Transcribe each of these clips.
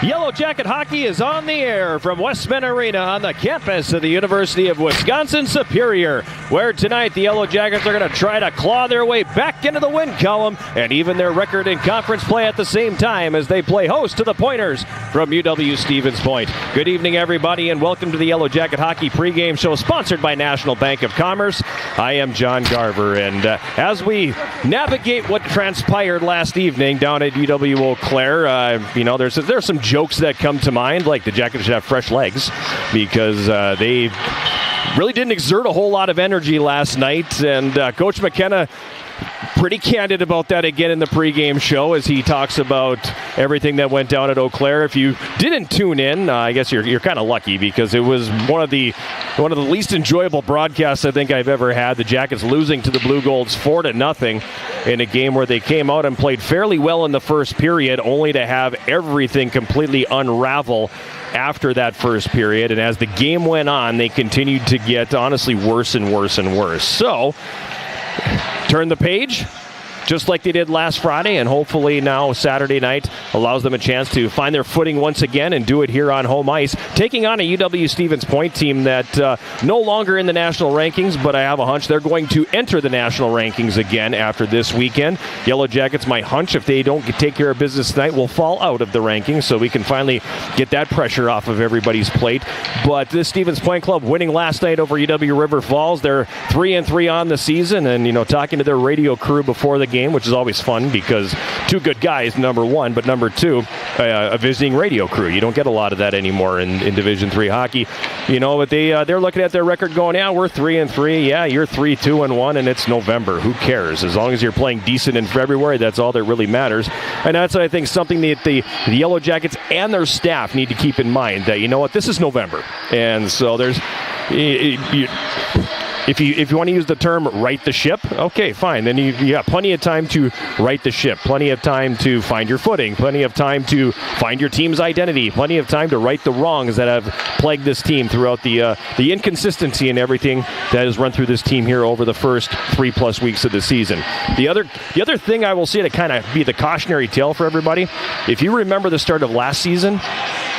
Yellow Jacket Hockey is on the air from Westman Arena on the campus of the University of Wisconsin-Superior, where tonight the Yellow Jackets are going to try to claw their way back into the win column and even their record in conference play at the same time as they play host to the Pointers from UW-Stevens Point. Good evening, everybody, and welcome to the Yellow Jacket Hockey pregame show sponsored by National Bank of Commerce. I am John Garver, and as we navigate what transpired last evening down at UW-Eau Claire, there's some jokes that come to mind, like the Jackets should have fresh legs because they really didn't exert a whole lot of energy last night, and Coach McKenna pretty candid about that again in the pregame show as he talks about everything that went down at Eau Claire. If you didn't tune in, I guess you're kind of lucky because it was one of the least enjoyable broadcasts I think I've ever had. The Jackets losing to the Blue Golds 4-0 in a game where they came out and played fairly well in the first period, only to have everything completely unravel after that first period. And as the game went on, they continued to get honestly worse and worse and worse. So turn the page, just like they did last Friday, and hopefully now Saturday night allows them a chance to find their footing once again and do it here on home ice, taking on a UW-Stevens Point team that no longer in the national rankings, but I have a hunch they're going to enter the national rankings again after this weekend. Yellow Jackets, my hunch, if they don't take care of business tonight, will fall out of the rankings, so we can finally get that pressure off of everybody's plate. But this Stevens Point club winning last night over UW River Falls, they're 3-3 on the season, and talking to their radio crew before the game, which is always fun because two good guys, number one, but number two, a visiting radio crew. You don't get a lot of that anymore in Division III hockey. But they're looking at their record going, yeah, we're 3-3. Yeah, you're 3-2-1, and it's November. Who cares? As long as you're playing decent in February, that's all that really matters. And that's, I think, something that the Yellow Jackets and their staff need to keep in mind, that, this is November. And so there's... If you want to use the term right the ship, okay, fine. Then you got plenty of time to right the ship, plenty of time to find your footing, plenty of time to find your team's identity, plenty of time to right the wrongs that have plagued this team throughout the inconsistency and everything that has run through this team here over the first 3+ weeks of the season. The other thing I will say to kind of be the cautionary tale for everybody, if you remember the start of last season,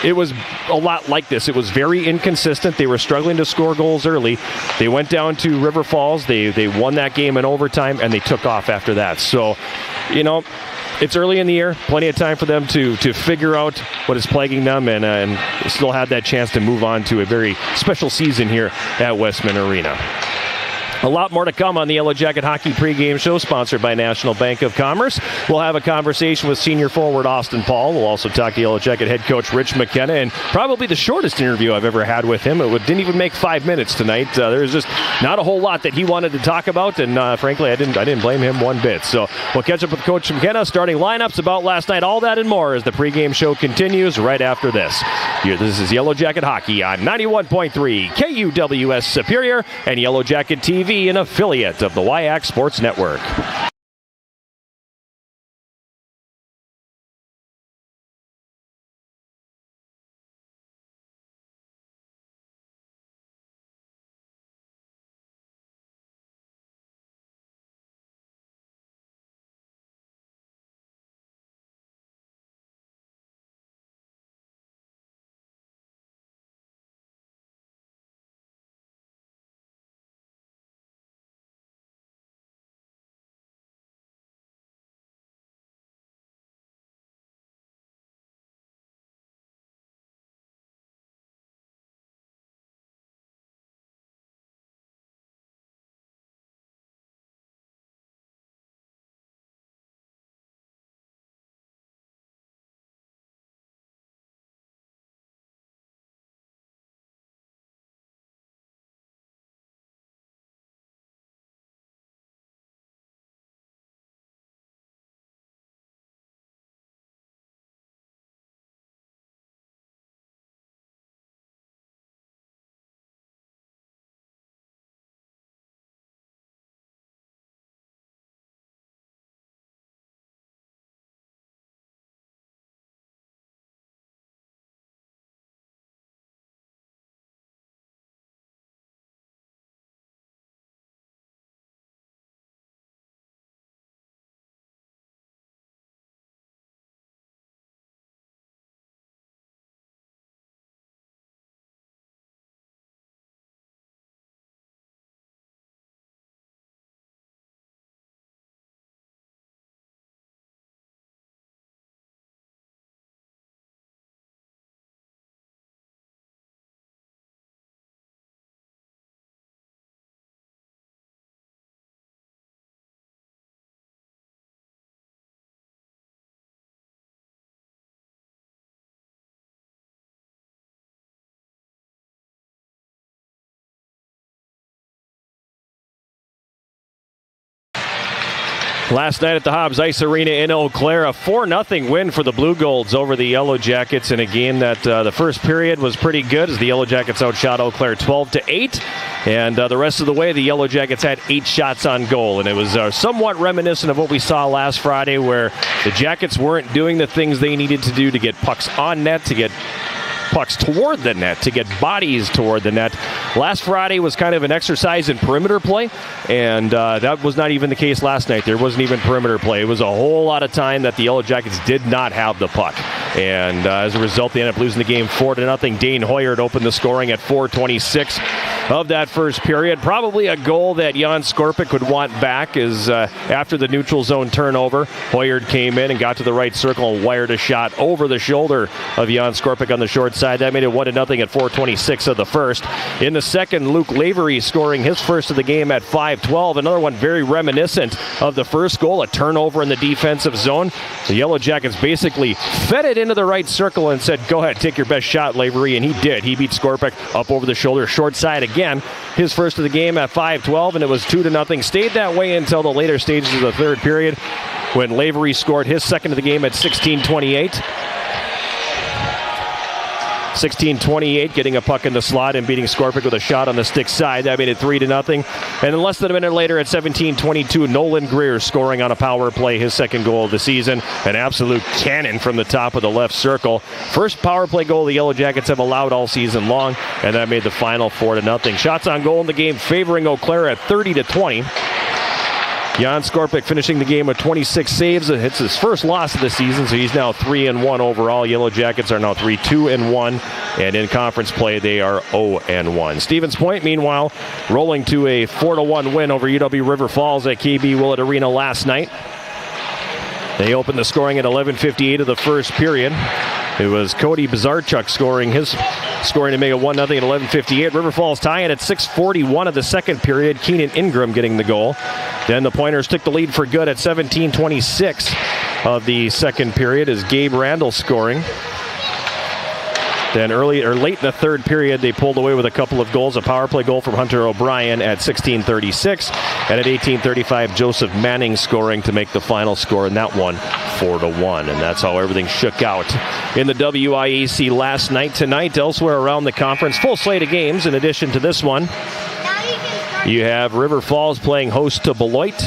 it was a lot like this. It was very inconsistent. They were struggling to score goals early. They went down to River Falls. They won that game in overtime, and they took off after that. So, it's early in the year. Plenty of time for them to figure out what is plaguing them and still have that chance to move on to a very special season here at Westman Arena. A lot more to come on the Yellow Jacket Hockey pregame show, sponsored by National Bank of Commerce. We'll have a conversation with senior forward Austin Paul. We'll also talk to Yellow Jacket head coach Rich McKenna, and probably the shortest interview I've ever had with him. It didn't even make 5 minutes tonight. There was just not a whole lot that he wanted to talk about, and frankly, I didn't blame him one bit. So we'll catch up with Coach McKenna, starting lineups about last night, all that and more as the pregame show continues right after this. This is Yellow Jacket Hockey on 91.3 KUWS Superior and Yellow Jacket TV, an affiliate of the WIAC Sports Network. Last night at the Hobbs Ice Arena in Eau Claire, a 4-0 win for the Blue Golds over the Yellow Jackets in a game that the first period was pretty good as the Yellow Jackets outshot Eau Claire 12-8. And the rest of the way, the Yellow Jackets had 8 shots on goal. And it was somewhat reminiscent of what we saw last Friday, where the Jackets weren't doing the things they needed to do to get pucks on net, to get pucks toward the net, to get bodies toward the net. Last Friday was kind of an exercise in perimeter play, and that was not even the case last night. There wasn't even perimeter play. It was a whole lot of time that the Yellow Jackets did not have the puck. And as a result, they ended up losing the game 4-0. Dane Hoyard opened the scoring at 4:26 of that first period. Probably a goal that Jan Skorpik would want back is after the neutral zone turnover, Hoyard came in and got to the right circle and wired a shot over the shoulder of Jan Skorpik on the short side. That made it 1-0 at 4:26 of the first. In the second, Luke Lavery scoring his first of the game at 5:12. Another one very reminiscent of the first goal, a turnover in the defensive zone. The Yellow Jackets basically fed it into the right circle and said, go ahead, take your best shot, Lavery, and he did. He beat Skorpik up over the shoulder, short side again. His first of the game at 5:12, and it was 2-0. Stayed that way until the later stages of the third period when Lavery scored his second of the game at 16:28. 16:28, getting a puck in the slot and beating Skorpik with a shot on the stick side. That made it 3-0. And then less than a minute later at 17:22, Nolan Greer scoring on a power play, his second goal of the season. An absolute cannon from the top of the left circle. First power play goal the Yellow Jackets have allowed all season long, and that made the final 4-0. Shots on goal in the game favoring Eau Claire at 30-20. Jan Skorpik finishing the game with 26 saves. It's his first loss of the season, so he's now 3-1 overall. Yellow Jackets are now 3-2-1, and in conference play they are 0-1. Stevens Point, meanwhile, rolling to a 4-1 win over UW River Falls at KB Willett Arena last night. They opened the scoring at 11:58 of the first period. It was Cody Bazarchuk scoring to make it 1-0 at 11:58. River Falls tying at 6:41 of the second period. Keenan Ingram getting the goal. Then the Pointers took the lead for good at 17:26 of the second period as Gabe Randall scoring. Then late in the third period, they pulled away with a couple of goals. A power play goal from Hunter O'Brien at 16:36. And at 18:35, Joseph Manning scoring to make the final score in that one 4-1. And that's how everything shook out in the WIAC last night. Tonight, elsewhere around the conference, full slate of games in addition to this one. You have River Falls playing host to Beloit.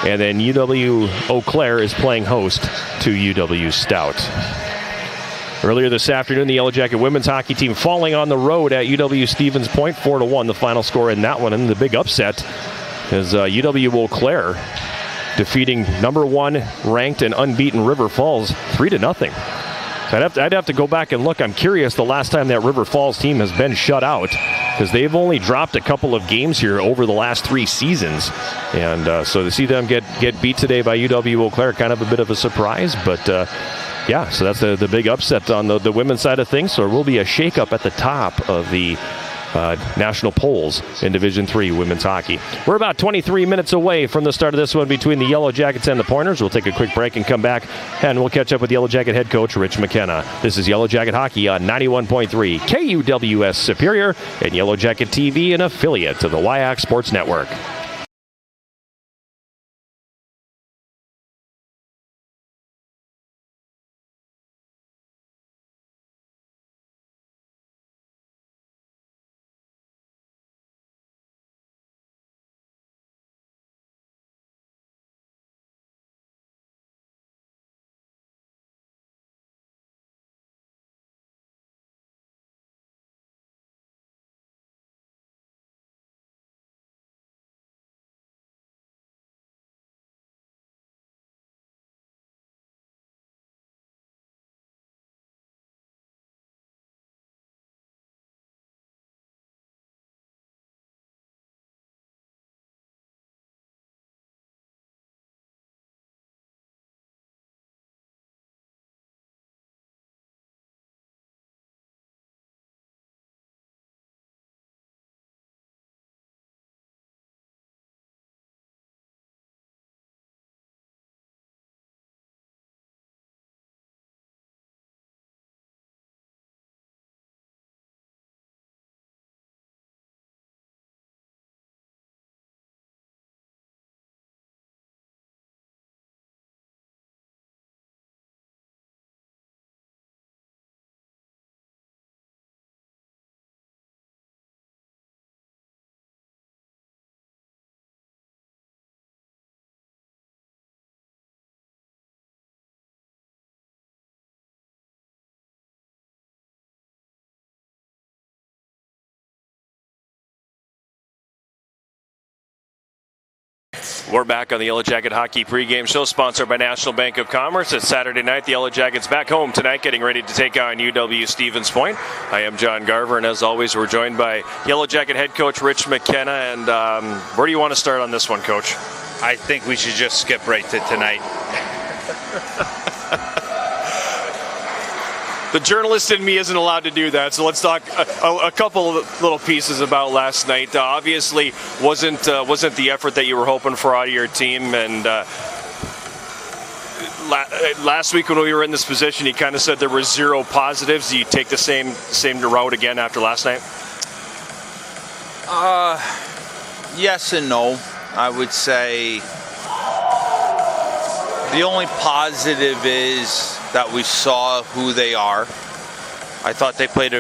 And then UW Eau Claire is playing host to UW Stout. Earlier this afternoon, the Yellow Jacket women's hockey team falling on the road at UW Stevens Point, 4-1, the final score in that one. And the big upset is UW Eau Claire defeating number 1 ranked and unbeaten River Falls 3-0. So I'd have to go back and look. I'm curious the last time that River Falls team has been shut out, because they've only dropped a couple of games here over the last 3 seasons. And so to see them get beat today by UW Eau Claire, kind of a bit of a surprise, but yeah, so that's the big upset on the women's side of things. So there will be a shakeup at the top of the national polls in Division III women's hockey. We're about 23 minutes away from the start of this one between the Yellow Jackets and the Pointers. We'll take a quick break and come back, and we'll catch up with Yellow Jacket head coach Rich McKenna. This is Yellow Jacket Hockey on 91.3 KUWS Superior and Yellow Jacket TV, an affiliate of the WIAC Sports Network. We're back on the Yellow Jacket Hockey pregame show, sponsored by National Bank of Commerce. It's Saturday night. The Yellow Jackets back home tonight, getting ready to take on UW Stevens Point. I am John Garver, and as always, we're joined by Yellow Jacket head coach Rich McKenna. And where do you want to start on this one, Coach? I think we should just skip right to tonight. The journalist in me isn't allowed to do that, so let's talk a couple of little pieces about last night. Obviously, wasn't the effort that you were hoping for out of your team, and last week when we were in this position, you kind of said there were zero positives. Do you take the same route again after last night? Yes and no. I would say the only positive is that we saw who they are. I thought they played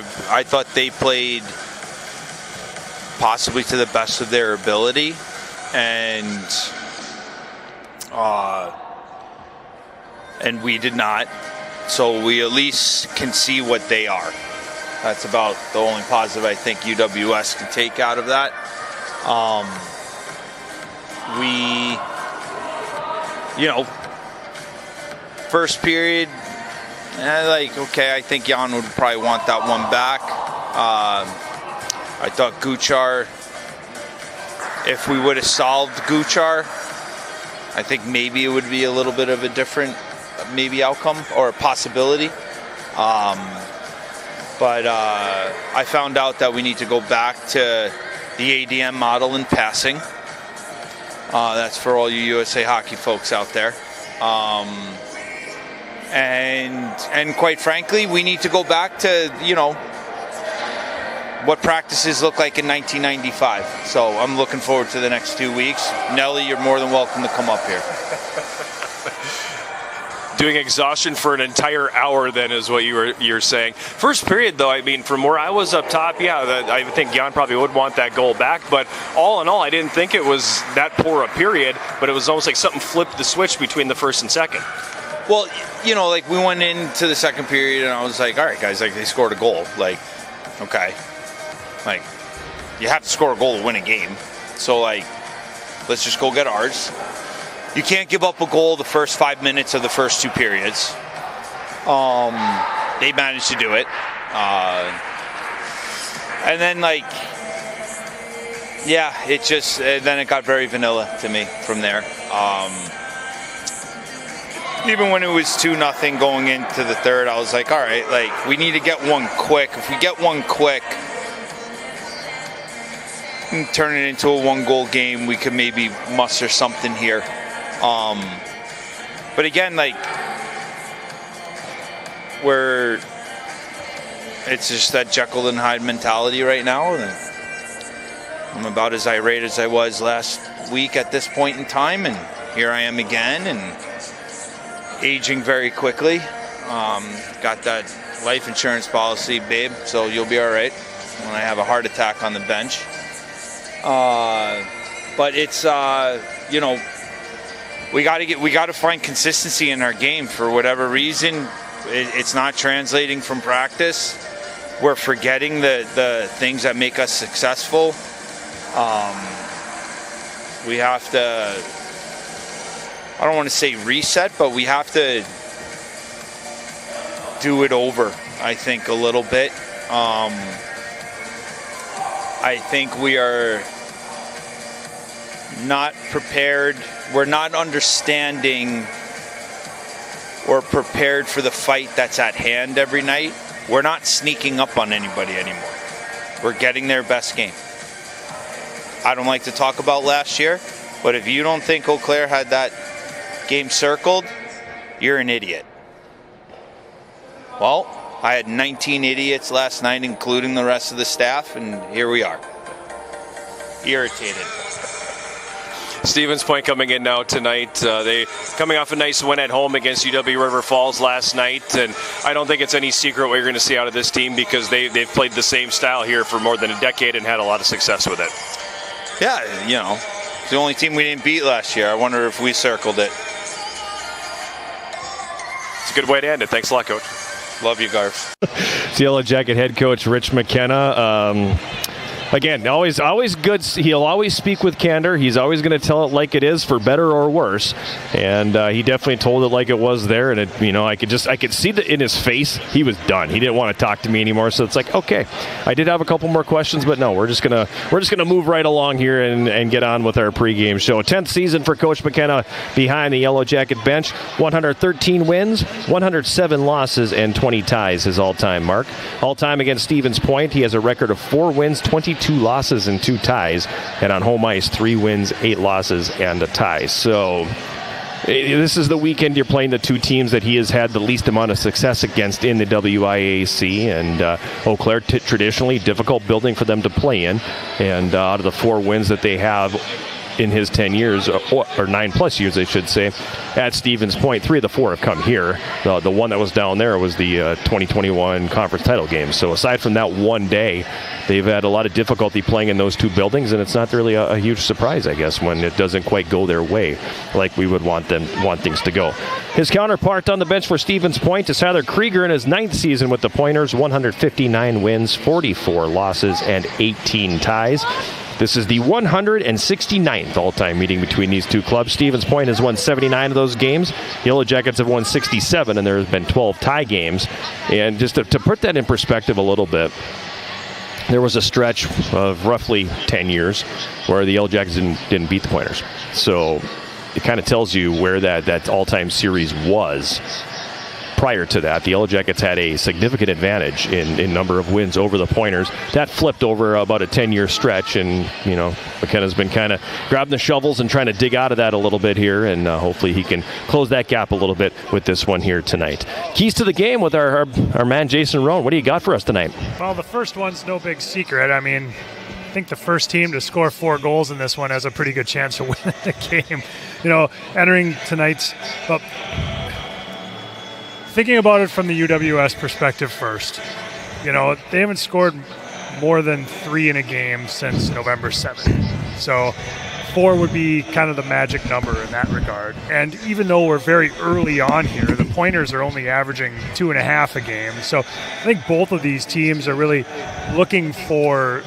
possibly to the best of their ability, and we did not. So we at least can see what they are. That's about the only positive I think UWS can take out of that. First period, okay, I think Jan would probably want that one back. I thought Guchar, if we would have solved Guchar, I think maybe it would be a little bit of a different outcome or a possibility. But I found out that we need to go back to the ADM model in passing. That's for all you USA Hockey folks out there. And quite frankly, we need to go back to, what practices look like in 1995. So I'm looking forward to the next 2 weeks. Nelly, you're more than welcome to come up here. Doing exhaustion for an entire hour then is what you're saying. First period, though, I mean, from where I was up top, I think Jan probably would want that goal back. But all in all, I didn't think it was that poor a period, but it was almost like something flipped the switch between the first and second. Well, we went into the second period, and I was like, all right, guys, they scored a goal. Okay. You have to score a goal to win a game. So, let's just go get ours. You can't give up a goal the first 5 minutes of the first two periods. They managed to do it. And then, it just, then it got very vanilla to me from there. Even when it was 2-0 going into the third, I was like, all right, we need to get one quick. If we get one quick, and turn it into a one-goal game, we could maybe muster something here. But again, it's just that Jekyll and Hyde mentality right now. And I'm about as irate as I was last week at this point in time, and here I am again, and aging very quickly. Got that life insurance policy, babe, so you'll be all right when I have a heart attack on the bench. But it's we got to find consistency in our game. For whatever reason, it's not translating from practice. We're forgetting the things that make us successful. We have to, I don't want to say reset, but we have to do it over, I think, a little bit. I think we are not prepared. We're not understanding or prepared for the fight that's at hand every night. We're not sneaking up on anybody anymore. We're getting their best game. I don't like to talk about last year, but if you don't think Eau Claire had that game circled, you're an idiot. Well, I had 19 idiots last night, including the rest of the staff, and here we are. Irritated. Stevens Point coming in now tonight. They coming off a nice win at home against UW River Falls last night, and I don't think it's any secret what you're going to see out of this team because they've played the same style here for more than a decade and had a lot of success with it. Yeah, it's the only team we didn't beat last year. I wonder if we circled it. It's a good way to end it. Thanks a lot, Coach. Love you, Garf. It's Yellow Jacket head coach Rich McKenna. Again, always good. He'll always speak with candor. He's always going to tell it like it is, for better or worse. And he definitely told it like it was there. And I could see that in his face. He was done. He didn't want to talk to me anymore. So it's like, okay, I did have a couple more questions, but no, we're just gonna move right along here and get on with our pregame show. 10th season for Coach McKenna behind the Yellow Jacket bench. 113 wins, 107 losses, and 20 ties. His all-time mark. All-time against Stevens Point, he has a record of 4 wins, 22 losses, and 2 ties. And on home ice, 3 wins, 8 losses, and a tie. So this is the weekend you're playing the 2 teams that he has had the least amount of success against in the WIAC. And Eau Claire, traditionally difficult building for them to play in. And out of the 4 wins that they have in his 10 years, or 9+ years, I should say, at Stevens Point, 3 of the 4 have come here. The one that was down there was the 2021 conference title game. So aside from that one day, they've had a lot of difficulty playing in those 2 buildings, and it's not really a huge surprise, I guess, when it doesn't quite go their way like we would want things to go. His counterpart on the bench for Stevens Point is Tyler Krieger in his 9th season with the Pointers. 159 wins, 44 losses, and 18 ties. This is the 169th all-time meeting between these 2 clubs. Stevens Point has won 79 of those games. Yellow Jackets have won 67, and there has been 12 tie games. And just to put that in perspective a little bit, there was a stretch of roughly 10 years where the Yellow Jackets didn't beat the Pointers. So it kind of tells you where that all-time series was. Prior to that, the Yellow Jackets had a significant advantage in number of wins over the Pointers. That flipped over about a 10-year stretch, and McKenna's been kind of grabbing the shovels and trying to dig out of that a little bit here, and hopefully he can close that gap a little bit with this one here tonight. Keys to the game with our man Jason Roan. What do you got for us tonight? Well, the first one's no big secret. I mean, I think the first team to score 4 goals in this one has a pretty good chance to win the game. Entering tonight's... Thinking about it from the UWS perspective first, they haven't scored more than 3 in a game since November 7th. So 4 would be kind of the magic number in that regard. And even though we're very early on here, the Pointers are only averaging 2.5 a game. So I think both of these teams are really looking for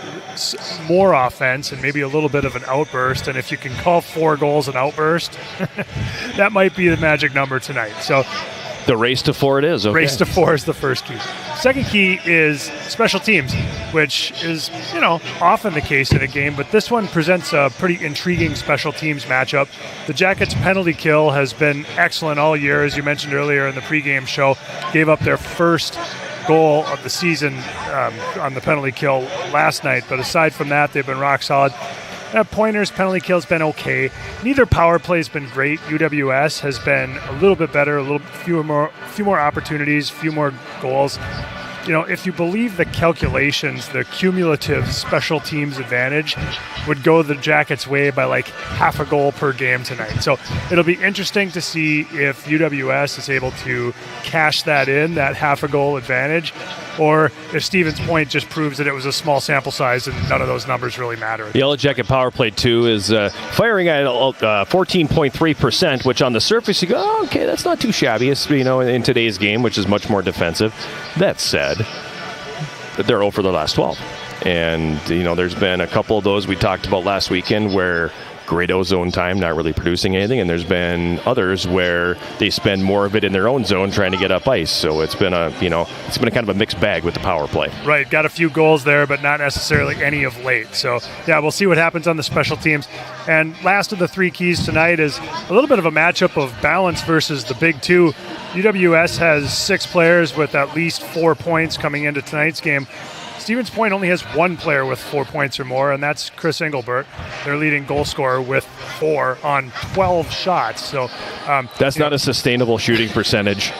more offense and maybe a little bit of an outburst. And if you can call 4 goals an outburst, that might be the magic number tonight. So the race to 4 it is. Okay. Race to 4 is the first key. Second key is special teams, which is, often the case in a game, but this one presents a pretty intriguing special teams matchup. The Jackets' penalty kill has been excellent all year, as you mentioned earlier in the pregame show. Gave up their first goal of the season on the penalty kill last night, but aside from that, they've been rock solid. Pointers' penalty kill's been okay. Neither power play's been great. UWS has been a little bit better, a few more opportunities, few more goals. If you believe the calculations, the cumulative special teams advantage would go the Jackets' way by like half a goal per game tonight. So it'll be interesting to see if UWS is able to cash that in, that half a goal advantage, or if Stevens Point just proves that it was a small sample size and none of those numbers really matter. The Yellow Jacket power play 2 is firing at 14.3%, which on the surface you go, oh, okay, that's not too shabby, in today's game, which is much more defensive. That said, they're 0 for the last 12. And, there's been a couple of those we talked about last weekend where great ozone time, not really producing anything, and there's been others where they spend more of it in their own zone trying to get up ice. So it's been a kind of a mixed bag with the power play. Right, got a few goals there, but not necessarily any of late. So yeah, we'll see what happens on the special teams. And last of the 3 keys tonight is a little bit of a matchup of balance versus the big 2. UWS has 6 players with at least 4 points coming into tonight's game. Stevens Point only has 1 player with 4 points or more, and that's Chris Engelbert, their leading goal scorer, with 4 on 12 shots. So that's not a sustainable shooting percentage.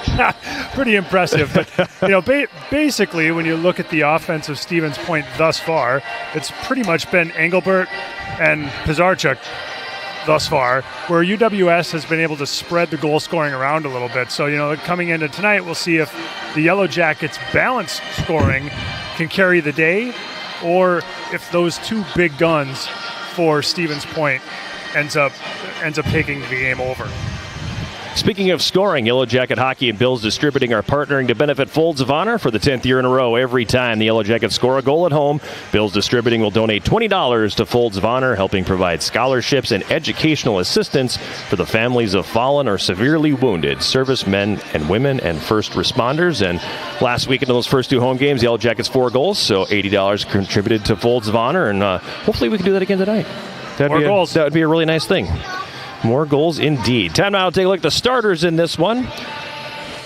Pretty impressive. But basically, when you look at the offense of Stevens Point thus far, it's pretty much been Engelbert and Pizarchuk thus far, where UWS has been able to spread the goal scoring around a little bit. So, coming into tonight, we'll see if the Yellow Jackets' balanced scoring can carry the day, or if those 2 big guns for Stevens Point ends up taking the game over. Speaking of scoring, Yellow Jacket Hockey and Bills Distributing are partnering to benefit Folds of Honor for the 10th year in a row. Every time the Yellow Jackets score a goal at home, Bills Distributing will donate $20 to Folds of Honor, helping provide scholarships and educational assistance for the families of fallen or severely wounded servicemen and women and first responders. And last week in those first 2 home games, Yellow Jackets 4 goals, so $80 contributed to Folds of Honor, and hopefully we can do that again tonight. More goals. That would be a really nice thing. More goals indeed. Time now to take a look at the starters in this one.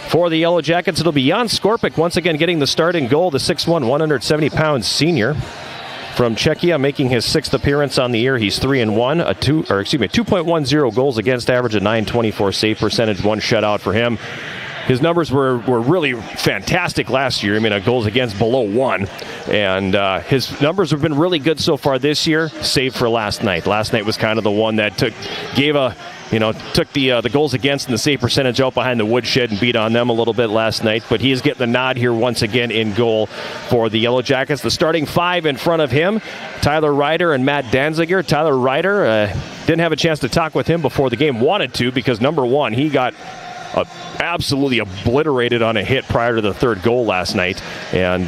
For the Yellow Jackets, it'll be Jan Skorpic once again getting the starting goal, the 6'1", 170-pound senior from Czechia, making his 6th appearance on the year. He's 3-1, 2.10 goals against average, a .924 save percentage, 1 shutout for him. His numbers were really fantastic last year. I mean, goals against below 1. And his numbers have been really good so far this year, save for last night. Last night was kind of the one that took the goals against and the save percentage out behind the woodshed and beat on them a little bit last night. But he is getting the nod here once again in goal for the Yellow Jackets. The starting 5 in front of him, Tyler Ryder and Matt Danziger. Tyler Ryder, didn't have a chance to talk with him before the game. Wanted to, because number 1, he got absolutely obliterated on a hit prior to the 3rd goal last night, and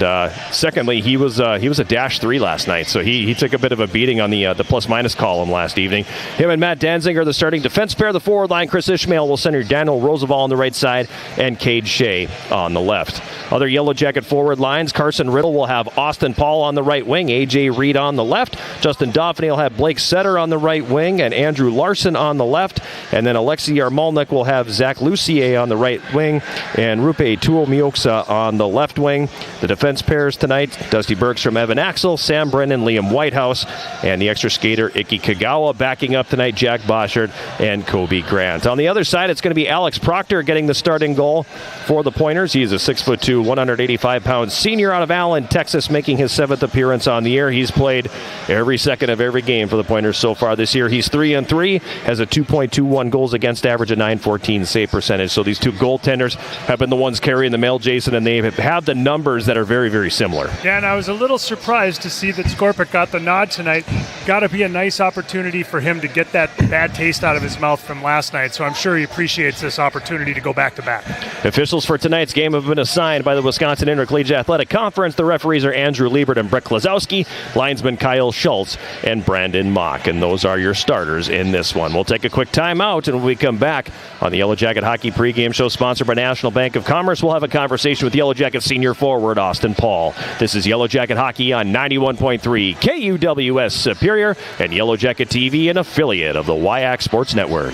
secondly, he was a -3 last night, so he took a bit of a beating on the plus-minus column last evening. Him and Matt Danziger are the starting defense pair. The forward line, Chris Ishmael will center Daniel Roosevelt on the right side, and Cade Shea on the left. Other Yellow Jacket forward lines, Carson Riddle will have Austin Paul on the right wing, AJ Reed on the left, Justin Dauphiney will have Blake Setter on the right wing, and Andrew Larson on the left, and then Alexei Yarmolnik will have Zach Lucier on the right wing, and Rupe Tuomioksa on the left wing. The defense pairs tonight, Dusty Bergstrom, Evan Axel, Sam Brennan, Liam Whitehouse, and the extra skater, Iki Kagawa, backing up tonight, Jack Boschert and Kobe Grant. On the other side, it's going to be Alex Proctor getting the starting goal for the Pointers. He's a 6'2", 185-pound senior out of Allen, Texas, making his 7th appearance on the year. He's played every second of every game for the Pointers so far this year. He's 3-3, has a 2.21 goals against average, a .914 save percentage. So these 2 goaltenders have been the ones carrying the mail, Jason, and they have the numbers that are very, very similar. Yeah, and I was a little surprised to see that Skorpic got the nod tonight. Got to be a nice opportunity for him to get that bad taste out of his mouth from last night, so I'm sure he appreciates this opportunity to go back-to-back. Officials for tonight's game have been assigned by the Wisconsin Intercollegiate Athletic Conference. The referees are Andrew Liebert and Brett Klazowski, linesman Kyle Schultz and Brandon Mock, and those are your starters in this one. We'll take a quick timeout, and when we come back on the Yellow Jacket Hockey pregame show sponsored by National Bank of Commerce, we'll have a conversation with Yellow Jacket senior forward Austin Paul. This is Yellow Jacket Hockey on 91.3 KUWS Superior and Yellow Jacket TV, an affiliate of the WIAC Sports Network.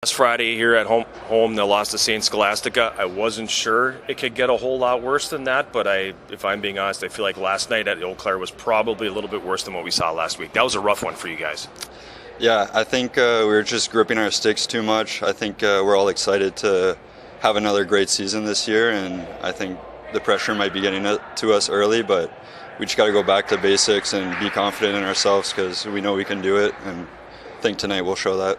Last Friday here at home, they lost to St. Scholastica. I wasn't sure it could get a whole lot worse than that, but if I'm being honest, I feel like last night at Eau Claire was probably a little bit worse than what we saw last week. That was a rough one for you guys. Yeah, I think we were just gripping our sticks too much. I think we're all excited to have another great season this year, and I think the pressure might be getting to us early, but we just got to go back to basics and be confident in ourselves because we know we can do it, and I think tonight we'll show that.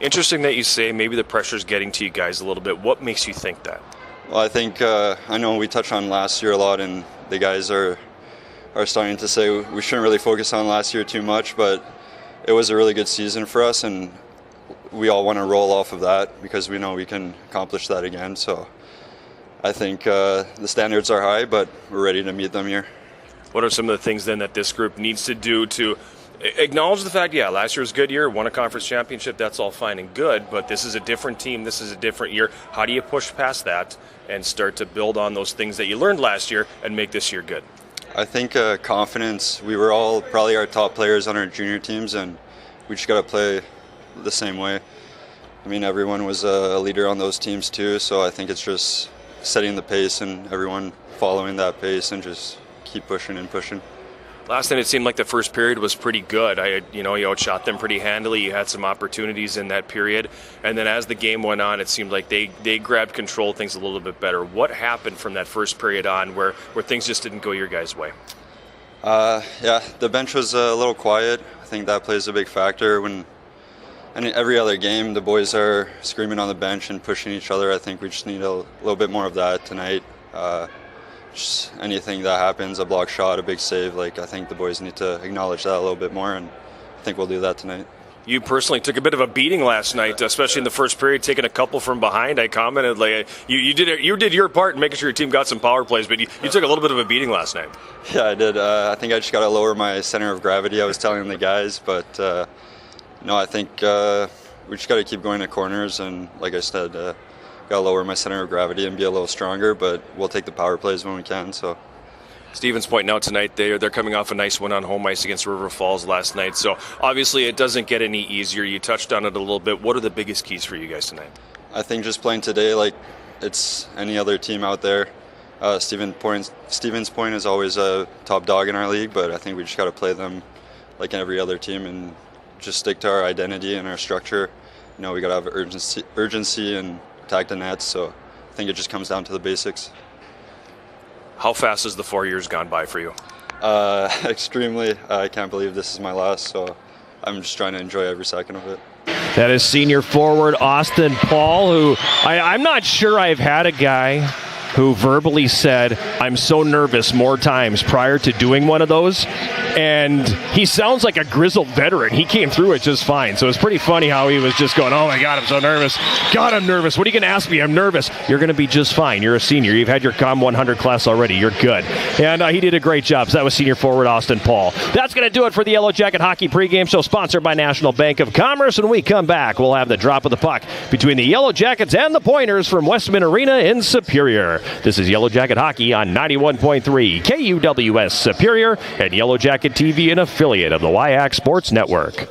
Interesting that you say maybe the pressure's getting to you guys a little bit. What makes you think that? Well, I think I know we touched on last year a lot, and the guys are starting to say we shouldn't really focus on last year too much, but it was a really good season for us, and we all want to roll off of that because we know we can accomplish that again. So I think the standards are high, but we're ready to meet them here. What are some of the things then that this group needs to do to acknowledge the fact, yeah, last year was a good year, won a conference championship, that's all fine and good, but this is a different team, this is a different year. How do you push past that and start to build on those things that you learned last year and make this year good? I think confidence. We were all probably our top players on our junior teams, and we just got to play the same way. I mean, everyone was a leader on those teams too, so I think it's just setting the pace and everyone following that pace and just keep pushing and pushing. Last night it seemed like the first period was pretty good. You outshot them pretty handily. You had some opportunities in that period. And then as the game went on, it seemed like they grabbed control of things a little bit better. What happened from that first period on where things just didn't go your guys' way? Yeah, the bench was a little quiet. I think that plays a big factor. And every other game, the boys are screaming on the bench and pushing each other. I think we just need a little bit more of that tonight. Just anything that happens, a block shot, a big save, I think the boys need to acknowledge that a little bit more, and I think we'll do that tonight. You personally took a bit of a beating last night, especially in the first period, taking a couple from behind. I commented, you did your part in making sure your team got some power plays, but you took a little bit of a beating last night. Yeah, I did. I think I just got to lower my center of gravity, I was telling the guys, but no, I think we just got to keep going to corners, and like I said, got to lower my center of gravity and be a little stronger, but we'll take the power plays when we can. So, Steven's pointing out tonight they're coming off a nice win on home ice against River Falls last night, so obviously it doesn't get any easier. You touched on it a little bit. What are the biggest keys for you guys tonight? I think just playing today like it's any other team out there. Steven's Point is always a top dog in our league, but I think we just got to play them like every other team and just stick to our identity and our structure. We got to have urgency and attack the nets, so I think it just comes down to the basics. How fast has the 4 years gone by for you? Extremely. I can't believe this is my last, so I'm just trying to enjoy every second of it. That is senior forward Austin Paul, who I'm not sure I've had a guy who verbally said, "I'm so nervous" more times prior to doing one of those. And he sounds like a grizzled veteran. He came through it just fine. So it's pretty funny how he was just going, "Oh my God, I'm so nervous. God, I'm nervous. What are you going to ask me? I'm nervous." You're going to be just fine. You're a senior. You've had your COM 100 class already. You're good. And he did a great job. So that was senior forward Austin Paul. That's going to do it for the Yellow Jacket Hockey pregame show, sponsored by National Bank of Commerce. When we come back, we'll have the drop of the puck between the Yellow Jackets and the Pointers from Westman Arena in Superior. This is Yellow Jacket Hockey on 91.3 KUWS Superior and Yellow Jacket TV, an affiliate of the WIAC Sports Network.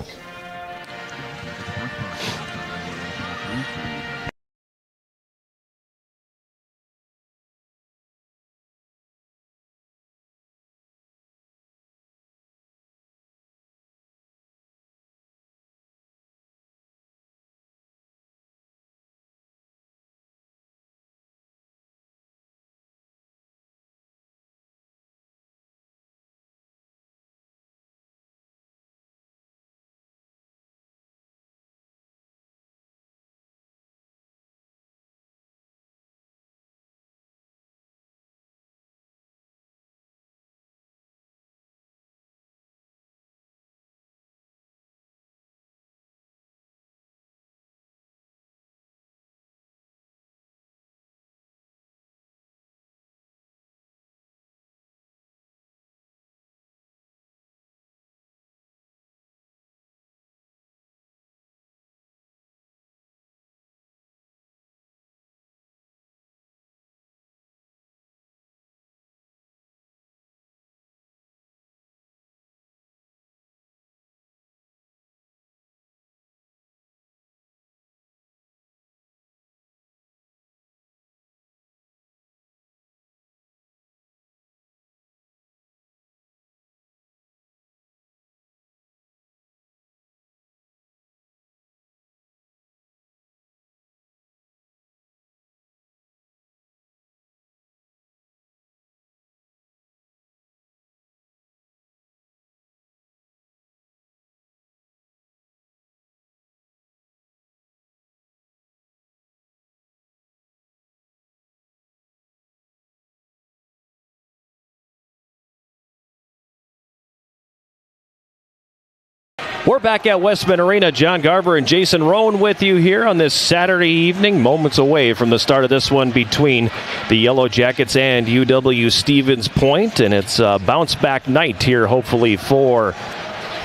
We're back at Westman Arena. John Garver and Jason Roan with you here on this Saturday evening, moments away from the start of this one between the Yellow Jackets and UW Stevens Point. And it's a bounce-back night here, hopefully, for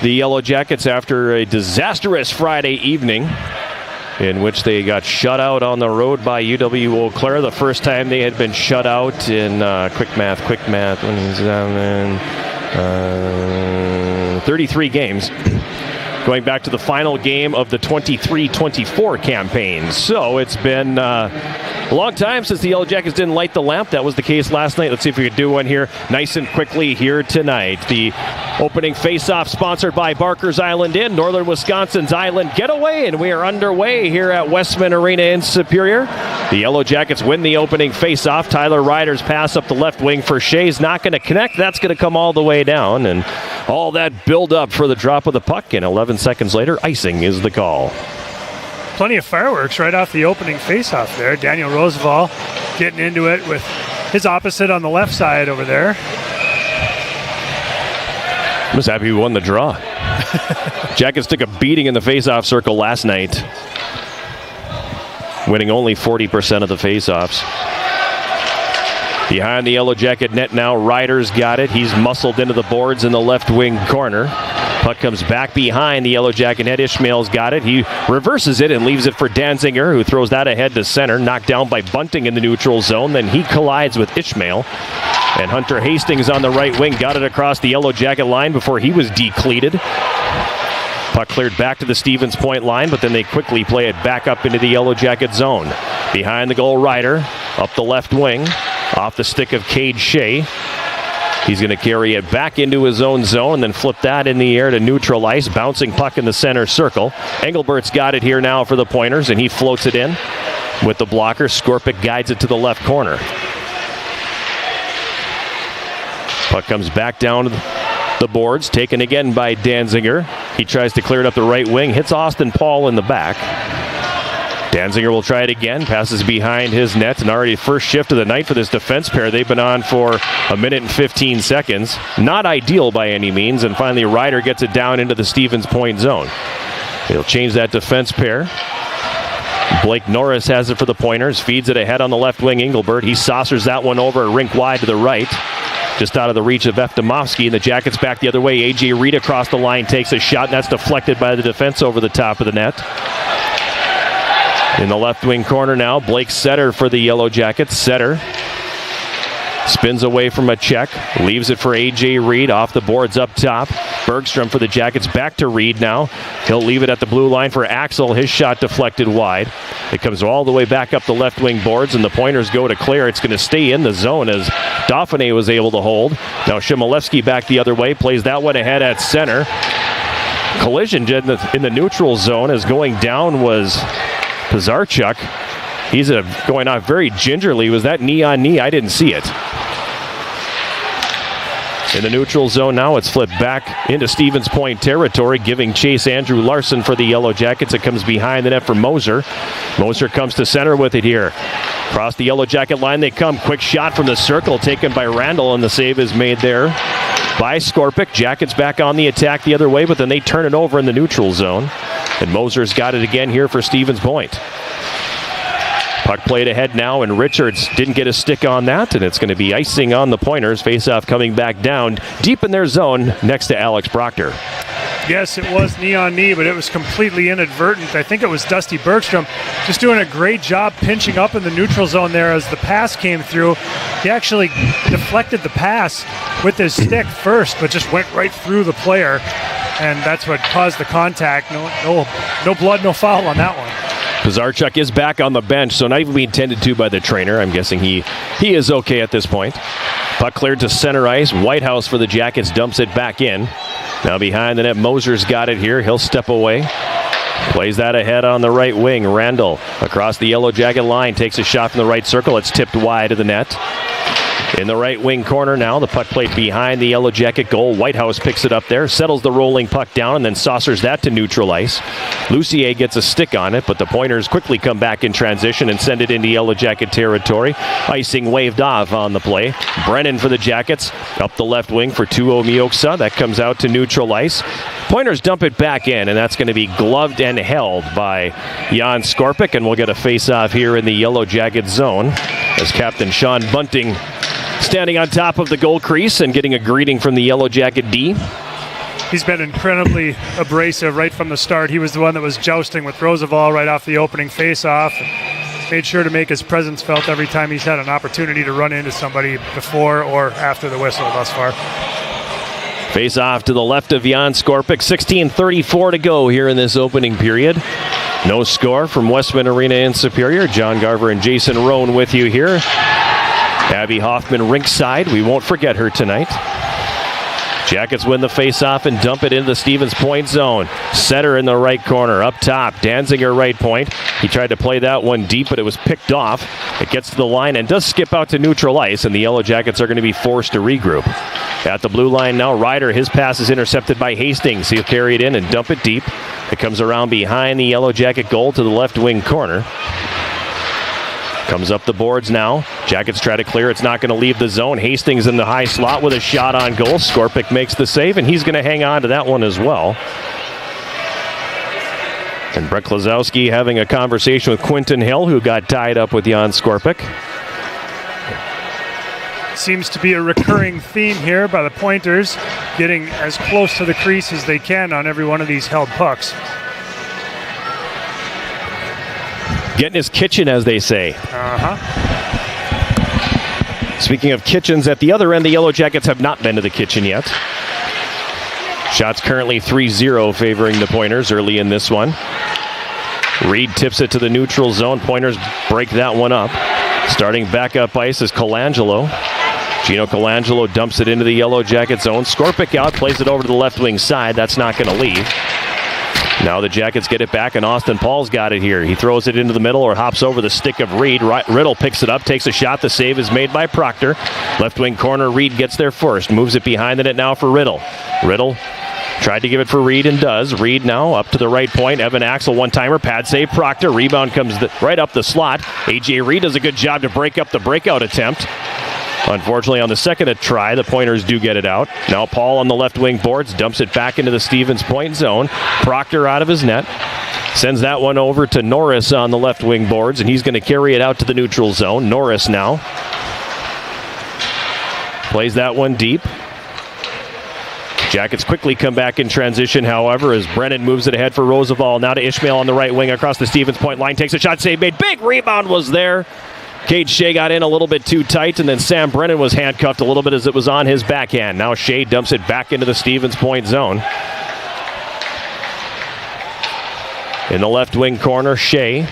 the Yellow Jackets after a disastrous Friday evening in which they got shut out on the road by UW Eau Claire. The first time they had been shut out in quick math, 33 games. Going back to the final game of the 23-24 campaign. So it's been a long time since the Yellow Jackets didn't light the lamp. That was the case last night. Let's see if we can do one here nice and quickly here tonight. The opening face-off sponsored by Barker's Island Inn, Northern Wisconsin's Island Getaway, and we are underway here at Westman Arena in Superior. The Yellow Jackets win the opening face-off. Tyler Ryder's pass up the left wing for Shea's not going to connect. That's going to come all the way down, and all that build-up for the drop of the puck, and 11 seconds later, icing is the call. Plenty of fireworks right off the opening face-off there. Daniel Roosevelt getting into it with his opposite on the left side over there. I'm just happy we won the draw. Jackets took a beating in the face-off circle last night, winning only 40% of the face-offs. Behind the Yellow Jacket net now, Ryder's got it. He's muscled into the boards in the left wing corner. Puck comes back behind the Yellow Jacket net. Ishmael's got it. He reverses it and leaves it for Danziger, who throws that ahead to center. Knocked down by Bunting in the neutral zone. Then he collides with Ishmael. And Hunter Hastings on the right wing got it across the Yellow Jacket line before he was decleated. Puck cleared back to the Stevens Point line, but then they quickly play it back up into the Yellow Jacket zone. Behind the goal, Ryder up the left wing. Off the stick of Cade Shea. He's going to carry it back into his own zone and then flip that in the air to neutral ice. Bouncing puck in the center circle. Engelbert's got it here now for the Pointers, and he floats it in with the blocker. Skorpic guides it to the left corner. Puck comes back down to the boards, taken again by Danziger. He tries to clear it up the right wing, hits Austin Paul in the back. Danziger will try it again, passes behind his net, and already first shift of the night for this defense pair. They've been on for a minute and 15 seconds. Not ideal by any means, and finally Ryder gets it down into the Stevens Point zone. He'll change that defense pair. Blake Norris has it for the Pointers, feeds it ahead on the left wing, Engelbert. He saucers that one over rink wide to the right. Just out of the reach of Eftimovsky, and the Jackets back the other way. A.J. Reed across the line takes a shot, and that's deflected by the defense over the top of the net. In the left wing corner now, Blake Setter for the Yellow Jackets. Setter spins away from a check, leaves it for A.J. Reed off the boards up top. Bergstrom for the Jackets, back to Reed now. He'll leave it at the blue line for Axel. His shot deflected wide. It comes all the way back up the left wing boards, and the Pointers go to clear. It's going to stay in the zone as Dauphiné was able to hold. Now Shimolevsky back the other way, plays that one ahead at center. Collision in the neutral zone as going down was Pizarchuk. He's going off very gingerly. Was that knee on knee? I didn't see it. In the neutral zone now, it's flipped back into Stevens Point territory, giving chase Andrew Larson for the Yellow Jackets. It comes behind the net for Moser. Moser comes to center with it here. Across the Yellow Jacket line they come. Quick shot from the circle taken by Randall, and the save is made there by Skorpic. Jackets back on the attack the other way, but then they turn it over in the neutral zone. And Moser's got it again here for Stevens Point. Puck played ahead now, and Richards didn't get a stick on that, and it's going to be icing on the Pointers. Faceoff coming back down deep in their zone next to Alex Proctor. Yes, it was knee on knee, but it was completely inadvertent. I think it was Dusty Bergstrom just doing a great job pinching up in the neutral zone there as the pass came through. He actually deflected the pass with his stick first, but just went right through the player, and that's what caused the contact. No blood, no foul on that one. Pizarchuk is back on the bench, so not even being tended to by the trainer. I'm guessing he is okay at this point. Puck cleared to center ice. Whitehouse for the Jackets dumps it back in. Now behind the net, Moser's got it here. He'll step away. Plays that ahead on the right wing. Randall across the Yellow Jacket line takes a shot from the right circle. It's tipped wide of the net. In the right wing corner now, the puck played behind the Yellow Jacket goal. Whitehouse picks it up there, settles the rolling puck down, and then saucers that to neutral ice. Lucier gets a stick on it, but the Pointers quickly come back in transition and send it into Yellow Jacket territory. Icing waved off on the play. Brennan for the Jackets, up the left wing for Tuo Mioksa. That comes out to neutral ice. Pointers dump it back in, and that's going to be gloved and held by Jan Skorpik, and we'll get a face-off here in the Yellow Jacket zone as Captain Sean Bunting standing on top of the goal crease and getting a greeting from the Yellow Jacket D. He's been incredibly abrasive right from the start. He was the one that was jousting with Roosevelt right off the opening face-off. Made sure to make his presence felt every time he's had an opportunity to run into somebody before or after the whistle thus far. Face off to the left of Jan Skorpik. 16:34 to go here in this opening period. No score from Westman Arena in Superior. John Garver and Jason Roan with you here. Abby Hoffman rinkside. We won't forget her tonight. Jackets win the face-off and dump it into the Stevens Point zone. Center in the right corner. Up top, Danziger right point. He tried to play that one deep, but it was picked off. It gets to the line and does skip out to neutral ice, and the Yellow Jackets are going to be forced to regroup. At the blue line now, Ryder, his pass is intercepted by Hastings. He'll carry it in and dump it deep. It comes around behind the Yellow Jacket goal to the left wing corner. Comes up the boards now. Jackets try to clear. It's not going to leave the zone. Hastings in the high slot with a shot on goal. Skorpik makes the save, and he's going to hang on to that one as well. And Brett Klazowski having a conversation with Quinton Hill, who got tied up with Jan Skorpik. Seems to be a recurring theme here by the Pointers, getting as close to the crease as they can on every one of these held pucks. Getting his kitchen, as they say. Speaking of kitchens, at the other end, the Yellow Jackets have not been to the kitchen yet. Shots currently 3-0 favoring the Pointers early in this one. Reed tips it to the neutral zone. Pointers break that one up. Starting back up ice is Colangelo. Gino Colangelo dumps it into the Yellow Jacket zone. Skorpik out, plays it over to the left wing side. That's not going to leave. Now the Jackets get it back, and Austin Paul's got it here. He throws it into the middle or hops over the stick of Reed. Riddle picks it up, takes a shot. The save is made by Proctor. Left wing corner, Reed gets there first. Moves it behind the net now for Riddle. Riddle tried to give it for Reed and does. Reed now up to the right point. Evan Axel, one-timer, pad save. Proctor, rebound comes right up the slot. A.J. Reed does a good job to break up the breakout attempt. Unfortunately, on the second try, the Pointers do get it out. Now Paul on the left wing boards, dumps it back into the Stevens Point zone. Proctor out of his net. Sends that one over to Norris on the left wing boards, and he's going to carry it out to the neutral zone. Norris now plays that one deep. Jackets quickly come back in transition, however, as Brennan moves it ahead for Roosevelt. Now to Ishmael on the right wing across the Stevens Point line. Takes a shot, save made. Big rebound was there. Cade Shea got in a little bit too tight, and then Sam Brennan was handcuffed a little bit as it was on his backhand. Now Shea dumps it back into the Stevens Point zone. In the left wing corner, Shea.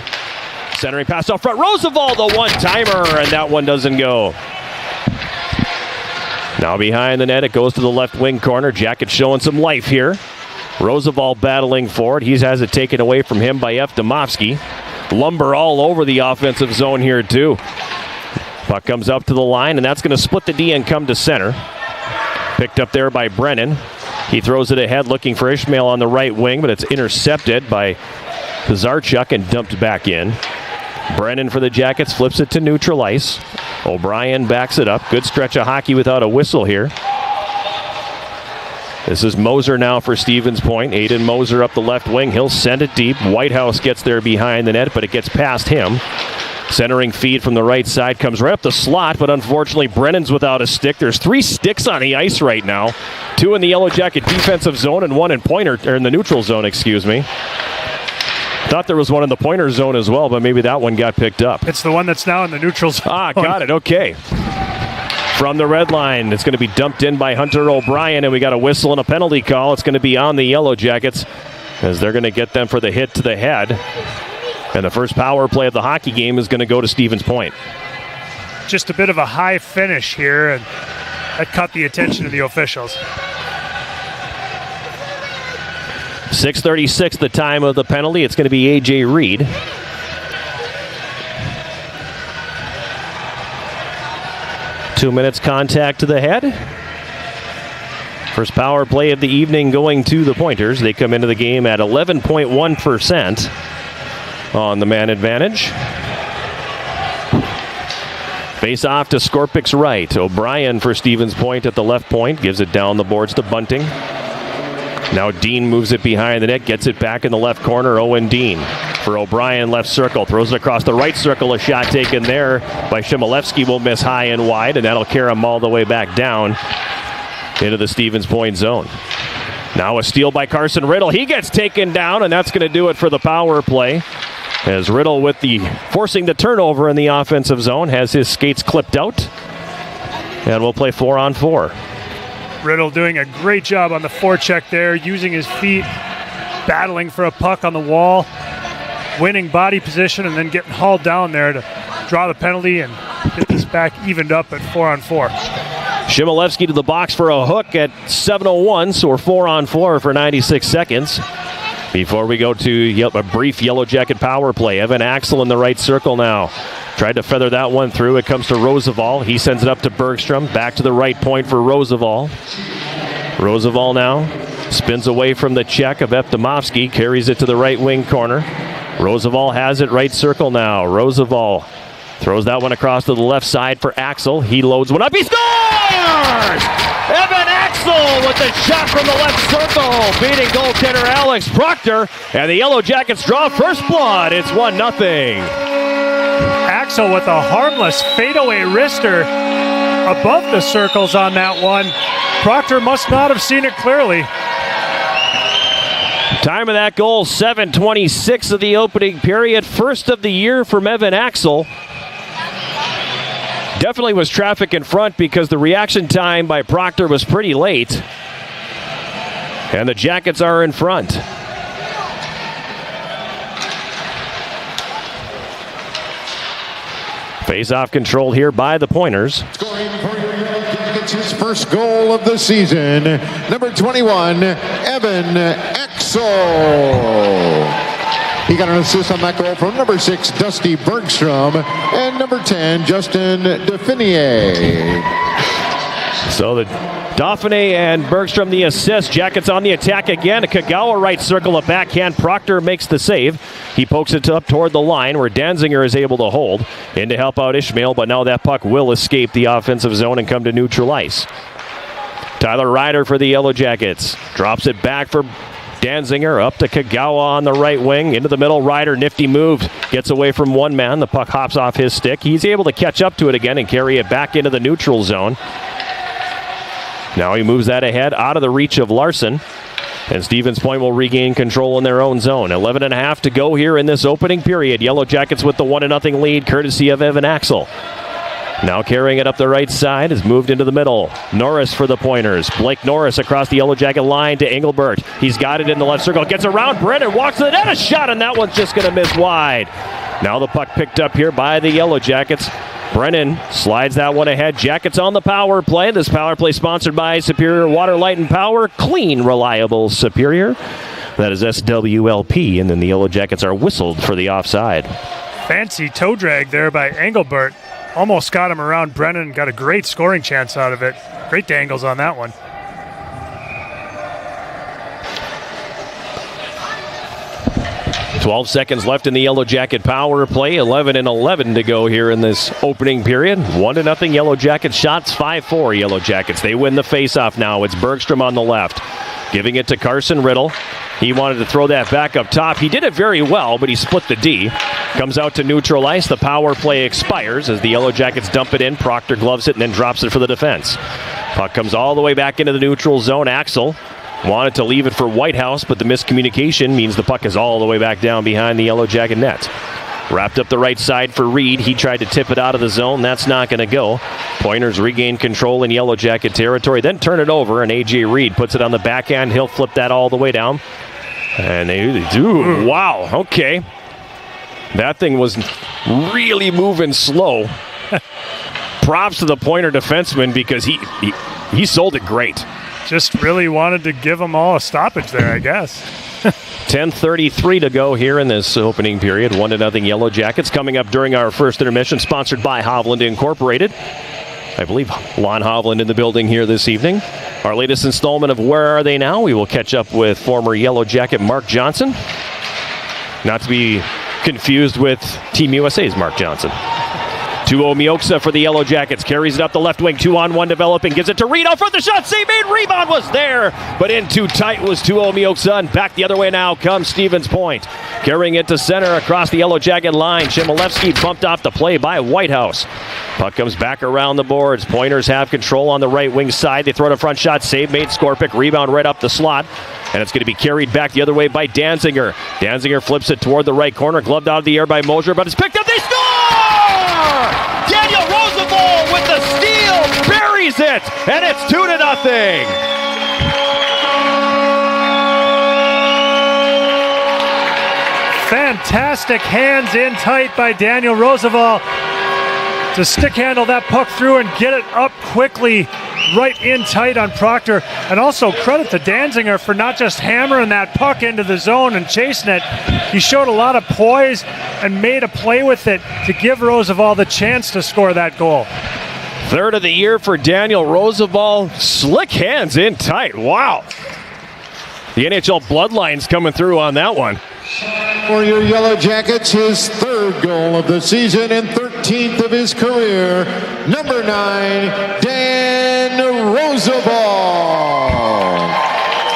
Centering pass out front. Roosevelt, the one-timer, and that one doesn't go. Now behind the net, it goes to the left wing corner. Jackets showing some life here. Roosevelt battling for it. He has it taken away from him by Eftimovsky. Lumber all over the offensive zone here, too. Puck comes up to the line, and that's going to split the D and come to center. Picked up there by Brennan. He throws it ahead, looking for Ishmael on the right wing, but it's intercepted by Pizarchuk and dumped back in. Brennan for the Jackets flips it to neutral ice. O'Brien backs it up. Good stretch of hockey without a whistle here. This is Moser now for Stevens Point. Aiden Moser up the left wing. He'll send it deep. Whitehouse gets there behind the net, but it gets past him. Centering feed from the right side comes right up the slot, but unfortunately Brennan's without a stick. There's 3 sticks on the ice right now. 2 in the Yellow Jacket defensive zone and 1 in or in the neutral zone, excuse me. Thought there was one in the Pointer zone as well, but maybe that one got picked up. It's the one that's now in the neutral zone. Ah, got it. Okay. From the red line, it's going to be dumped in by Hunter O'Brien, and we got a whistle and a penalty call. It's going to be on the Yellow Jackets as they're going to get them for the hit to the head. And the first power play of the hockey game is going to go to Stevens Point. Just a bit of a high finish here, and that caught the attention of the officials. 6:36 the time of the penalty. It's going to be A.J. Reed. 2 minutes contact to the head. First power play of the evening going to the Pointers. They come into the game at 11.1% on the man advantage. Face off to Skorpik's right. O'Brien for Stevens Point at the left point. Gives it down the boards to Bunting. Now Dean moves it behind the net. Gets it back in the left corner. Owen Dean for O'Brien, left circle. Throws it across the right circle. A shot taken there by Shimolevsky will miss high and wide, and that'll carry him all the way back down into the Stevens Point zone. Now a steal by Carson Riddle. He gets taken down, and that's going to do it for the power play. As Riddle with the forcing the turnover in the offensive zone has his skates clipped out. And we'll play 4-on-4. Riddle doing a great job on the forecheck there, using his feet, battling for a puck on the wall, winning body position, and then getting hauled down there to draw the penalty and get this back evened up at 4-on-4. Shimolevsky to the box for a hook at 7:01, so we're 4-on-4 for 96 seconds. Before we go to a brief Yellow Jacket power play, Evan Axel in the right circle now. Tried to feather that one through. It comes to Roosevelt. He sends it up to Bergstrom. Back to the right point for Roosevelt. Roosevelt now spins away from the check of Eftimovsky. Carries it to the right wing corner. Roosevelt has it right circle now. Roosevelt throws that one across to the left side for Axel. He loads one up. He scores! Evan Axel with the shot from the left circle, beating goaltender Alex Proctor. And the Yellow Jackets draw first blood. It's 1-0. Axel with a harmless fadeaway wrister above the circles on that one. Proctor must not have seen it clearly. Time of that goal, 7:26 of the opening period. First of the year from Evan Axel. Definitely was traffic in front because the reaction time by Proctor was pretty late. And the Jackets are in front. Face-off controlled here by the Pointers. Scoring for your Yellow Jackets, his first goal of the season, number 21, Evan Axel. He got an assist on that goal from number 6, Dusty Bergstrom, and number 10, Justin Definier. So the Dauphiné and Bergstrom the assist. Jackets on the attack again. Kagawa right circle, a backhand. Proctor makes the save. He pokes it up toward the line where Danziger is able to hold in to help out Ishmael, but now that puck will escape the offensive zone and come to neutral ice. Tyler Ryder for the Yellow Jackets. Drops it back for Danziger, up to Kagawa on the right wing, into the middle. Ryder, nifty move, gets away from one man. The puck hops off his stick. He's able to catch up to it again and carry it back into the neutral zone. Now he moves that ahead, out of the reach of Larson. And Stevens Point will regain control in their own zone. 11.5 to go here in this opening period. Yellow Jackets with the 1-0 lead, courtesy of Evan Axel. Now carrying it up the right side, is moved into the middle. Norris for the Pointers. Blake Norris across the Yellow Jacket line to Engelbert. He's got it in the left circle, gets around Brennan, walks to the net, a shot, and that one's just going to miss wide. Now the puck picked up here by the Yellow Jackets. Brennan slides that one ahead. Jackets on the power play. This power play sponsored by Superior Water, Light, and Power. Clean, reliable Superior. That is SWLP, and then the Yellow Jackets are whistled for the offside. Fancy toe drag there by Engelbert. Almost got him around Brennan. Got a great scoring chance out of it. Great dangles on that one. .12 seconds left in the Yellow Jacket power play. 11-11 to go here in this opening period. 1-0 Yellow Jackets shots. 5-4 Yellow Jackets. They win the faceoff now. It's Bergstrom on the left, giving it to Carson Riddle. He wanted to throw that back up top. He did it very well, but he split the D. Comes out to neutral ice. The power play expires as the Yellow Jackets dump it in. Proctor gloves it and then drops it for the defense. Puck comes all the way back into the neutral zone. Axel wanted to leave it for Whitehouse, but the miscommunication means the puck is all the way back down behind the Yellow Jacket net. Wrapped up the right side for Reed. He tried to tip it out of the zone. That's not going to go. Pointers regain control in Yellow Jacket territory, then turn it over, and A.J. Reed puts it on the backhand. He'll flip that all the way down. And they do. Wow, okay. That thing was really moving slow. Props to the Pointer defenseman because he sold it great. Just really wanted to give them all a stoppage there, I guess. 10:33 to go here in this opening period. 1-0 Yellow Jackets. Coming up during our first intermission, sponsored by Hovland Incorporated. I believe Lon Hovland in the building here this evening. Our latest installment of Where Are They Now? We will catch up with former Yellow Jacket Mark Johnson. Not to be confused with Team USA's Mark Johnson. Tuo Mioksa for the Yellow Jackets. Carries it up the left wing. 2-on-1 developing. Gives it to Reno for the shot. Save made. Rebound was there. But in too tight was Tuo Mioksa. And back the other way now comes Stevens Point. Carrying it to center across the Yellow Jacket line. Chmielewski bumped off the play by Whitehouse. Puck comes back around the boards. Pointers have control on the right wing side. They throw the front shot. Save made. Skorpic. Rebound right up the slot. And it's going to be carried back the other way by Danziger. Danziger flips it toward the right corner. Gloved out of the air by Mosier. But it's picked up. They score! Daniel Roosevelt with the steal, buries it, and it's 2-0. Fantastic hands in tight by Daniel Roosevelt to stick handle that puck through and get it up quickly, right in tight on Proctor. And also credit to Danziger for not just hammering that puck into the zone and chasing it. He showed a lot of poise and made a play with it to give Roosevelt the chance to score that goal. Third of the year for Daniel Roosevelt. Slick hands in tight. Wow. The NHL bloodline's coming through on that one. For your Yellow Jackets, his third goal of the season and 13th of his career, number 9, Dan Roosevelt.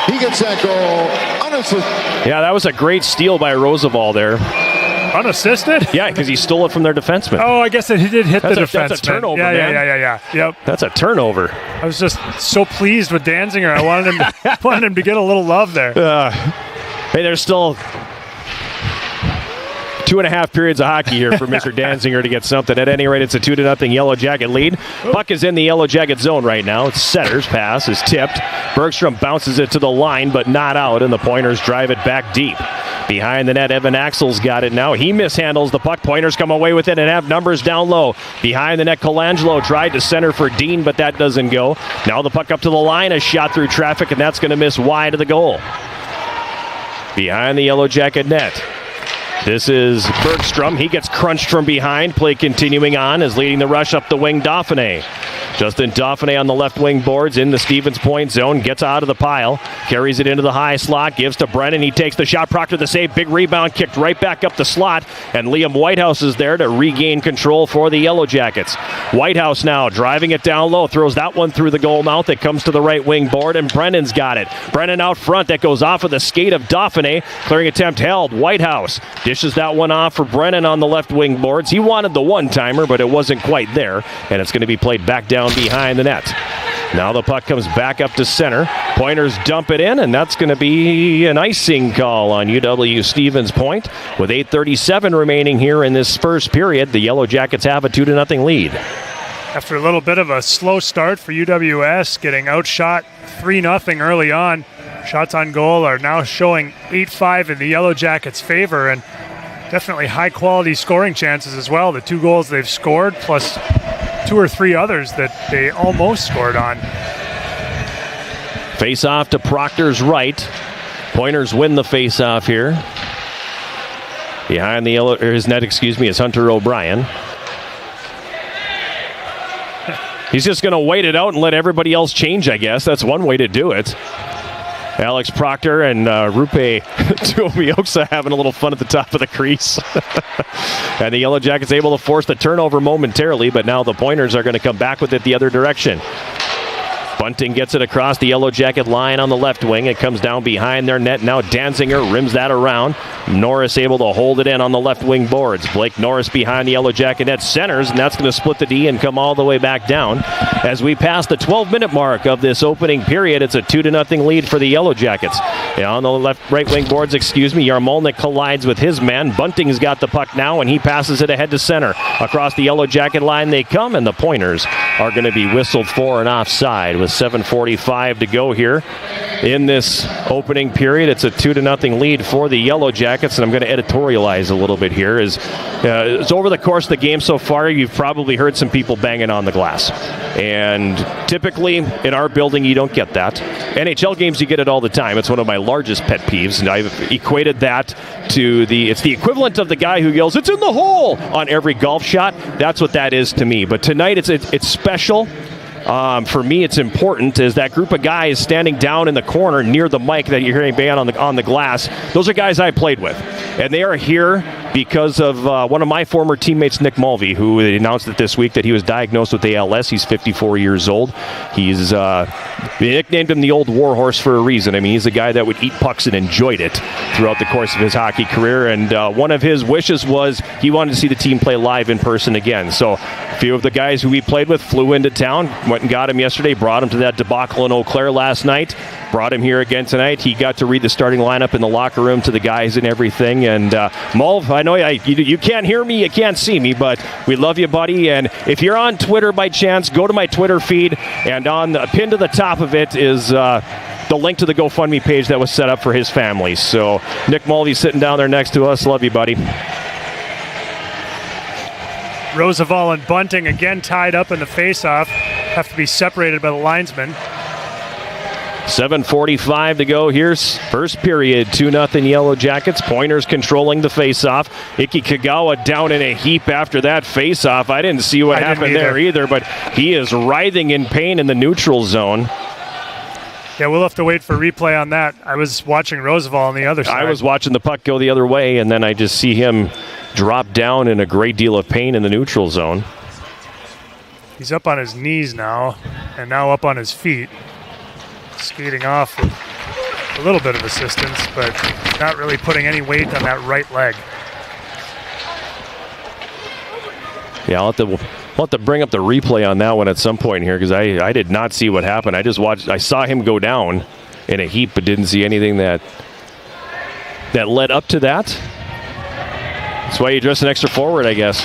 He gets that goal unassisted. Yeah, that was a great steal by Roosevelt there. Unassisted? Yeah, because he stole it from their defenseman. Oh, I guess he did hit the defenseman. That's a turnover, man. Yeah. Yep. That's a turnover. I was just so pleased with Danziger. I wanted him to get a little love there. Hey, there's still 2.5 periods of hockey here for Mr. Danziger to get something. At any rate, it's a 2-0 Yellow Jacket lead. Puck is in the Yellow Jacket zone right now. It's Setter's pass is tipped. Bergstrom bounces it to the line, but not out, and the Pointers drive it back deep. Behind the net, Evan Axel's got it now. He mishandles the puck. Pointers come away with it and have numbers down low. Behind the net, Colangelo tried to center for Dean, but that doesn't go. Now the puck up to the line, a shot through traffic, and that's going to miss wide of the goal. Behind the Yellow Jacket net. This is Bergstrom. He gets crunched from behind. Play continuing on as leading the rush up the wing, Dauphiné. Justin Dauphiné on the left wing boards in the Stevens Point zone. Gets out of the pile. Carries it into the high slot. Gives to Brennan. He takes the shot. Proctor the save. Big rebound. Kicked right back up the slot. And Liam Whitehouse is there to regain control for the Yellow Jackets. Whitehouse now driving it down low. Throws that one through the goal mouth. It comes to the right wing board. And Brennan's got it. Brennan out front. That goes off of the skate of Dauphiné. Clearing attempt held. Whitehouse dishes that one off for Brennan on the left wing boards. He wanted the one-timer, but it wasn't quite there. And it's going to be played back down behind the net. Now the puck comes back up to center. Pointers dump it in, and that's going to be an icing call on UW Stevens Point. With 8:37 remaining here in this first period, the Yellow Jackets have a 2-0 lead. After a little bit of a slow start for UWS, getting outshot 3-0 early on, shots on goal are now showing 8-5 in the Yellow Jackets' favor, and definitely high-quality scoring chances as well. The 2 goals they've scored, plus 2 or 3 others that they almost scored on. Face-off to Proctor's right. Pointers win the face-off here. Behind the yellow, or his net, is Hunter O'Brien. He's just going to wait it out and let everybody else change, I guess. That's one way to do it. Alex Proctor and Rupe Tuomiosa having a little fun at the top of the crease. And the Yellow Jackets able to force the turnover momentarily, but now the Pointers are going to come back with it the other direction. Bunting gets it across the Yellow Jacket line on the left wing. It comes down behind their net. Now Danziger rims that around. Norris able to hold it in on the left wing boards. Blake Norris behind the Yellow Jacket net centers, and that's going to split the D and come all the way back down. As we pass the 12-minute mark of this opening period, it's a 2-0 lead for the Yellow Jackets. And on the right wing boards, Yarmolnik collides with his man. Bunting's got the puck now, and he passes it ahead to center. Across the Yellow Jacket line they come, and the Pointers are going to be whistled for an offside with 7:45 to go here in this opening period. It's a 2-0 lead for the Yellow Jackets, and I'm going to editorialize a little bit here. It's over the course of the game so far, you've probably heard some people banging on the glass. And typically in our building, you don't get that. NHL games, you get it all the time. It's one of my largest pet peeves, and I've equated that to it's the equivalent of the guy who yells, "It's in the hole!" on every golf shot. That's what that is to me. But tonight, it's special. For me, it's important is that group of guys standing down in the corner near the mic that you're hearing bang on the glass. Those are guys I played with, and they are here because of one of my former teammates, Nick Mulvey, who announced it this week that he was diagnosed with ALS. He's 54 years old. He's they nicknamed him the old warhorse for a reason. I mean, he's a guy that would eat pucks and enjoyed it throughout the course of his hockey career. And one of his wishes was he wanted to see the team play live in person again. So a few of the guys who we played with flew into town, went and got him yesterday, brought him to that debacle in Eau Claire last night, brought him here again tonight. He got to read the starting lineup in the locker room to the guys and everything. And Mulv, I know you can't hear me, you can't see me, but we love you, buddy. And if you're on Twitter by chance, go to my Twitter feed, and on the pin to the top of it is the link to the GoFundMe page that was set up for his family. So Nick Mulvey sitting down there next to us. Love you, buddy. Roosevelt and Bunting again tied up in the faceoff. Have to be separated by the linesman. 7:45 to go. Here's first period. 2-0 Yellow Jackets. Pointers controlling the faceoff. Iki Kagawa down in a heap after that faceoff. I didn't see what happened there either, but he is writhing in pain in the neutral zone. Yeah, we'll have to wait for replay on that. I was watching Roosevelt on the other side. I was watching the puck go the other way, and then I just see him drop down in a great deal of pain in the neutral zone. He's up on his knees now, and now up on his feet. Skating off with a little bit of assistance, but not really putting any weight on that right leg. Yeah, I'll have to bring up the replay on that one at some point here, because I did not see what happened. I saw him go down in a heap, but didn't see anything that led up to that. That's why you dress an extra forward, I guess.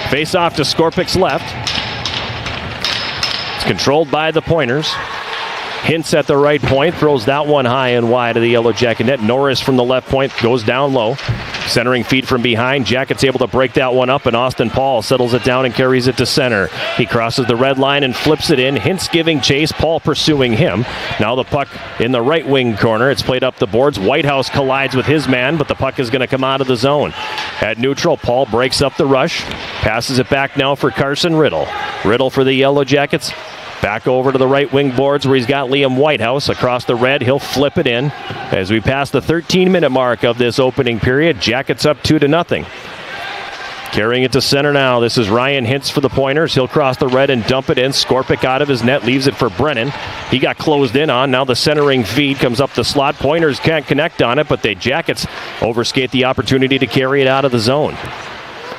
Face off to Skorpik's left. It's controlled by the Pointers. Hintz at the right point, throws that one high and wide of the Yellow Jacket net. Norris from the left point goes down low. Centering feed from behind. Jackets able to break that one up, and Austin Paul settles it down and carries it to center. He crosses the red line and flips it in. Hintz giving chase, Paul pursuing him. Now the puck in the right wing corner. It's played up the boards. Whitehouse collides with his man, but the puck is going to come out of the zone. At neutral, Paul breaks up the rush. Passes it back now for Carson Riddle. Riddle for the Yellow Jackets. Back over to the right wing boards where he's got Liam Whitehouse across the red. He'll flip it in as we pass the 13-minute mark of this opening period. Jackets up 2-0. Carrying it to center now. This is Ryan Hintz for the Pointers. He'll cross the red and dump it in. Skorpik out of his net, leaves it for Brennan. He got closed in on. Now the centering feed comes up the slot. Pointers can't connect on it, but the Jackets overskate the opportunity to carry it out of the zone.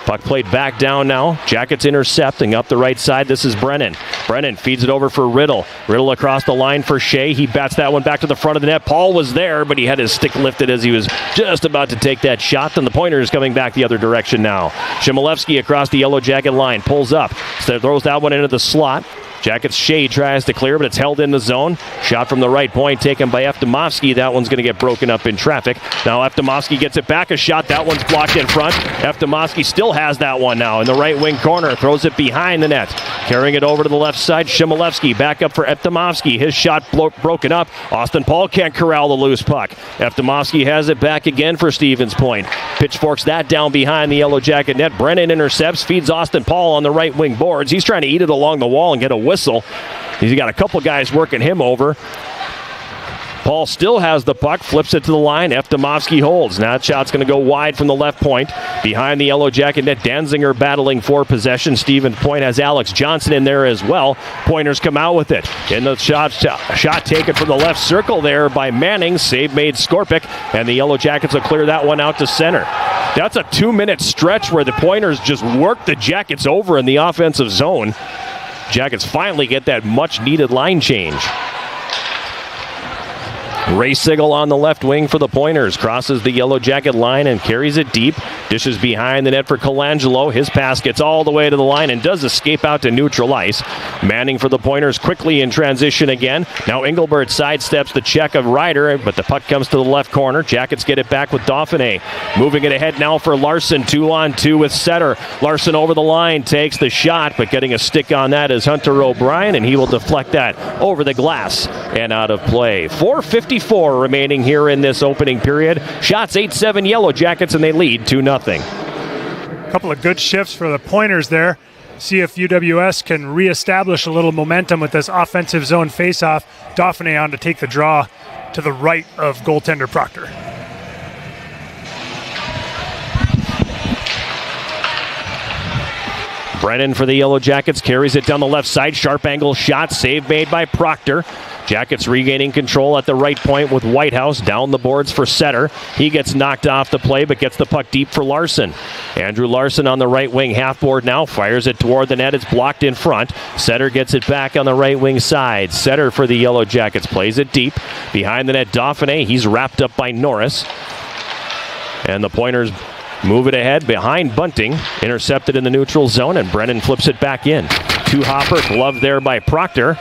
Puck played back down now. Jackets intercepting up the right side. This is Brennan. Brennan feeds it over for Riddle. Riddle across the line for Shea. He bats that one back to the front of the net. Paul was there, but he had his stick lifted as he was just about to take that shot. Then the Pointers coming back the other direction now. Shimolevsky across the Yellow Jacket line. Pulls up. Throws that one into the slot. Jackets Shea tries to clear, but it's held in the zone. Shot from the right point taken by Eftimovsky. That one's going to get broken up in traffic. Now Eftimovsky gets it back. A shot. That one's blocked in front. Eftimovsky still has that one now in the right wing corner. Throws it behind the net. Carrying it over to the left side. Shimolevsky back up for Eftimovsky. His shot broken up. Austin Paul can't corral the loose puck. Eftimovsky has it back again for Stevens Point. Pitchforks that down behind the Yellow Jacket net. Brennan intercepts. Feeds Austin Paul on the right wing boards. He's trying to eat it along the wall and get a whistle. He's got a couple guys working him over. Paul still has the puck, flips it to the line. Eftimovsky holds. Now that shot's going to go wide from the left point. Behind the Yellow Jacket net, Danziger battling for possession. Stevens Point has Alex Johnson in there as well. Pointers come out with it. In the shot taken from the left circle there by Manning. Save made Skorpik, and the Yellow Jackets will clear that one out to center. That's a 2-minute stretch where the Pointers just work the Jackets over in the offensive zone. Jackets finally get that much-needed line change. Ray Sigel on the left wing for the Pointers. Crosses the Yellow Jacket line and carries it deep. Dishes behind the net for Colangelo. His pass gets all the way to the line and does escape out to neutral ice. Manning for the Pointers quickly in transition again. Now Engelbert sidesteps the check of Ryder, but the puck comes to the left corner. Jackets get it back with Dauphiné. Moving it ahead now for Larson. 2-on-2 with Setter. Larson over the line, takes the shot, but getting a stick on that is Hunter O'Brien, and he will deflect that over the glass and out of play. 4:54 remaining here in this opening period. Shots 8-7 Yellow Jackets, and they lead 2-0. A couple of good shifts for the Pointers there. see if UWS can reestablish a little momentum with this offensive zone faceoff. Dauphiné on to take the draw to the right of goaltender Proctor. Brennan for the Yellow Jackets carries it down the left side. Sharp angle shot, save made by Proctor. Jackets regaining control at the right point with Whitehouse down the boards for Setter. He gets knocked off the play but gets the puck deep for Larson. Andrew Larson on the right wing half board now, fires it toward the net. It's blocked in front. Setter gets it back on the right wing side. Setter for the Yellow Jackets plays it deep. Behind the net, Dauphiné. He's wrapped up by Norris. And the Pointers move it ahead behind Bunting. Intercepted in the neutral zone, and Brennan flips it back in. Two-hopper, glove there by Proctor.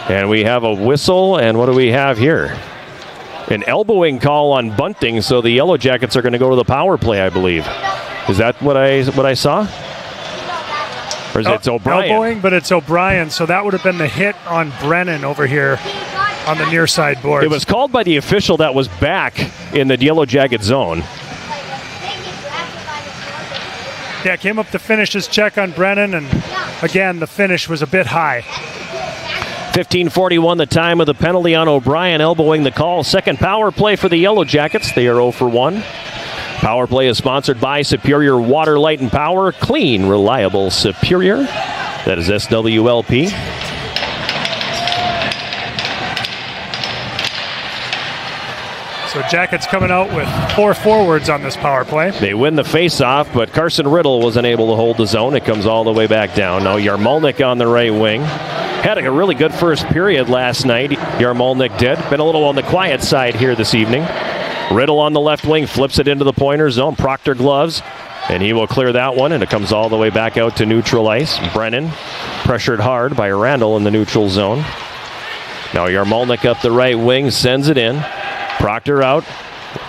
And we have a whistle, and what do we have here? An elbowing call on Bunting, so the Yellow Jackets are going to go to the power play, I believe. Is that what I saw? Or is it O'Brien? Elbowing, but it's O'Brien, so that would have been the hit on Brennan over here on the near side board. It was called by the official that was back in the Yellow Jacket zone. Yeah, came up to finish his check on Brennan, and again, the finish was a bit high. 15:41 the time of the penalty on O'Brien, elbowing the call. Second power play for the Yellow Jackets. They are 0 for 1. Power play is sponsored by Superior Water, Light, and Power. Clean, reliable, Superior. That is SWLP. So Jackets coming out with 4 forwards on this power play. They win the face-off, but Carson Riddle was unable to hold the zone. It comes all the way back down. Now Yarmolnik on the right wing. Had a really good first period last night. Yarmolnik did. Been a little on the quiet side here this evening. Riddle on the left wing flips it into the Pointer zone. Proctor gloves, and he will clear that one, and it comes all the way back out to neutral ice. Brennan pressured hard by Randall in the neutral zone. Now Yarmolnik up the right wing, sends it in. Proctor out,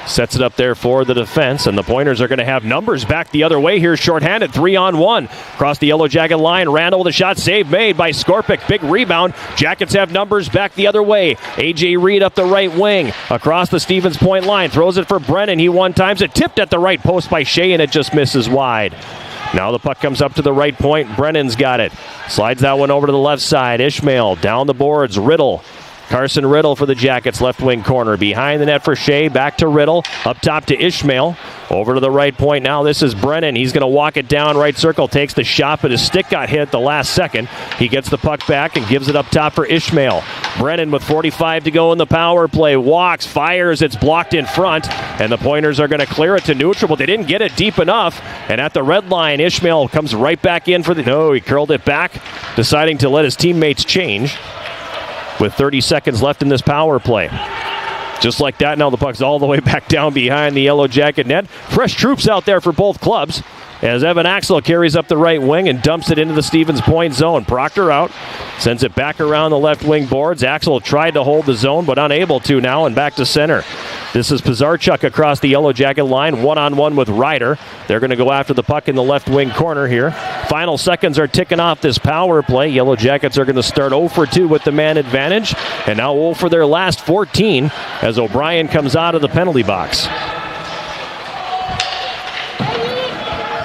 sets it up there for the defense, and the Pointers are going to have numbers back the other way here, shorthanded, 3-on-1. Across the Yellow Jacket line, Randall with a shot, save made by Skorpic. Big rebound. Jackets have numbers back the other way. A.J. Reed up the right wing, across the Stevens Point line, throws it for Brennan. He one-times it, tipped at the right post by Shea, and it just misses wide. Now the puck comes up to the right point. Brennan's got it. Slides that one over to the left side. Ishmael down the boards. Riddle. Carson Riddle for the Jackets, left wing corner. Behind the net for Shea, back to Riddle. Up top to Ishmael. Over to the right point now. This is Brennan. He's going to walk it down right circle. Takes the shot, but his stick got hit the last second. He gets the puck back and gives it up top for Ishmael. Brennan with 45 to go in the power play. Walks, fires. It's blocked in front. And the Pointers are going to clear it to neutral, but they didn't get it deep enough. And at the red line, Ishmael comes right back in for the... No, he curled it back, deciding to let his teammates change. With 30 seconds left in this power play. Just like that, now the puck's all the way back down behind the Yellow Jacket net. Fresh troops out there for both clubs as Evan Axel carries up the right wing and dumps it into the Stevens Point zone. Proctor out, sends it back around the left wing boards. Axel tried to hold the zone, but unable to now, and back to center. This is Pizarchuk across the Yellow Jacket line, one-on-one with Ryder. They're going to go after the puck in the left wing corner here. Final seconds are ticking off this power play. Yellow Jackets are going to start 0 for 2 with the man advantage, and now 0 for their last 14 as O'Brien comes out of the penalty box.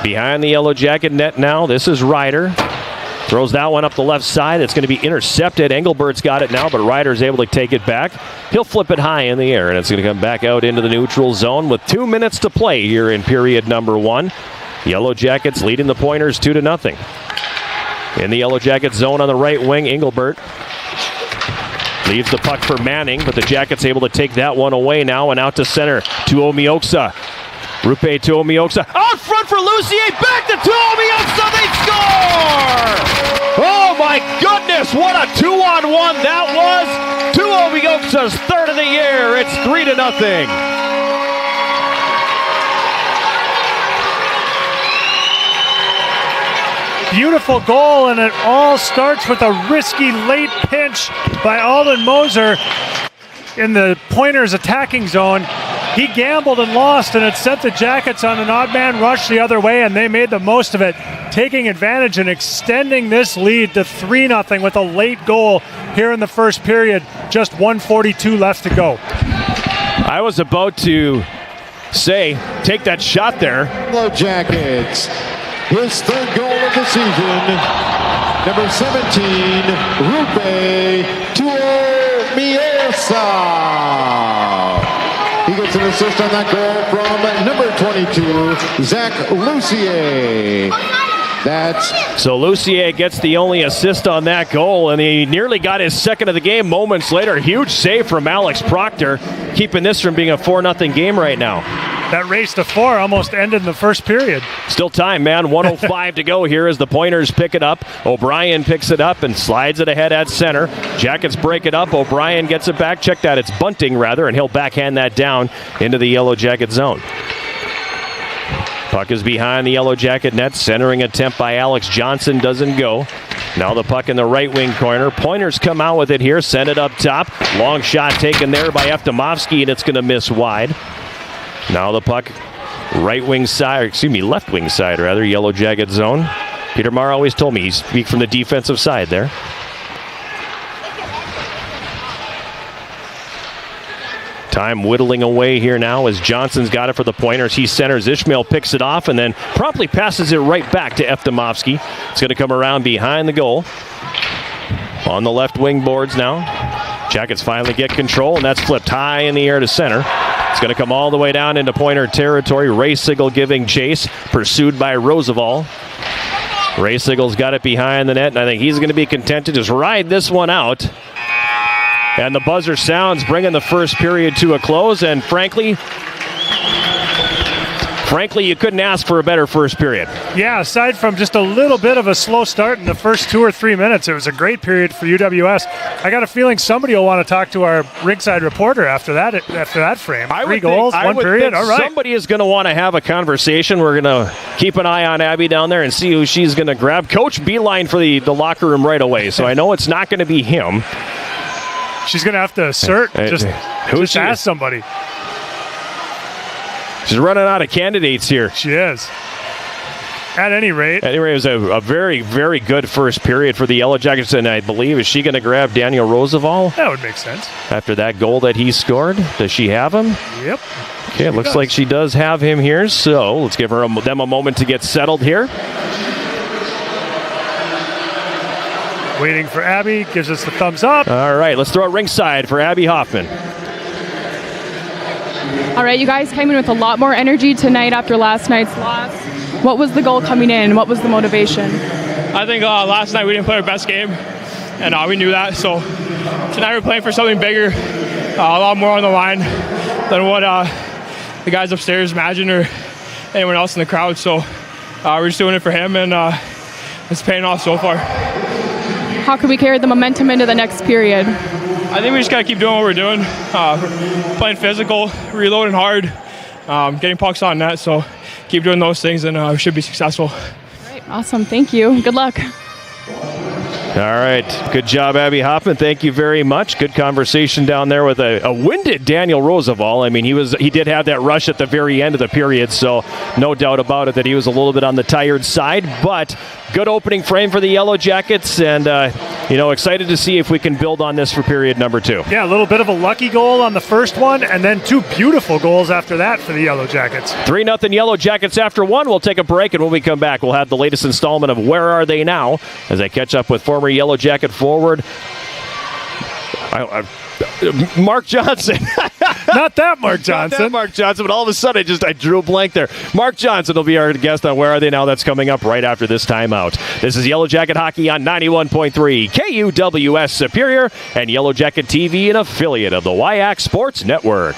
Behind the Yellow Jacket net now, this is Ryder. Throws that one up the left side. It's going to be intercepted. Engelbert's got it now, but Ryder's able to take it back. He'll flip it high in the air, and it's going to come back out into the neutral zone with 2 minutes to play here in period number 1. Yellow Jackets leading the Pointers 2-0. In the Yellow Jacket zone on the right wing, Engelbert leaves the puck for Manning, but the Jackets able to take that one away now and out to center to Omioksa. Rupe to Omioksa. Out front for Lucier. Back to Omioksa. They score! Oh my goodness, what a 2-on-1 that was. To Omioksa's third of the year. It's 3-0. Beautiful goal, and it all starts with a risky late pinch by Alden Moser in the Pointers attacking zone. He gambled and lost, and it sent the Jackets on an odd man rush the other way, and they made the most of it, taking advantage and extending this lead to 3-0 with a late goal here in the first period. Just 1:42 left to go. I was about to say, take that shot there. Yellow Jackets, his third goal of the season. number 17, Rupe Tuomiosa. He gets an assist on that goal from number 22, Zach Lucier. So Lucier gets the only assist on that goal, and he nearly got his second of the game moments later. Huge save from Alex Proctor, keeping this from being a 4-0 game right now. That race to 4 almost ended in the first period. Still time, man. 1:05 to go here as the Pointers pick it up. O'Brien picks it up and slides it ahead at center. Jackets break it up. O'Brien gets it back. Check that. It's Bunting, rather, and he'll backhand that down into the Yellow Jacket zone. Puck is behind the Yellow Jacket net. Centering attempt by Alex Johnson doesn't go. Now the puck in the right wing corner. Pointers come out with it here. Send it up top. Long shot taken there by Eftimovsky, and it's going to miss wide. Now the puck left wing side, rather, Yellow Jacket zone. Peter Marr always told me he speak from the defensive side there. Time whittling away here now as Johnson's got it for the Pointers. He centers. Ishmael picks it off and then promptly passes it right back to Eftimovsky. It's going to come around behind the goal. On the left wing boards now. Jackets finally get control, and that's flipped high in the air to center. It's going to come all the way down into Pointer territory. Ray Sigel giving chase, pursued by Roosevelt. Ray Sigel's got it behind the net, and I think he's going to be content to just ride this one out. And the buzzer sounds, bringing the first period to a close, and frankly, you couldn't ask for a better first period. Yeah, aside from just a little bit of a slow start in the first 2 or 3 minutes, it was a great period for UWS. I got a feeling somebody will want to talk to our ringside reporter after that frame. 3 goals, 1 period, all right. Somebody is going to want to have a conversation. We're going to keep an eye on Abby down there and see who she's going to grab. Coach beeline for the locker room right away, so I know it's not going to be him. She's going to have to assert, just ask somebody. She's running out of candidates here. She is. At any rate. It was a very, very good first period for the Yellow Jackets, and I believe, is she going to grab Daniel Roosevelt? That would make sense. After that goal that he scored, does she have him? Yep. Okay, it looks like she does have him here, so let's give them a moment to get settled here. Waiting for Abby, gives us the thumbs up. All right, let's throw it ringside for Abby Hoffman. All right, you guys came in with a lot more energy tonight after last night's loss. What was the goal coming in? What was the motivation? I think last night we didn't play our best game, and we knew that. So tonight we're playing for something bigger, a lot more on the line than what the guys upstairs imagined or anyone else in the crowd. So we're just doing it for him, and it's paying off so far. How can we carry the momentum into the next period? I think we just got to keep doing what we're doing, playing physical, reloading hard, getting pucks on net. So keep doing those things, and we should be successful. All right, awesome. Thank you. Good luck. All right. Good job, Abby Hoffman. Thank you very much. Good conversation down there with a winded Daniel Roosevelt. I mean, he did have that rush at the very end of the period, so no doubt about it that he was a little bit on the tired side, but good opening frame for the Yellow Jackets, and excited to see if we can build on this for period number 2. Yeah, a little bit of a lucky goal on the first one, and then 2 beautiful goals after that for the Yellow Jackets. 3-0 Yellow Jackets after 1. We'll take a break, and when we come back, we'll have the latest installment of Where Are They Now? As I catch up with former Yellow Jacket forward Mark Johnson. Not that Mark Johnson. Not that Mark Johnson, but all of a sudden I drew a blank there. Mark Johnson will be our guest on Where Are They Now? That's coming up right after this timeout. This is Yellow Jacket Hockey on 91.3 KUWS Superior and Yellow Jacket TV, an affiliate of the WIAC Sports Network.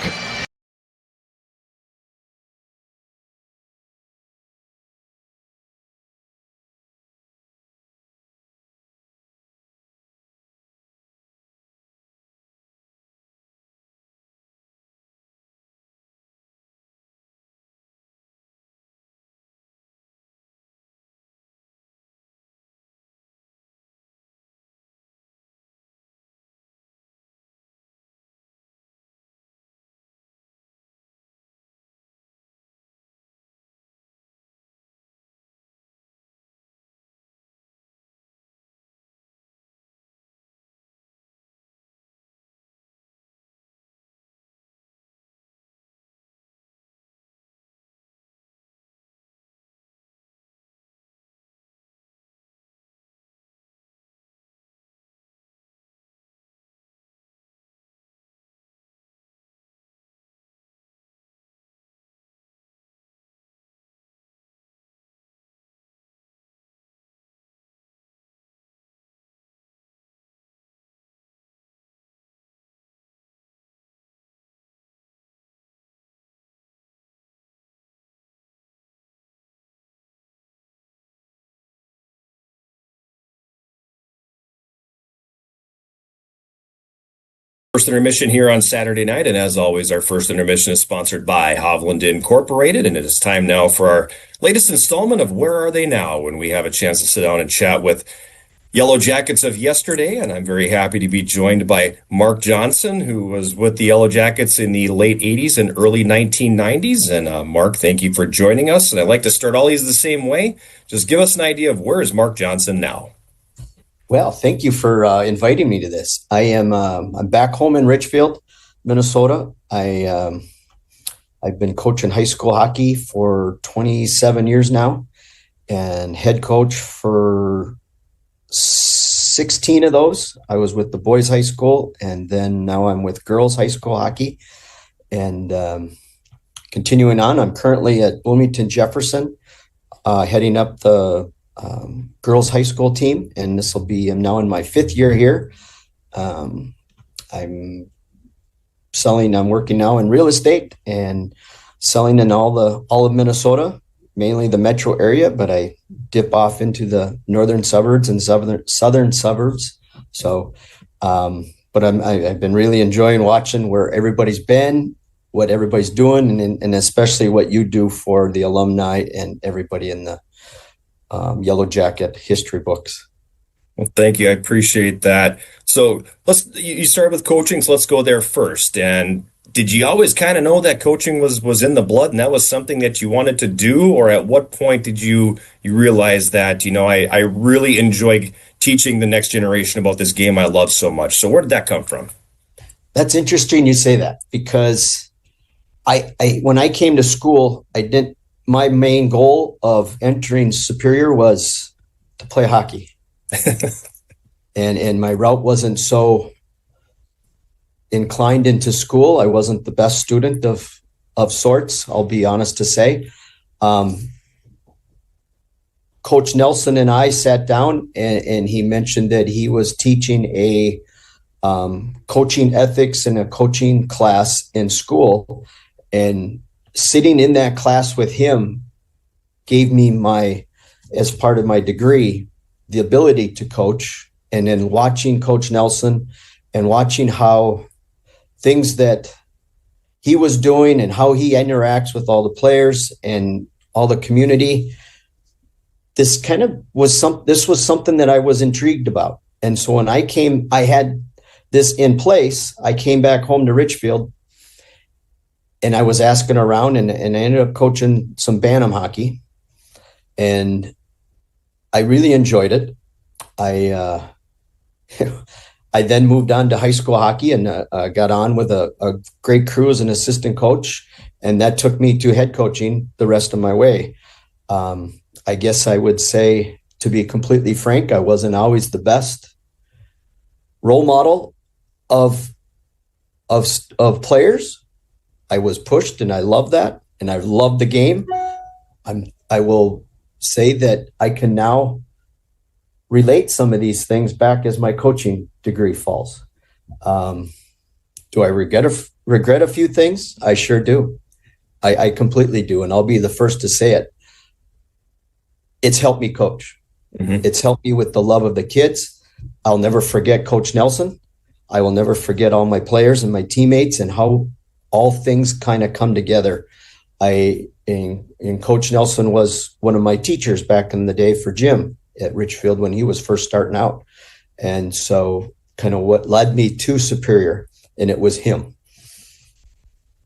First intermission here on Saturday night, and as always, our first intermission is sponsored by Hovland Incorporated, and it is time now for our latest installment of Where Are They Now, when we have a chance to sit down and chat with Yellow Jackets of yesterday, and I'm very happy to be joined by Mark Johnson, who was with the Yellow Jackets in the late 80s and early 1990s, and Mark, thank you for joining us, and I'd like to start all these the same way. Just give us an idea of where is Mark Johnson now? Well, thank you for inviting me to this. I'm back home in Richfield, Minnesota. I've been coaching high school hockey for 27 years now, and head coach for 16 of those. I was with the boys' high school, and then now I'm with girls' high school hockey. And continuing on, I'm currently at Bloomington Jefferson, heading up the girls high school team, and I'm now in my 5th year here. I'm working now in real estate and selling in all of Minnesota, mainly the metro area, but I dip off into the northern suburbs and southern suburbs. So, but I've been really enjoying watching where everybody's been, what everybody's doing, and especially what you do for the alumni and everybody in the Yellow Jacket history books. Well, thank you. I appreciate that. So you started with coaching, so let's go there first. And did you always kind of know that coaching was in the blood and that was something that you wanted to do? Or at what point did you realize that, I really enjoy teaching the next generation about this game I love so much? So where did that come from? That's interesting you say that, because when I came to school, my main goal of entering Superior was to play hockey. and my route wasn't so inclined into school. I wasn't the best student of sorts, I'll be honest to say. Coach Nelson and I sat down, and he mentioned that he was teaching a coaching ethics and a coaching class in school. And sitting in that class with him gave me as part of my degree, the ability to coach. And then watching Coach Nelson and watching how things that he was doing and how he interacts with all the players and all the community, this was something that I was intrigued about. And so when I had this in place, I came back home to Richfield, and I was asking around, and I ended up coaching some Bantam hockey, and I really enjoyed it. I then moved on to high school hockey and got on with a great crew as an assistant coach, and that took me to head coaching the rest of my way. I guess I would say, to be completely frank, I wasn't always the best role model of players. I was pushed, and I love that, and I love the game. I will say that I can now relate some of these things back as my coaching degree falls. Do I regret a few things? I sure do. I completely do, and I'll be the first to say it. It's helped me coach. Mm-hmm. It's helped me with the love of the kids. I'll never forget Coach Nelson. I will never forget all my players and my teammates and how all things kind of come together. And Coach Nelson was one of my teachers back in the day for Jim at Richfield when he was first starting out. And so kind of what led me to Superior, and it was him.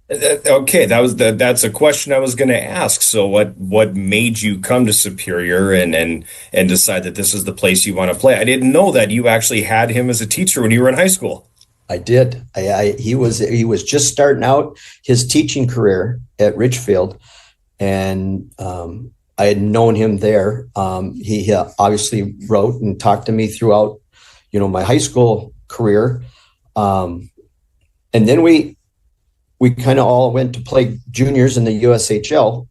Okay, that's a question I was going to ask. So what made you come to Superior and decide that this is the place you want to play? I didn't know that you actually had him as a teacher when you were in high school. I did. He was just starting out his teaching career at Richfield, and I had known him there. He obviously wrote and talked to me throughout, my high school career, and then we kind of all went to play juniors in the USHL,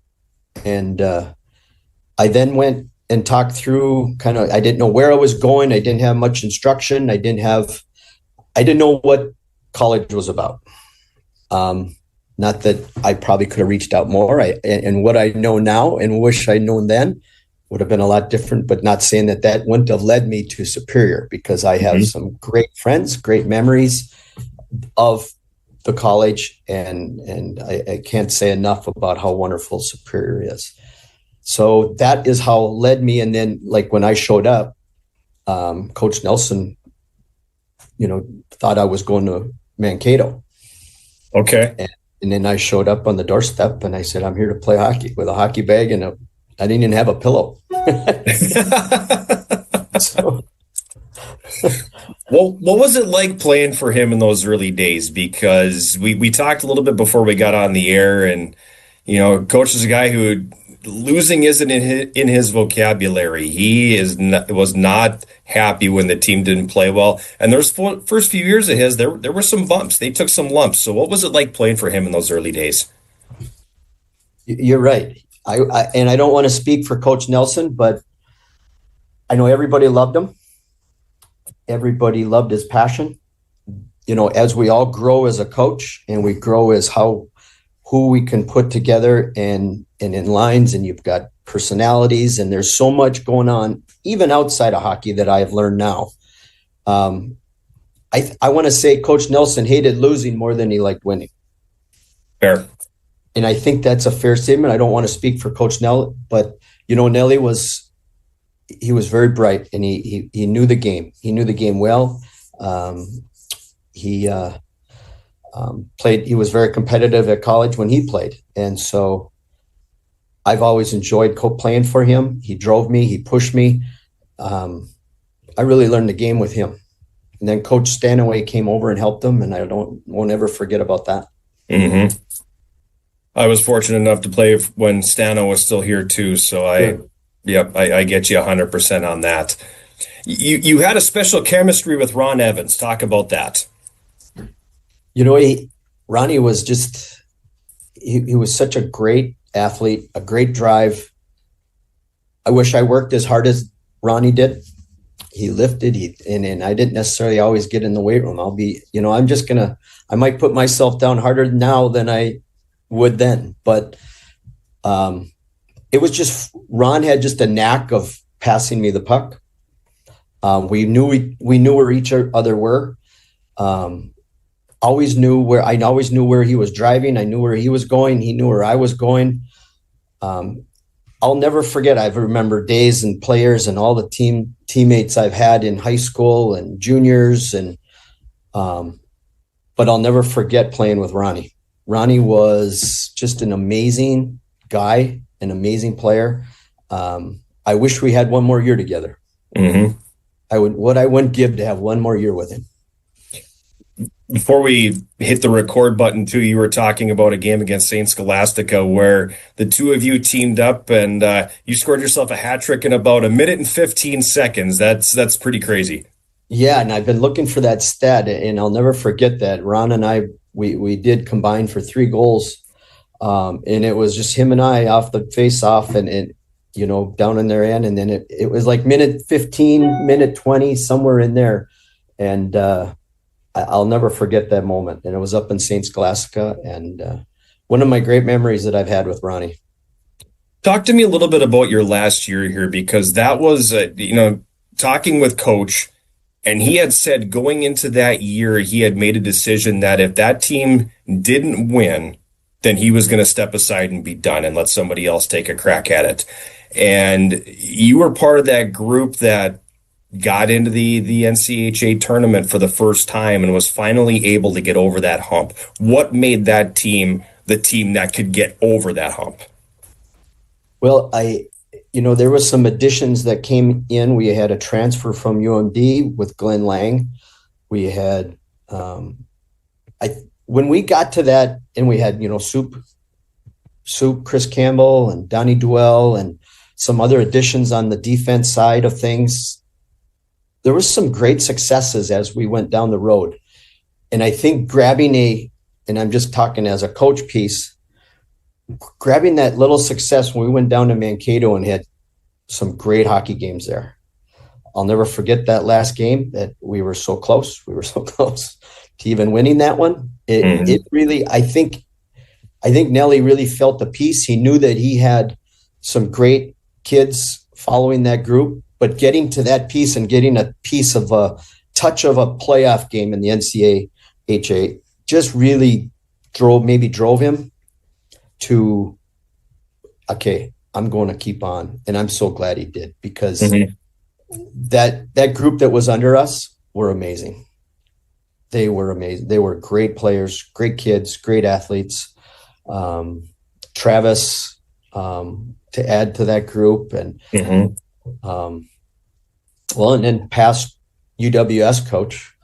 and I then went and talked through I didn't know where I was going. I didn't have much instruction. I didn't know what college was about. Not that I probably could have reached out more. And what I know now and wish I'd known then would have been a lot different, but not saying that wouldn't have led me to Superior, because I have some great friends, great memories, of the college, and I can't say enough about how wonderful Superior is. So that is how it led me. And then, like, when I showed up, Coach Nelson, thought I was going to Mankato. Okay. And then I showed up on the doorstep and I said, I'm here to play hockey, with a hockey bag, and I didn't even have a pillow. So. Well, what was it like playing for him in those early days? Because we talked a little bit before we got on the air, and Coach is a guy who losing isn't in his vocabulary. He was not happy when the team didn't play well. And those first few years of his, there were some bumps. They took some lumps. So what was it like playing for him in those early days? You're right. I don't want to speak for Coach Nelson, but I know everybody loved him. Everybody loved his passion. As we all grow as a coach, and we grow as who we can put together and in lines, and you've got personalities, and there's so much going on, even outside of hockey, that I have learned now. I want to say Coach Nelson hated losing more than he liked winning. Fair. And I think that's a fair statement. I don't want to speak for Coach Nell, but Nelly was very bright, and he knew the game. He knew the game well. He played. He was very competitive at college when he played, and so I've always enjoyed playing for him. He drove me. He pushed me. I really learned the game with him. And then Coach Stanaway came over and helped him, and I won't ever forget about that. Mm-hmm. I was fortunate enough to play when Stano was still here too, so I get you 100% on that. You had a special chemistry with Ron Evans. Talk about that. Ronnie was just he was such a great athlete, a great drive. I wish I worked as hard as Ronnie did. He lifted, and I didn't necessarily always get in the weight room. I might put myself down harder now than I would then, but it was just, Ron had just a knack of passing me the puck. We knew where each other were. I always knew where he was driving. I knew where he was going. He knew where I was going. I'll never forget. I remember days and players and all the teammates I've had in high school and juniors, but I'll never forget playing with Ronnie. Ronnie was just an amazing guy, an amazing player. I wish we had one more year together. Mm-hmm. I wouldn't give to have one more year with him. Before we hit the record button too, you were talking about a game against St. Scholastica where the two of you teamed up and you scored yourself a hat trick in about 1 minute and 15 seconds. That's pretty crazy. Yeah, and I've been looking for that stat, and I'll never forget that. Ron and I, we did combine for 3 goals, and it was just him and I off the face-off, and down in their end, and then it was like minute 15, minute 20, somewhere in there, and I'll never forget that moment. And it was up in St. Scholastica, and one of my great memories that I've had with Ronnie. Talk to me a little bit about your last year here, because that was, talking with Coach, and he had said going into that year, he had made a decision that if that team didn't win, then he was going to step aside and be done and let somebody else take a crack at it. And you were part of that group that got into the NCHA tournament for the first time and was finally able to get over that hump. What made that team the team that could get over that hump? Well, there was some additions that came in. We had a transfer from UMD with Glenn Lang. We had, when we got to that, and we had, Soup, Chris Campbell, and Donnie Duell, and some other additions on the defense side of things. There was some great successes as we went down the road. And I think grabbing and I'm just talking as a coach piece, grabbing that little success when we went down to Mankato and had some great hockey games there. I'll never forget that last game that we were so close. We were so close to even winning that one. It really, I think Nelly really felt the piece. He knew that he had some great kids following that group, but getting to that piece and getting a piece of a touch of a playoff game in the NCAA HA, just really drove him to, okay, I'm going to keep on. And I'm so glad he did, because that group that was under us were amazing. They were amazing. They were great players, great kids, great athletes. Travis, to add to that group, and and then past UWS coach,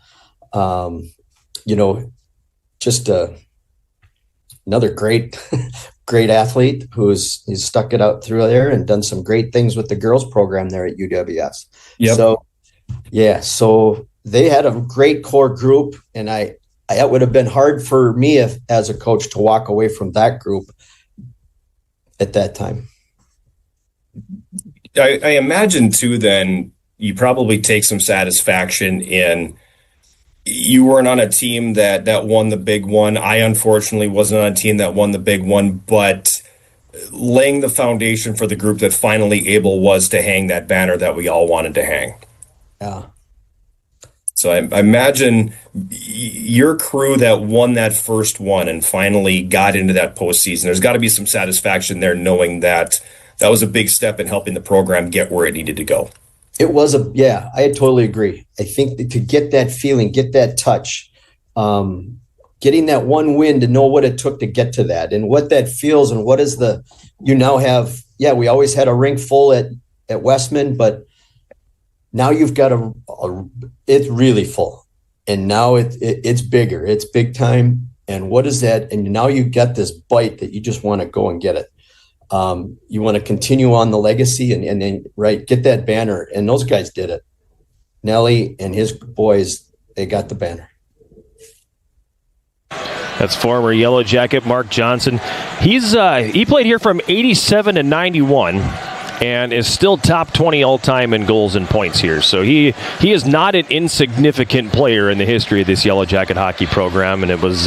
just another great athlete who's stuck it out through there and done some great things with the girls program there at UWS. Yep. So they had a great core group, and it would have been hard for me as a coach to walk away from that group at that time. I imagine too, then you probably take some satisfaction in, you weren't on a team that won the big one. I unfortunately wasn't on a team that won the big one, but laying the foundation for the group that finally able was to hang that banner that we all wanted to hang. Yeah. So I imagine your crew that won that first one and finally got into that postseason, there's got to be some satisfaction there, knowing that that was a big step in helping the program get where it needed to go. It was I totally agree. I think that to get that feeling, get that touch, getting that one win, to know what it took to get to that and what that feels, and what is you now have, we always had a rink full at Westman, but now you've got it's really full, and now it's bigger, it's big time. And what is that? And now you get this bite that you just want to go and get it. You want to continue on the legacy and then get that banner. And those guys did it. Nelly and his boys, they got the banner. That's former Yellow Jacket Mark Johnson. He played here from 87 to 91. And is still top 20 all-time in goals and points here. So he is not an insignificant player in the history of this Yellow Jacket hockey program. And it was,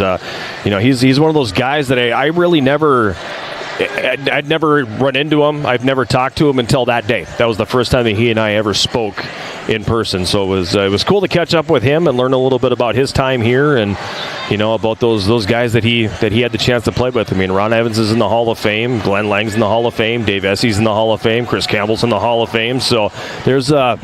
he's one of those guys that I really never... I'd never run into him. I've never talked to him until that day. That was the first time that he and I ever spoke in person. So it was cool to catch up with him and learn a little bit about his time here, and about those guys that he had the chance to play with. I mean, Ron Evans is in the Hall of Fame, Glenn Lang's in the Hall of Fame, Dave Essie's in the Hall of Fame, Chris Campbell's in the Hall of Fame. So there's a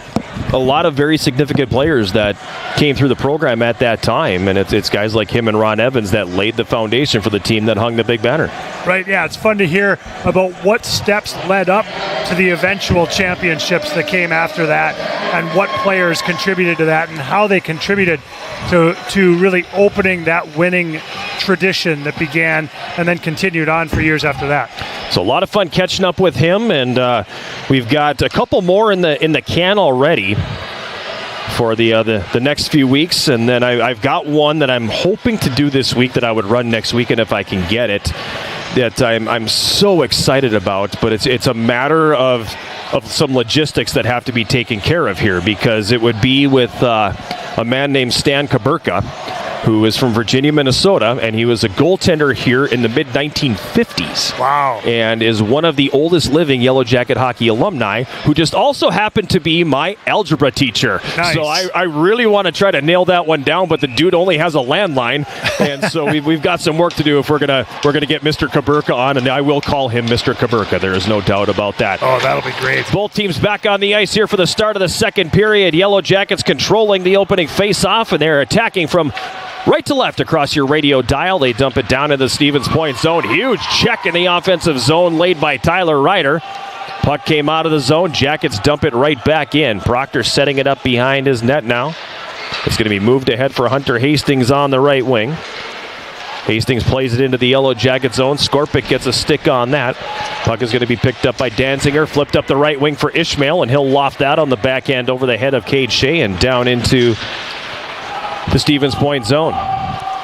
lot of very significant players that came through the program at that time, and it's guys like him and Ron Evans that laid the foundation for the team that hung the big banner. Right, yeah, it's fun to hear about what steps led up to the eventual championships that came after that, and what players contributed to that, and how they contributed to really opening that winning tradition that began and then continued on for years after that. So a lot of fun catching up with him, and we've got a couple more in the can already for the next few weeks, and then I've got one that I'm hoping to do this week that I would run next weekend if I can get it, that I'm so excited about, but it's a matter of some logistics that have to be taken care of here, because it would be with a man named Stan Kaburka, who is from Virginia, Minnesota, and he was a goaltender here in the mid-1950s. Wow. And is one of the oldest living Yellow Jacket hockey alumni, who just also happened to be my algebra teacher. Nice. So I really want to try to nail that one down, but the dude only has a landline, and so we've got some work to do if we're gonna get Mr. Kaburka on, and I will call him Mr. Kaburka. There is no doubt about that. Oh, that'll be great. Both teams back on the ice here for the start of the second period. Yellow Jackets controlling the opening face-off, and they're attacking from right to left across your radio dial. They dump it down in the Stevens Point zone. Huge check in the offensive zone laid by Tyler Ryder. Puck came out of the zone. Jackets dump it right back in. Proctor setting it up behind his net now. It's going to be moved ahead for Hunter Hastings on the right wing. Hastings plays it into the Yellow Jacket zone. Skorpic gets a stick on that. Puck is going to be picked up by Danziger. Flipped up the right wing for Ishmael, and he'll loft that on the backhand over the head of Cade Shea and down into the Stevens Point zone.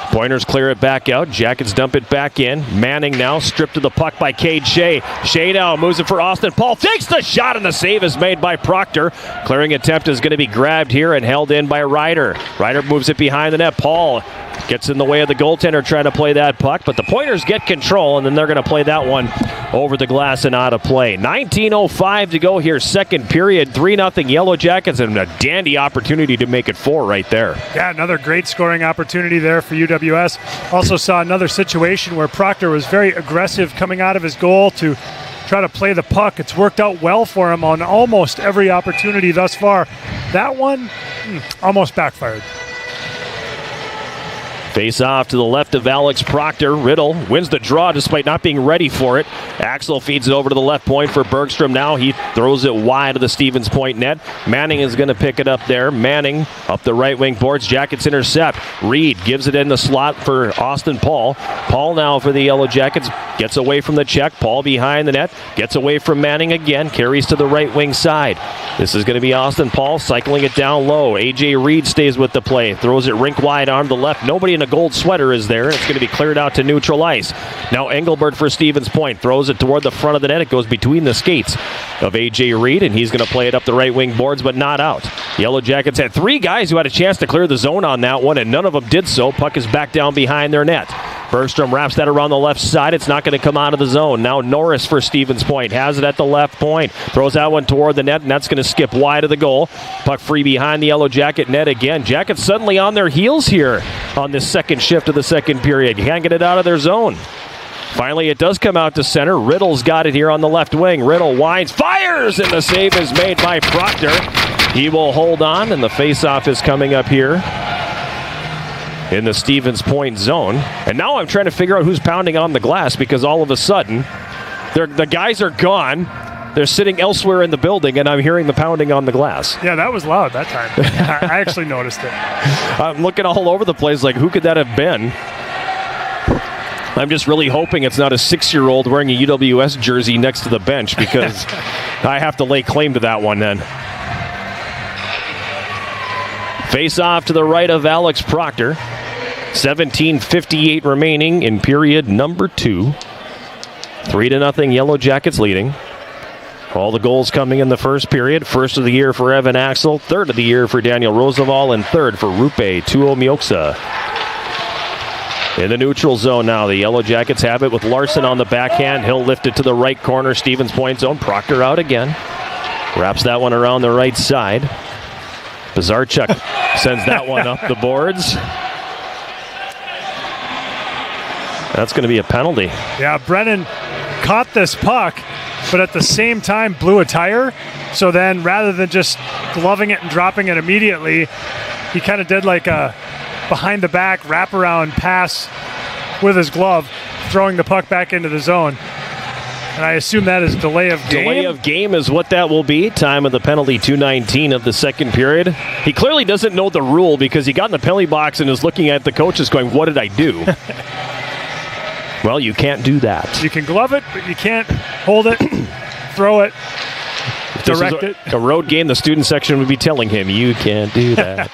Pointers clear it back out. Jackets dump it back in. Manning now stripped to the puck by Cade Shea. Shea now moves it for Austin Paul. Takes the shot, and the save is made by Proctor. Clearing attempt is going to be grabbed here and held in by Ryder. Ryder moves it behind the net. Paul Gets in the way of the goaltender trying to play that puck, but the Pointers get control, and then they're going to play that one over the glass and out of play. 19:05 to go here, second period. 3-0 Yellow Jackets, and a dandy opportunity to make it 4 right there. Yeah, another great scoring opportunity there for UWS. Also saw another situation where Proctor was very aggressive coming out of his goal to try to play the puck. It's worked out well for him on almost every opportunity thus far. That one almost backfired. Face off to the left of Alex Proctor. Riddle wins the draw despite not being ready for it. Axel feeds it over to the left point for Bergstrom now. He throws it wide of the Stevens Point net. Manning is going to pick it up there. Manning up the right wing boards. Jackets intercept. Reed gives it in the slot for Austin Paul. Paul now for the Yellow Jackets. Gets away from the check. Paul behind the net. Gets away from Manning again. Carries to the right wing side. This is going to be Austin Paul cycling it down low. A.J. Reed stays with the play. Throws it rink wide on the left. Nobody in a gold sweater is there. It's going to be cleared out to neutral ice. Now Engelbert for Stevens Point. Throws it toward the front of the net. It goes between the skates of A.J. Reed, and he's going to play it up the right wing boards, but not out. Yellow Jackets had 3 guys who had a chance to clear the zone on that one, and none of them did so. Puck is back down behind their net. Bergstrom wraps that around the left side. It's not going to come out of the zone. Now Norris for Stevens Point. Has it at the left point. Throws that one toward the net, and that's going to skip wide of the goal. Puck free behind the Yellow Jacket net again. Jackets suddenly on their heels here on this second shift of the second period. You can't get it out of their zone. Finally, it does come out to center. Riddle's got it here on the left wing. Riddle winds, fires, and the save is made by Proctor. He will hold on, and the faceoff is coming up here in the Stevens Point zone. And now I'm trying to figure out who's pounding on the glass, because all of a sudden, the guys are gone. They're sitting elsewhere in the building, and I'm hearing the pounding on the glass. Yeah, that was loud that time. I actually noticed it. I'm looking all over the place like, who could that have been? I'm just really hoping it's not a 6-year-old wearing a UWS jersey next to the bench, because I have to lay claim to that one then. Face off to the right of Alex Proctor. 17:58 remaining in period number 2. 3-0 Yellow Jackets leading. All the goals coming in the first period. First of the year for Evan Axel. Third of the year for Daniel Roosevelt. And third for Rupe Tuomioksa. In the neutral zone now, the Yellow Jackets have it with Larson on the backhand. He'll lift it to the right corner, Stevens Point zone. Proctor out again. Wraps that one around the right side. Bizarchuk sends that one up the boards. That's going to be a penalty. Yeah, Brennan caught this puck, but at the same time blew a tire. So then rather than just gloving it and dropping it immediately, he kind of did like a behind the back wraparound pass with his glove, throwing the puck back into the zone. And I assume that is delay of game. Delay of game is what that will be. Time of the penalty, 2:19 of the second period. He clearly doesn't know the rule, because he got in the penalty box and is looking at the coaches going, what did I do? Well, you can't do that. You can glove it, but you can't hold it, throw it, direct it. A road game, the student section would be telling him, you can't do that.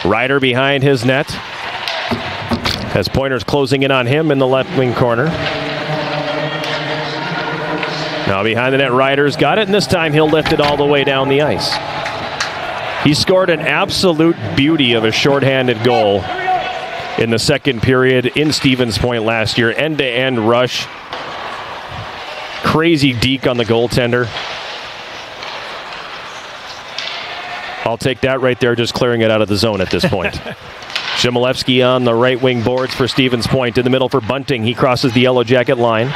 Ryder behind his net. As Pointers closing in on him in the left wing corner. Now behind the net, Ryder's got it, and this time he'll lift it all the way down the ice. He scored an absolute beauty of a shorthanded goal in the second period in Stevens Point last year. End-to-end rush. Crazy deke on the goaltender. I'll take that right there, just clearing it out of the zone at this point. Shimolevsky on the right wing boards for Stevens Point. In the middle for Bunting. He crosses the Yellow Jacket line.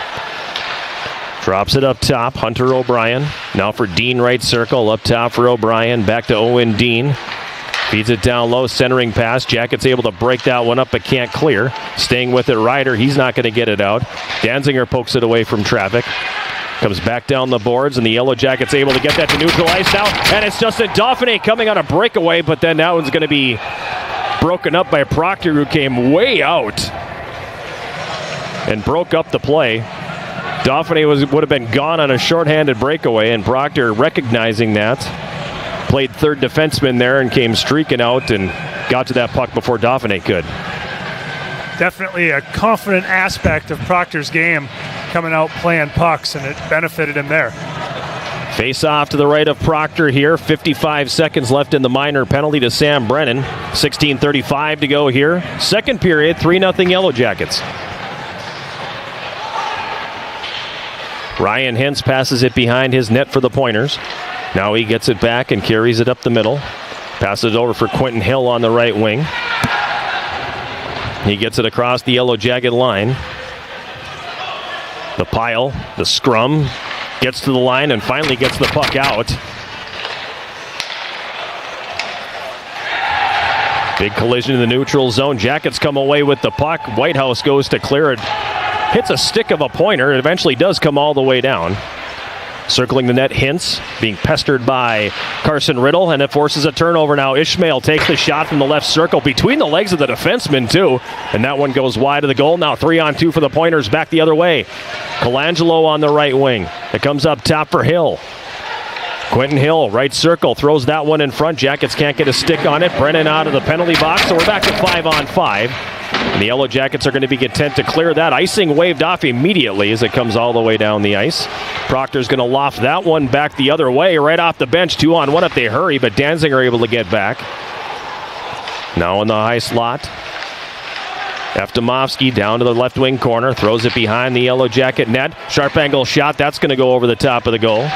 Drops it up top. Hunter O'Brien. Now for Dean, right circle. Up top for O'Brien. Back to Owen Dean. Feeds it down low. Centering pass. Jacket's able to break that one up, but can't clear. Staying with it, Ryder. He's not going to get it out. Danziger pokes it away from traffic. Comes back down the boards, and the Yellow Jackets able to get that to neutral ice now. And it's Justin Dauphiné coming on a breakaway, but then that one's going to be broken up by Proctor, who came way out and broke up the play. Dauphiné would have been gone on a shorthanded breakaway, and Proctor, recognizing that, played third defenseman there and came streaking out and got to that puck before Dauphiné could. Definitely a confident aspect of Proctor's game, coming out playing pucks, and it benefited him there. Face off to the right of Proctor here. 55 seconds left in the minor penalty to Sam Brennan. 16:35 to go here. Second period, 3-0 Yellow Jackets. Ryan Hintz passes it behind his net for the Pointers. Now he gets it back and carries it up the middle. Passes it over for Quentin Hill on the right wing. He gets it across the Yellow Jacket line. The pile, the scrum, gets to the line and finally gets the puck out. Big collision in the neutral zone. Jackets come away with the puck. Whitehouse goes to clear it. Hits a stick of a pointer. It eventually does come all the way down. Circling the net, Hintz being pestered by Carson Riddle, and it forces a turnover now. Ishmael takes the shot from the left circle between the legs of the defenseman, too. And that one goes wide of the goal. Now 3-on-2 for the Pointers, back the other way. Colangelo on the right wing. It comes up top for Hill. Quentin Hill, right circle, throws that one in front. Jackets can't get a stick on it. Brennan out of the penalty box, so we're back to 5-on-5. And the Yellow Jackets are going to be content to clear that. Icing waved off immediately as it comes all the way down the ice. Proctor's going to loft that one back the other way, right off the bench. 2-on-1 if they hurry, but Danziger able to get back. Now in the high slot. Eftimovsky down to the left wing corner, throws it behind the Yellow Jacket net. Sharp angle shot, that's going to go over the top of the goal.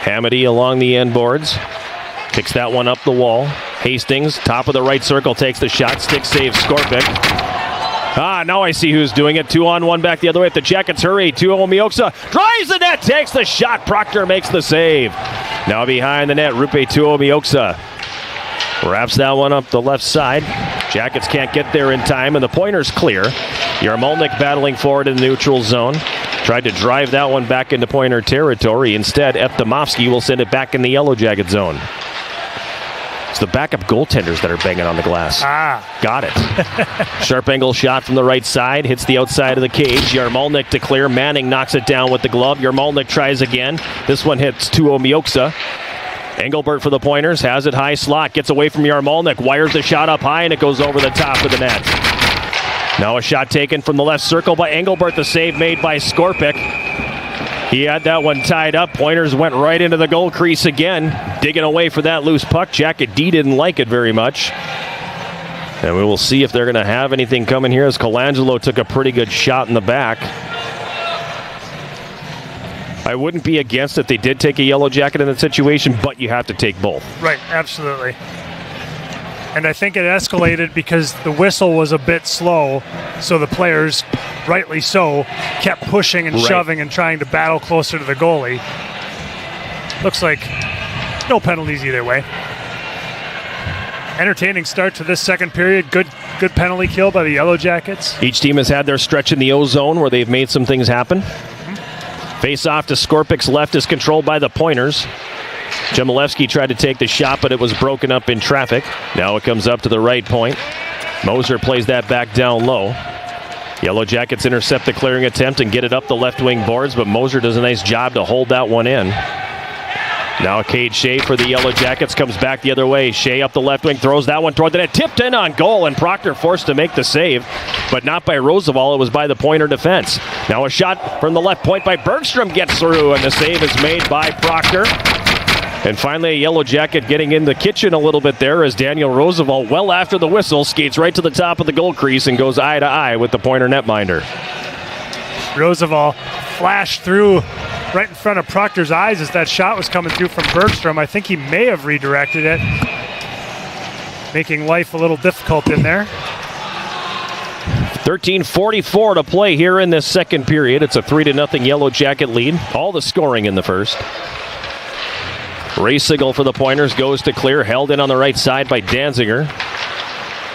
Hamady along the end boards. Kicks that one up the wall. Hastings, top of the right circle, takes the shot. Stick save, Skorpic. Now I see who's doing it. 2-on-1 back the other way. If the Jackets hurry, Tuomioksa drives the net, takes the shot. Proctor makes the save. Now behind the net, Rupe Tuomioksa wraps that one up the left side. Jackets can't get there in time, and the Pointers clear. Yarmolnik battling forward in the neutral zone. Tried to drive that one back into Pointer territory. Instead, Eftimovsky will send it back in the Yellow Jacket zone. It's the backup goaltenders that are banging on the glass. Got it. Sharp angle shot from the right side. Hits the outside of the cage. Yarmolnik to clear. Manning knocks it down with the glove. Yarmolnik tries again. This one hits Tuomioksa. Engelbert for the Pointers. Has it high slot. Gets away from Yarmolnik. Wires the shot up high, and it goes over the top of the net. Now a shot taken from the left circle by Engelbert. The save made by Skorpic. He had that one tied up. Pointers went right into the goal crease again, digging away for that loose puck. Jacket D didn't like it very much. And we will see if they're going to have anything coming here, as Colangelo took a pretty good shot in the back. I wouldn't be against if they did take a Yellow Jacket in that situation, but you have to take both. Right, absolutely. And I think it escalated because the whistle was a bit slow, so the players, rightly so, kept pushing and shoving and trying to battle closer to the goalie. Looks like no penalties either way. Entertaining start to this second period. Good penalty kill by the Yellow Jackets. Each team has had their stretch in the O-zone where they've made some things happen. Face off to Skorpic's left is controlled by the Pointers. Chmielewski tried to take the shot, but it was broken up in traffic. Now it comes up to the right point. Moser plays that back down low. Yellow Jackets intercept the clearing attempt and get it up the left wing boards, but Moser does a nice job to hold that one in. Now Cade Shea for the Yellow Jackets comes back the other way. Shea up the left wing, throws that one toward the net. Tipped in on goal, and Proctor forced to make the save, but not by Roosevelt. It was by the Pointer defense. Now a shot from the left point by Bergstrom gets through, and the save is made by Proctor. And finally, a Yellow Jacket getting in the kitchen a little bit there as Daniel Roosevelt, well after the whistle, skates right to the top of the goal crease and goes eye to eye with the Pointer netminder. Roosevelt flashed through right in front of Proctor's eyes as that shot was coming through from Bergstrom. I think he may have redirected it, making life a little difficult in there. 13:44 to play here in this second period. It's a 3-0 Yellow Jacket lead. All the scoring in the first. Ray Sigel for the Pointers goes to clear, held in on the right side by Danziger.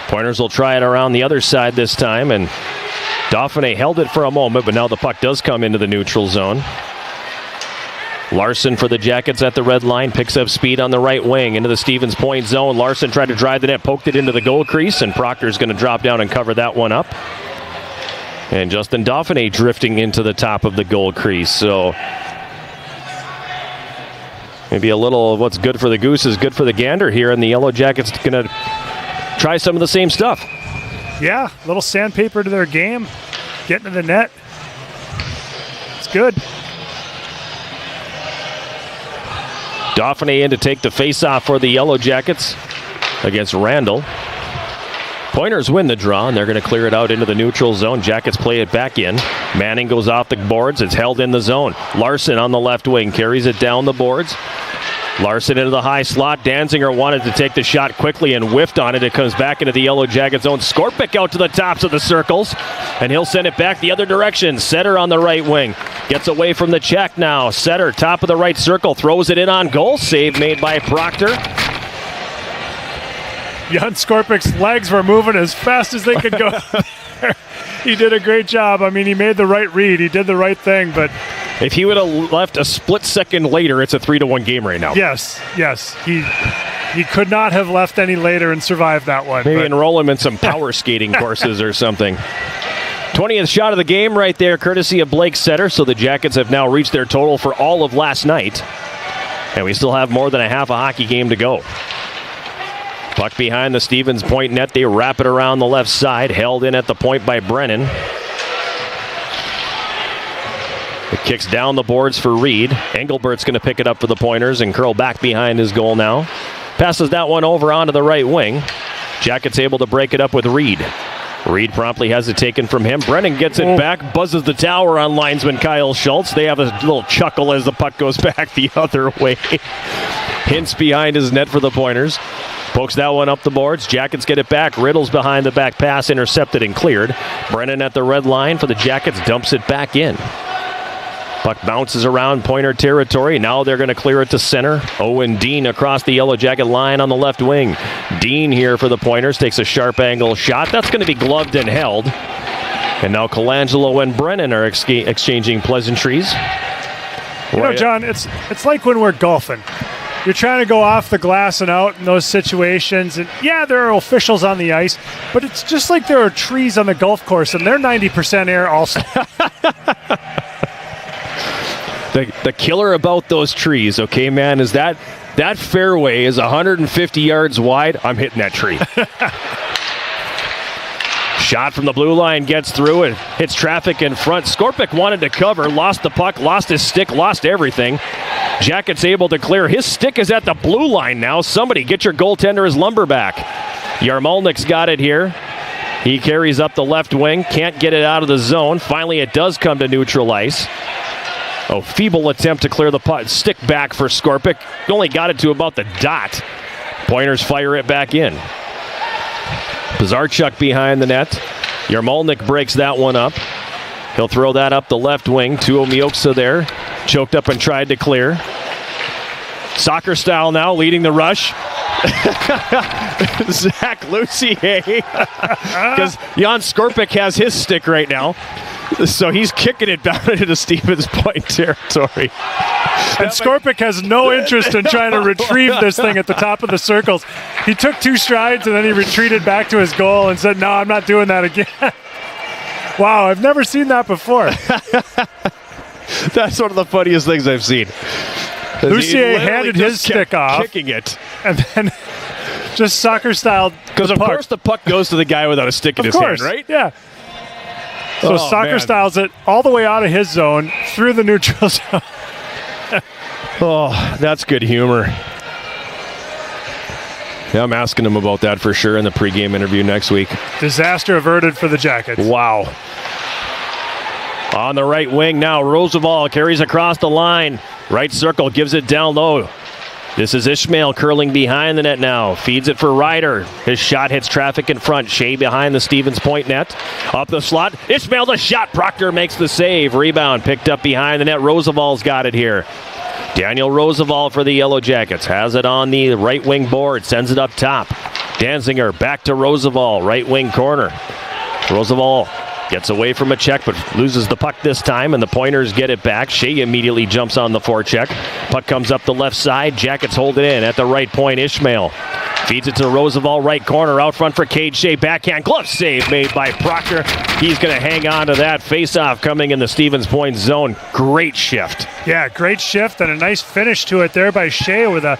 Pointers will try it around the other side this time, and Dauphiné held it for a moment, but now the puck does come into the neutral zone. Larson for the Jackets at the red line, picks up speed on the right wing into the Stevens Point zone. Larson tried to drive the net, poked it into the goal crease, and Proctor's going to drop down and cover that one up. And Justin Dauphiné drifting into the top of the goal crease, so maybe a little of what's good for the goose is good for the gander here, and the Yellow Jackets going to try some of the same stuff. Yeah, a little sandpaper to their game, getting to the net. good. Dauphiné in to take the face-off for the Yellow Jackets against Randall. Pointers win the draw, and they're going to clear it out into the neutral zone. Jackets play it back in. Manning goes off the boards. It's held in the zone. Larson on the left wing carries it down the boards. Larson into the high slot. Danziger wanted to take the shot quickly and whiffed on it. It comes back into the Yellow Jacket zone. Skorpic out to the tops of the circles, and he'll send it back the other direction. Setter on the right wing. Gets away from the check now. Setter, top of the right circle, throws it in on goal. Save made by Proctor. Jan Skorpic's legs were moving as fast as they could go. He did a great job. I mean, he made the right read. He did the right thing, but if he would have left a split second later, it's a 3-1 game right now. Yes. He could not have left any later and survived that one. Maybe enroll him in some power skating courses or something. 20th shot of the game right there, courtesy of Blake Setter. So the Jackets have now reached their total for all of last night. And we still have more than a half a hockey game to go. Puck behind the Stevens point net. They wrap it around the left side. Held in at the point by Brennan. It kicks down the boards for Reed. Engelbert's going to pick it up for the Pointers and curl back behind his goal now. Passes that one over onto the right wing. Jackets able to break it up with Reed. Reed promptly has it taken from him. Brennan gets it back, buzzes the tower on linesman Kyle Schultz. They have a little chuckle as the puck goes back the other way. Hintz behind his net for the Pointers. Pokes that one up the boards. Jackets get it back. Riddle's behind the back pass, intercepted and cleared. Brennan at the red line for the Jackets, dumps it back in. Puck bounces around Pointer territory. Now they're going to clear it to center. Owen Dean across the Yellow Jacket line on the left wing. Dean here for the Pointers takes a sharp angle shot. That's going to be gloved and held. And now Colangelo and Brennan are exchanging pleasantries. You know, John, it's like when we're golfing. You're trying to go off the glass and out in those situations. And yeah, there are officials on the ice, but it's just like there are trees on the golf course, and they're 90% air also. The killer about those trees, okay, man, is that fairway is 150 yards wide. I'm hitting that tree. Shot from the blue line gets through and hits traffic in front. Skorpic wanted to cover, lost the puck, lost his stick, lost everything. Jackets able to clear. His stick is at the blue line now. Somebody get your goaltender his lumber back. Yarmolnik's got it here. He carries up the left wing, can't get it out of the zone. Finally, it does come to neutral ice. Oh, feeble attempt to clear the puck. Stick back for Skorpic. Only got it to about the dot. Pointers fire it back in. Pizarchuk behind the net. Yarmolnik breaks that one up. He'll throw that up the left wing. Tuomioksa there. Choked up and tried to clear. Soccer style now, leading the rush. Zach Lucier. Because Jan Skorpic has his stick right now. So he's kicking it down into Stevens Point territory. And Skorpic has no interest in trying to retrieve this thing at the top of the circles. He took 2 strides and then he retreated back to his goal and said, no, I'm not doing that again. Wow, I've never seen that before. That's one of the funniest things I've seen. Lucier handed his stick off. Kicking it. And then just soccer style. Because of course the puck goes to the guy without a stick in his hand, right? Yeah. So soccer styles it all the way out of his zone through the neutral zone. Oh, that's good humor. Yeah, I'm asking him about that for sure in the pregame interview next week. Disaster averted for the Jackets. Wow. On the right wing now, Roosevelt carries across the line. Right circle, gives it down low. This is Ishmael curling behind the net now. Feeds it for Ryder. His shot hits traffic in front. Shea behind the Stevens Point net. Up the slot. Ishmael the shot. Proctor makes the save. Rebound picked up behind the net. Roosevelt's got it here. Daniel Roosevelt for the Yellow Jackets. Has it on the right wing board. Sends it up top. Danziger back to Roosevelt. Right wing corner. Roosevelt gets away from a check, but loses the puck this time, and the Pointers get it back. Shea immediately jumps on the forecheck. Puck comes up the left side. Jackets hold it in at the right point. Ishmael Feeds it to Roosevelt, right corner, out front for Cade Shea. Backhand glove save made by Proctor. He's going to hang on to that. Face-off coming in the Stevens Point zone. Great shift. Yeah, great shift and a nice finish to it there by Shea with a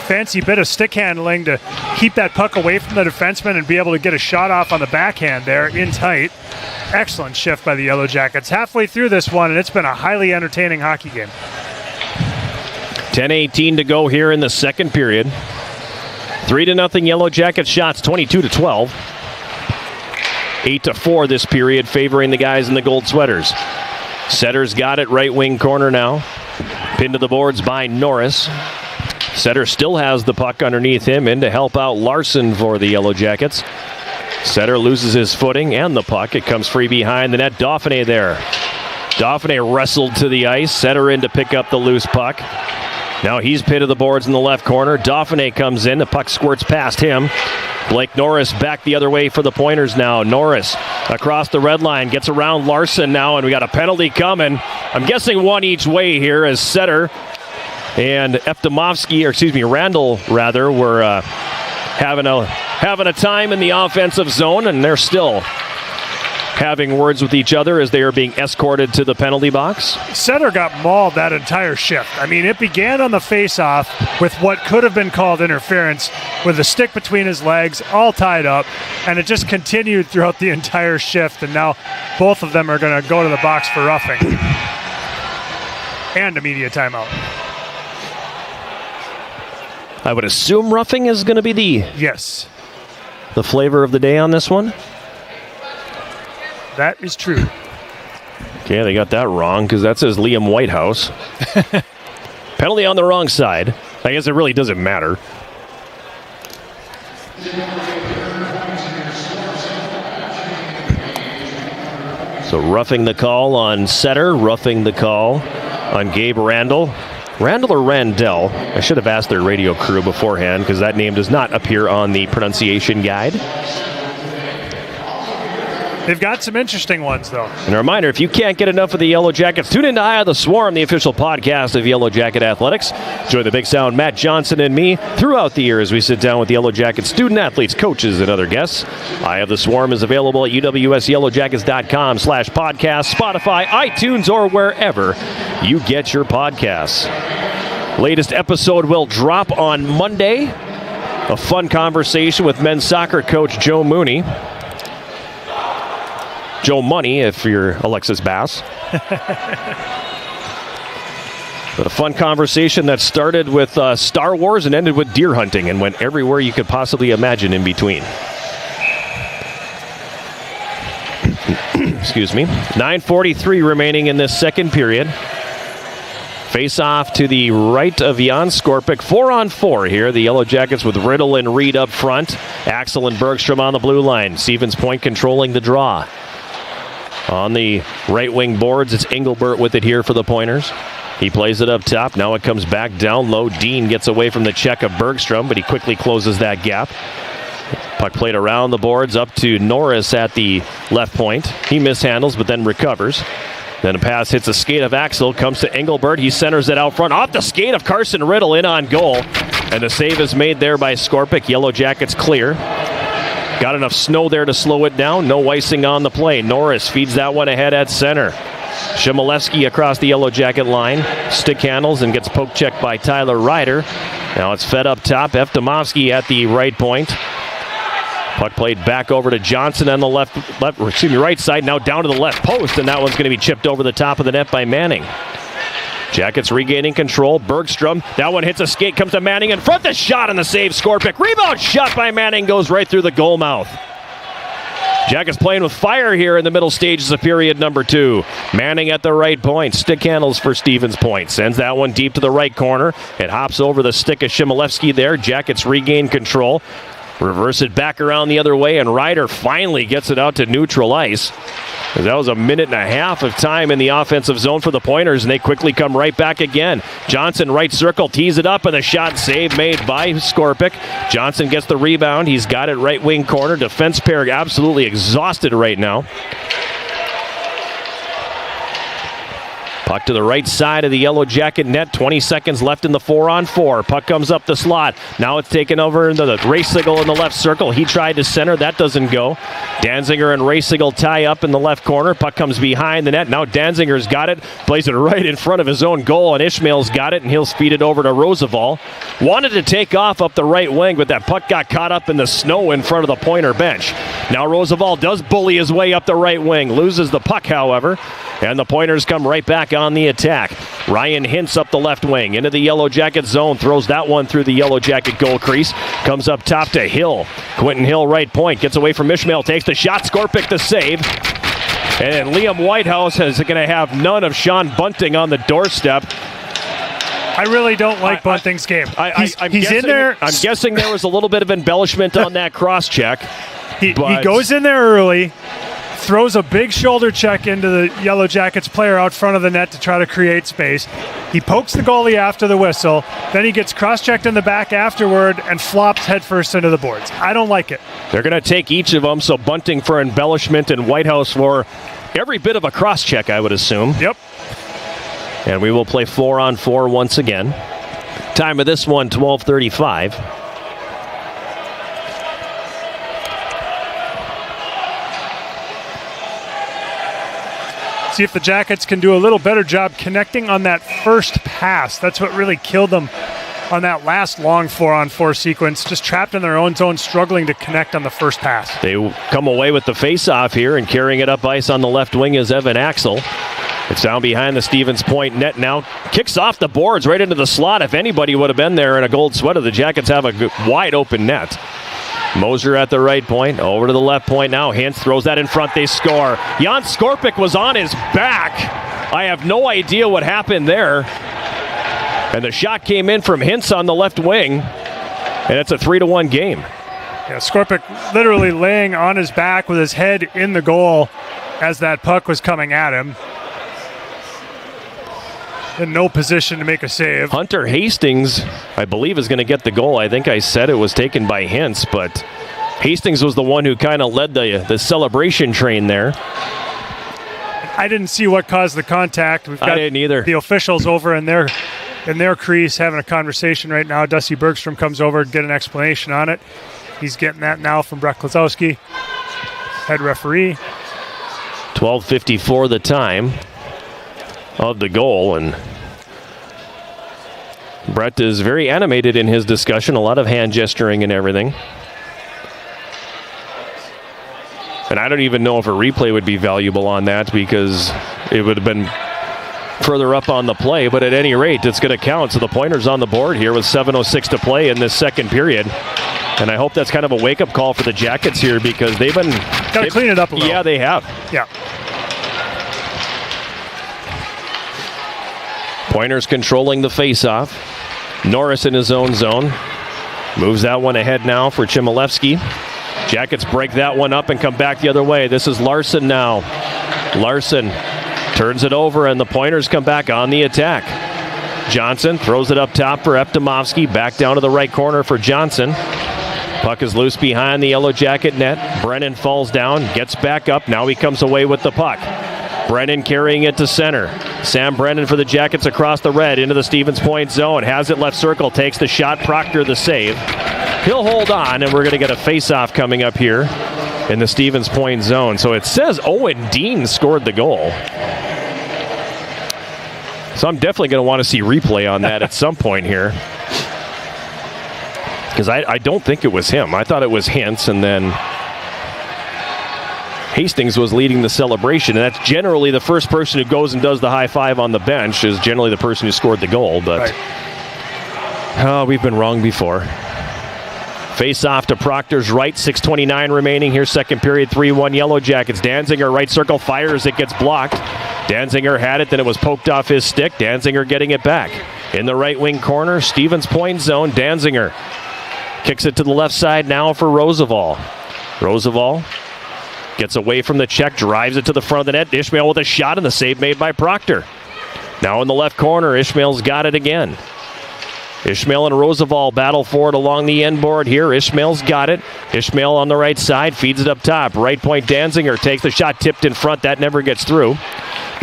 fancy bit of stick handling to keep that puck away from the defenseman and be able to get a shot off on the backhand there in tight. Excellent shift by the Yellow Jackets. Halfway through this one, and it's been a highly entertaining hockey game. 10:18 to go here in the second period. 3-0 Yellow Jackets shots, 22-12. 8-4 this period, favoring the guys in the gold sweaters. Setter's got it, right wing corner now. Pinned to the boards by Norris. Setter still has the puck underneath him in to help out Larson for the Yellow Jackets. Setter loses his footing and the puck. It comes free behind the net. Dauphiné there. Dauphiné wrestled to the ice. Setter in to pick up the loose puck. Now he's pinned to the boards in the left corner. Dauphiné comes in. The puck squirts past him. Blake Norris back the other way for the Pointers now. Norris across the red line. Gets around Larson now, and we got a penalty coming. I'm guessing one each way here as Setter and Randall were having a time in the offensive zone, and they're still having words with each other as they are being escorted to the penalty box. Setter got mauled that entire shift. I mean, it began on the face-off with what could have been called interference with a stick between his legs, all tied up, and it just continued throughout the entire shift, and now both of them are going to go to the box for roughing. And a media timeout. I would assume roughing is going to be the flavor of the day on this one. That is true. Okay, they got that wrong because that says Liam Whitehouse. Penalty on the wrong side. I guess it really doesn't matter. So roughing the call on Setter, roughing the call on Gabe Randall. Randall or Randell? I should have asked their radio crew beforehand because that name does not appear on the pronunciation guide. They've got some interesting ones, though. And a reminder, if you can't get enough of the Yellow Jackets, tune in to Eye of the Swarm, the official podcast of Yellow Jacket Athletics. Join the Big Sound, Matt Johnson, and me throughout the year as we sit down with Yellow Jacket student athletes, coaches, and other guests. Eye of the Swarm is available at uwsyellowjackets.com/podcast, Spotify, iTunes, or wherever you get your podcasts. Latest episode will drop on Monday. A fun conversation with men's soccer coach Joe Mooney. Joe Money, if you're Alexis Bass. But a fun conversation that started with Star Wars and ended with deer hunting and went everywhere you could possibly imagine in between. Excuse me. 9:43 remaining in this second period. Face off to the right of Jan Skorpic. 4-on-4 here. The Yellow Jackets with Riddle and Reed up front. Axel and Bergstrom on the blue line. Stevens Point controlling the draw. On the right wing boards, it's Engelbert with it here for the Pointers. He plays it up top. Now it comes back down low. Dean gets away from the check of Bergstrom, but he quickly closes that gap. Puck played around the boards up to Norris at the left point. He mishandles, but then recovers. Then a pass hits a skate of Axel, comes to Engelbert. He centers it out front. Off the skate of Carson Riddle, in on goal. And the save is made there by Skorpic. Yellow Jackets clear. Got enough snow there to slow it down. No icing on the play. Norris feeds that one ahead at center. Shimoleski across the Yellow Jacket line. Stick handles and gets poke checked by Tyler Ryder. Now it's fed up top. Eftimovsky at the right point. Puck played back over to Johnson on the right side. Now down to the left post, and that one's going to be chipped over the top of the net by Manning. Jackets regaining control. Bergstrom. That one hits a skate, comes to Manning in front. The shot and the save. Skorpic. Rebound shot by Manning goes right through the goal mouth. Jackets playing with fire here in the middle stages of period number 2. Manning at the right point. Stick handles for Stevens Point. Sends that one deep to the right corner. It hops over the stick of Shimoleski there. Jackets regain control. Reverse it back around the other way, and Ryder finally gets it out to neutral ice. That was a minute and a half of time in the offensive zone for the Pointers, and they quickly come right back again. Johnson, right circle, tees it up, and the shot save made by Skorpic. Johnson gets the rebound. He's got it right wing corner. Defense pair absolutely exhausted right now. Puck to the right side of the Yellow Jacket net. 20 seconds left in the 4-on-4. Puck comes up the slot. Now it's taken over into the Racigel in the left circle. He tried to center. That doesn't go. Danziger and Racigel tie up in the left corner. Puck comes behind the net. Now Danzinger's got it. Plays it right in front of his own goal, and Ishmael's got it, and he'll feed it over to Roosevelt. Wanted to take off up the right wing, but that puck got caught up in the snow in front of the Pointer bench. Now Roosevelt does bully his way up the right wing. Loses the puck, however. And the Pointers come right back on the attack. Ryan Hintz up the left wing into the Yellow Jacket zone. Throws that one through the Yellow Jacket goal crease. Comes up top to Hill. Quentin Hill right point. Gets away from Ishmael. Takes the shot. Skorpic the save. And Liam Whitehouse is going to have none of Sean Bunting on the doorstep. I really don't like Bunting's game. He's in there. I'm guessing there was a little bit of embellishment on that cross check. He goes in there early. Throws a big shoulder check into the Yellow Jackets player out front of the net to try to create space. He pokes the goalie after the whistle. Then he gets cross-checked in the back afterward and flops headfirst into the boards. I don't like it. They're going to take each of them, so Bunting for embellishment and Whitehouse for every bit of a cross-check, I would assume. Yep. And we will play 4-on-4 once again. Time of this one, 12:35. See if the Jackets can do a little better job connecting on that first pass. That's what really killed them on that last long 4-on-4 sequence. Just trapped in their own zone, struggling to connect on the first pass. They come away with the face-off here, and carrying it up ice on the left wing is Evan Axel. It's down behind the Stevens Point net now. Kicks off the boards right into the slot. If anybody would have been there in a gold sweater, the Jackets have a wide open net. Moser at the right point, over to the left point now. Hintz throws that in front, they score. Jan Skorpic was on his back. I have no idea what happened there. And the shot came in from Hintz on the left wing, and it's a 3-1 game. Yeah, Skorpic literally laying on his back with his head in the goal as that puck was coming at him. In no position to make a save. Hunter Hastings, I believe, is going to get the goal. I think I said it was taken by Hintz, but Hastings was the one who kind of led the celebration train there. I didn't see what caused the contact. I didn't either. The officials over in their crease having a conversation right now. Dusty Bergstrom comes over to get an explanation on it. He's getting that now from Brett Klosowski, head referee. 12:54 the time of the goal, and Brett is very animated in his discussion, a lot of hand gesturing and everything. And I don't even know if a replay would be valuable on that, because it would have been further up on the play, but at any rate, it's going to count. So the Pointers on the board here with 7:06 to play in this second period. And I hope that's kind of a wake-up call for the Jackets here, because they've been... Got to clean it up a little. Yeah, they have. Yeah. Pointers controlling the face-off. Norris in his own zone. Moves that one ahead now for Chmielewski. Jackets break that one up and come back the other way. This is Larson now. Larson turns it over, and the Pointers come back on the attack. Johnson throws it up top for Eptimovsky. Back down to the right corner for Johnson. Puck is loose behind the Yellow Jacket net. Brennan falls down, gets back up. Now he comes away with the puck. Brennan carrying it to center. Sam Brennan for the Jackets across the red into the Stevens Point zone. Has it left circle, takes the shot. Proctor the save. He'll hold on, and we're going to get a face-off coming up here in the Stevens Point zone. So it says Owen Dean scored the goal. So I'm definitely going to want to see replay on that at some point here, because I don't think it was him. I thought it was Hintz, and then Hastings was leading the celebration, and that's generally the first person who goes and does the high five on the bench is generally the person who scored the goal, but we've been wrong before. Face off to Proctor's right, 6:29 remaining here, second period, 3-1 Yellow Jackets. Danziger right circle, fires, it gets blocked. Danziger had it, then it was poked off his stick. Danziger getting it back. In the right wing corner, Stevens Point zone, Danziger kicks it to the left side now for Roosevelt. Roosevelt gets away from the check, drives it to the front of the net. Ishmael with a shot, and the save made by Proctor. Now in the left corner, Ishmael's got it again. Ishmael and Roosevelt battle for it along the end board here. Ishmael's got it. Ishmael on the right side, feeds it up top. Right point, Danziger takes the shot, tipped in front. That never gets through.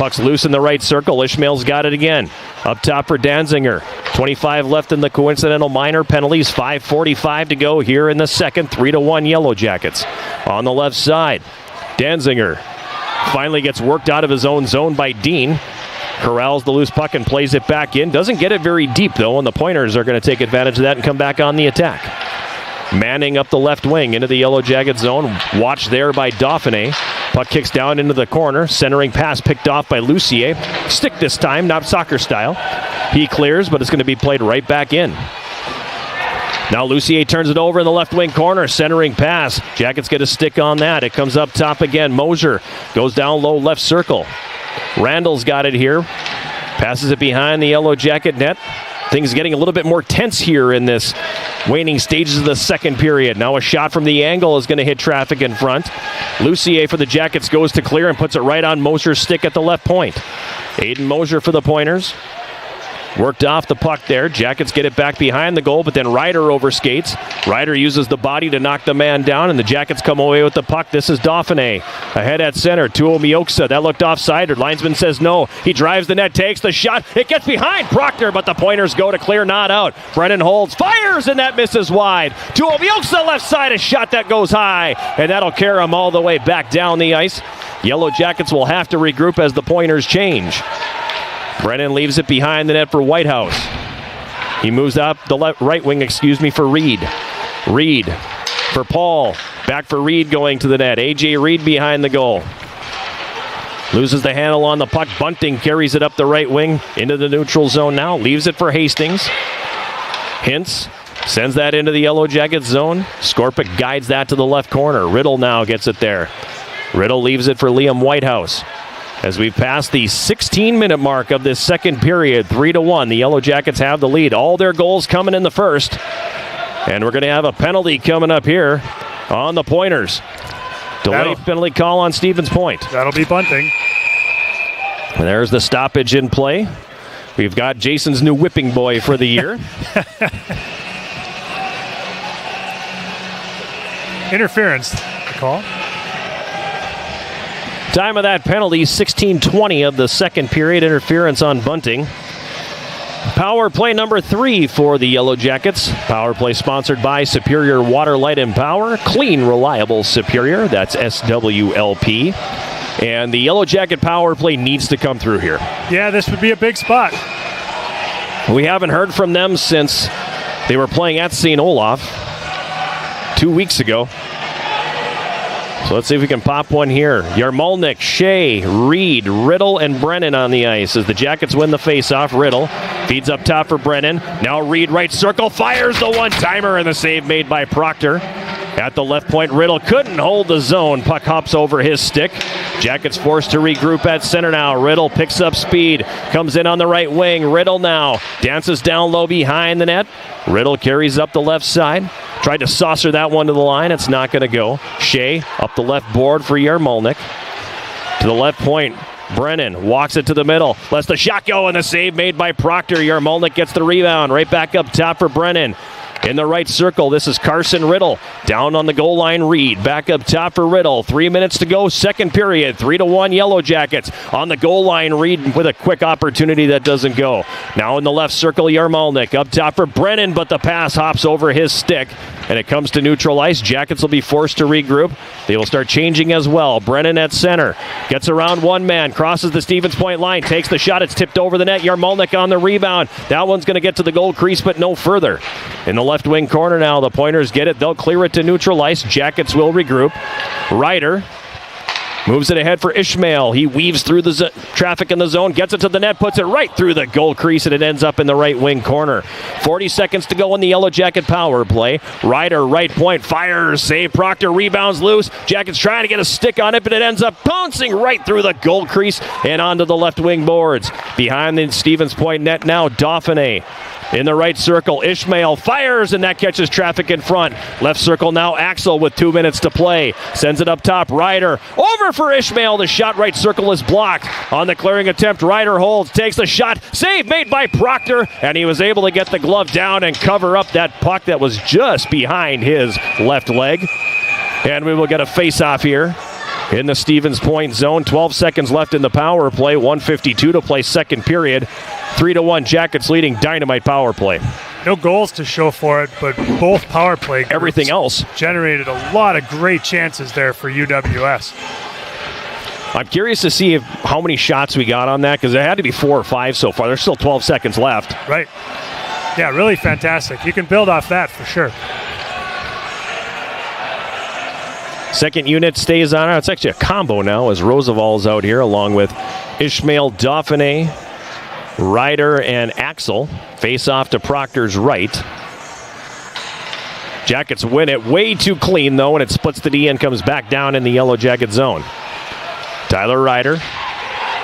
Puck's loose in the right circle. Ishmael's got it again. Up top for Danziger. 25 left in the coincidental minor penalties. 5:45 to go here in the second. 3-1 Yellow Jackets. On the left side, Danziger finally gets worked out of his own zone by Dean. Corrals the loose puck and plays it back in. Doesn't get it very deep, though, and the Pointers are going to take advantage of that and come back on the attack. Manning up the left wing into the Yellow Jacket zone. Watched there by Dauphiné. Puck kicks down into the corner. Centering pass picked off by Lucier. Stick this time, not soccer style. He clears, but it's going to be played right back in. Now Lucier turns it over in the left wing corner. Centering pass. Jackets get a stick on that. It comes up top again. Mosier goes down low left circle. Randall's got it here. Passes it behind the Yellow Jacket net. Things getting a little bit more tense here in this waning stages of the second period. Now a shot from the angle is going to hit traffic in front. Lucier for the Jackets goes to clear and puts it right on Mosier's stick at the left point. Aiden Mosier for the Pointers. Worked off the puck there. Jackets get it back behind the goal, but then Ryder overskates. Ryder uses the body to knock the man down, and the Jackets come away with the puck. This is Dauphiné. Ahead at center, Tuomioksa. That looked offside. Linesman says no. He drives the net, takes the shot. It gets behind Proctor, but the Pointers go to clear, not out. Brennan holds, fires, and that misses wide. Tuomioksa left side, a shot that goes high, and that'll carry him all the way back down the ice. Yellow Jackets will have to regroup as the Pointers change. Brennan leaves it behind the net for Whitehouse. He moves up the right wing, for Reed. Reed for Paul. Back for Reed going to the net. A.J. Reed behind the goal. Loses the handle on the puck. Bunting carries it up the right wing into the neutral zone now. Leaves it for Hastings. Hintz sends that into the Yellow Jacket zone. Skorpic guides that to the left corner. Riddle now gets it there. Riddle leaves it for Liam Whitehouse. As we pass the 16-minute mark of this second period, 3-1, the Yellow Jackets have the lead. All their goals coming in the first. And we're going to have a penalty coming up here on the Pointers. Delayed penalty call on Stevens Point. That'll be Bunting. And there's the stoppage in play. We've got Jason's new whipping boy for the year. Interference, the call. Time of that penalty, 16:20 of the second period. Interference on Bunting. Power play number 3 for the Yellow Jackets. Power play sponsored by Superior Water, Light, and Power. Clean, reliable Superior. That's SWLP. And the Yellow Jacket power play needs to come through here. Yeah, this would be a big spot. We haven't heard from them since they were playing at St. Olaf 2 weeks ago. So let's see if we can pop one here. Yarmolnik, Shea, Reed, Riddle, and Brennan on the ice as the Jackets win the faceoff. Riddle feeds up top for Brennan. Now Reed right circle, fires the one-timer, and the save made by Proctor. At the left point, Riddle couldn't hold the zone. Puck hops over his stick. Jackets forced to regroup at center now. Riddle picks up speed. Comes in on the right wing. Riddle now dances down low behind the net. Riddle carries up the left side. Tried to saucer that one to the line. It's not going to go. Shea up the left board for Yarmolnik. To the left point, Brennan walks it to the middle. Lets the shot go, and the save made by Proctor. Yarmolnik gets the rebound. Right back up top for Brennan. In the right circle, this is Carson Riddle. Down on the goal line, Reed. Back up top for Riddle. 3 minutes to go, second period. 3-1 Yellow Jackets. On the goal line, Reed with a quick opportunity that doesn't go. Now in the left circle, Yarmolnik. Up top for Brennan, but the pass hops over his stick. And it comes to neutral ice. Jackets will be forced to regroup. They will start changing as well. Brennan at center. Gets around one man. Crosses the Stevens Point line. Takes the shot. It's tipped over the net. Yarmolnik on the rebound. That one's going to get to the goal crease, but no further. In the left wing corner now, the Pointers get it. They'll clear it to neutral ice. Jackets will regroup. Ryder moves it ahead for Ishmael. He weaves through the traffic in the zone, gets it to the net, puts it right through the goal crease, and it ends up in the right wing corner. 40 seconds to go in the Yellow Jacket power play. Ryder, right point, fires, save. Proctor rebounds loose. Jackets trying to get a stick on it, but it ends up bouncing right through the goal crease and onto the left wing boards. Behind the Stevens Point net now, Dauphiné. In the right circle, Ishmael fires, and that catches traffic in front. Left circle now, Axel with 2 minutes to play. Sends it up top, Ryder. Over for Ishmael. The shot right circle is blocked. On the clearing attempt, Ryder holds, takes the shot. Save made by Proctor, and he was able to get the glove down and cover up that puck that was just behind his left leg. And we will get a face-off here in the Stevens Point zone. 12 seconds left in the power play. 1:52 to play second period. 3-1 Jackets leading Dynamite power play. No goals to show for it, but both power play groups everything else generated a lot of great chances there for UWS. I'm curious to see how many shots we got on that, because there had to be 4 or 5 so far. There's still 12 seconds left. Right. Yeah, really fantastic. You can build off that for sure. Second unit stays on. It's actually a combo now as Roosevelt's out here along with Ishmael, Dauphiné, Ryder, and Axel. Face off to Proctor's right. Jackets win it way too clean, though, and it splits the D and comes back down in the Yellow Jacket zone. Tyler Ryder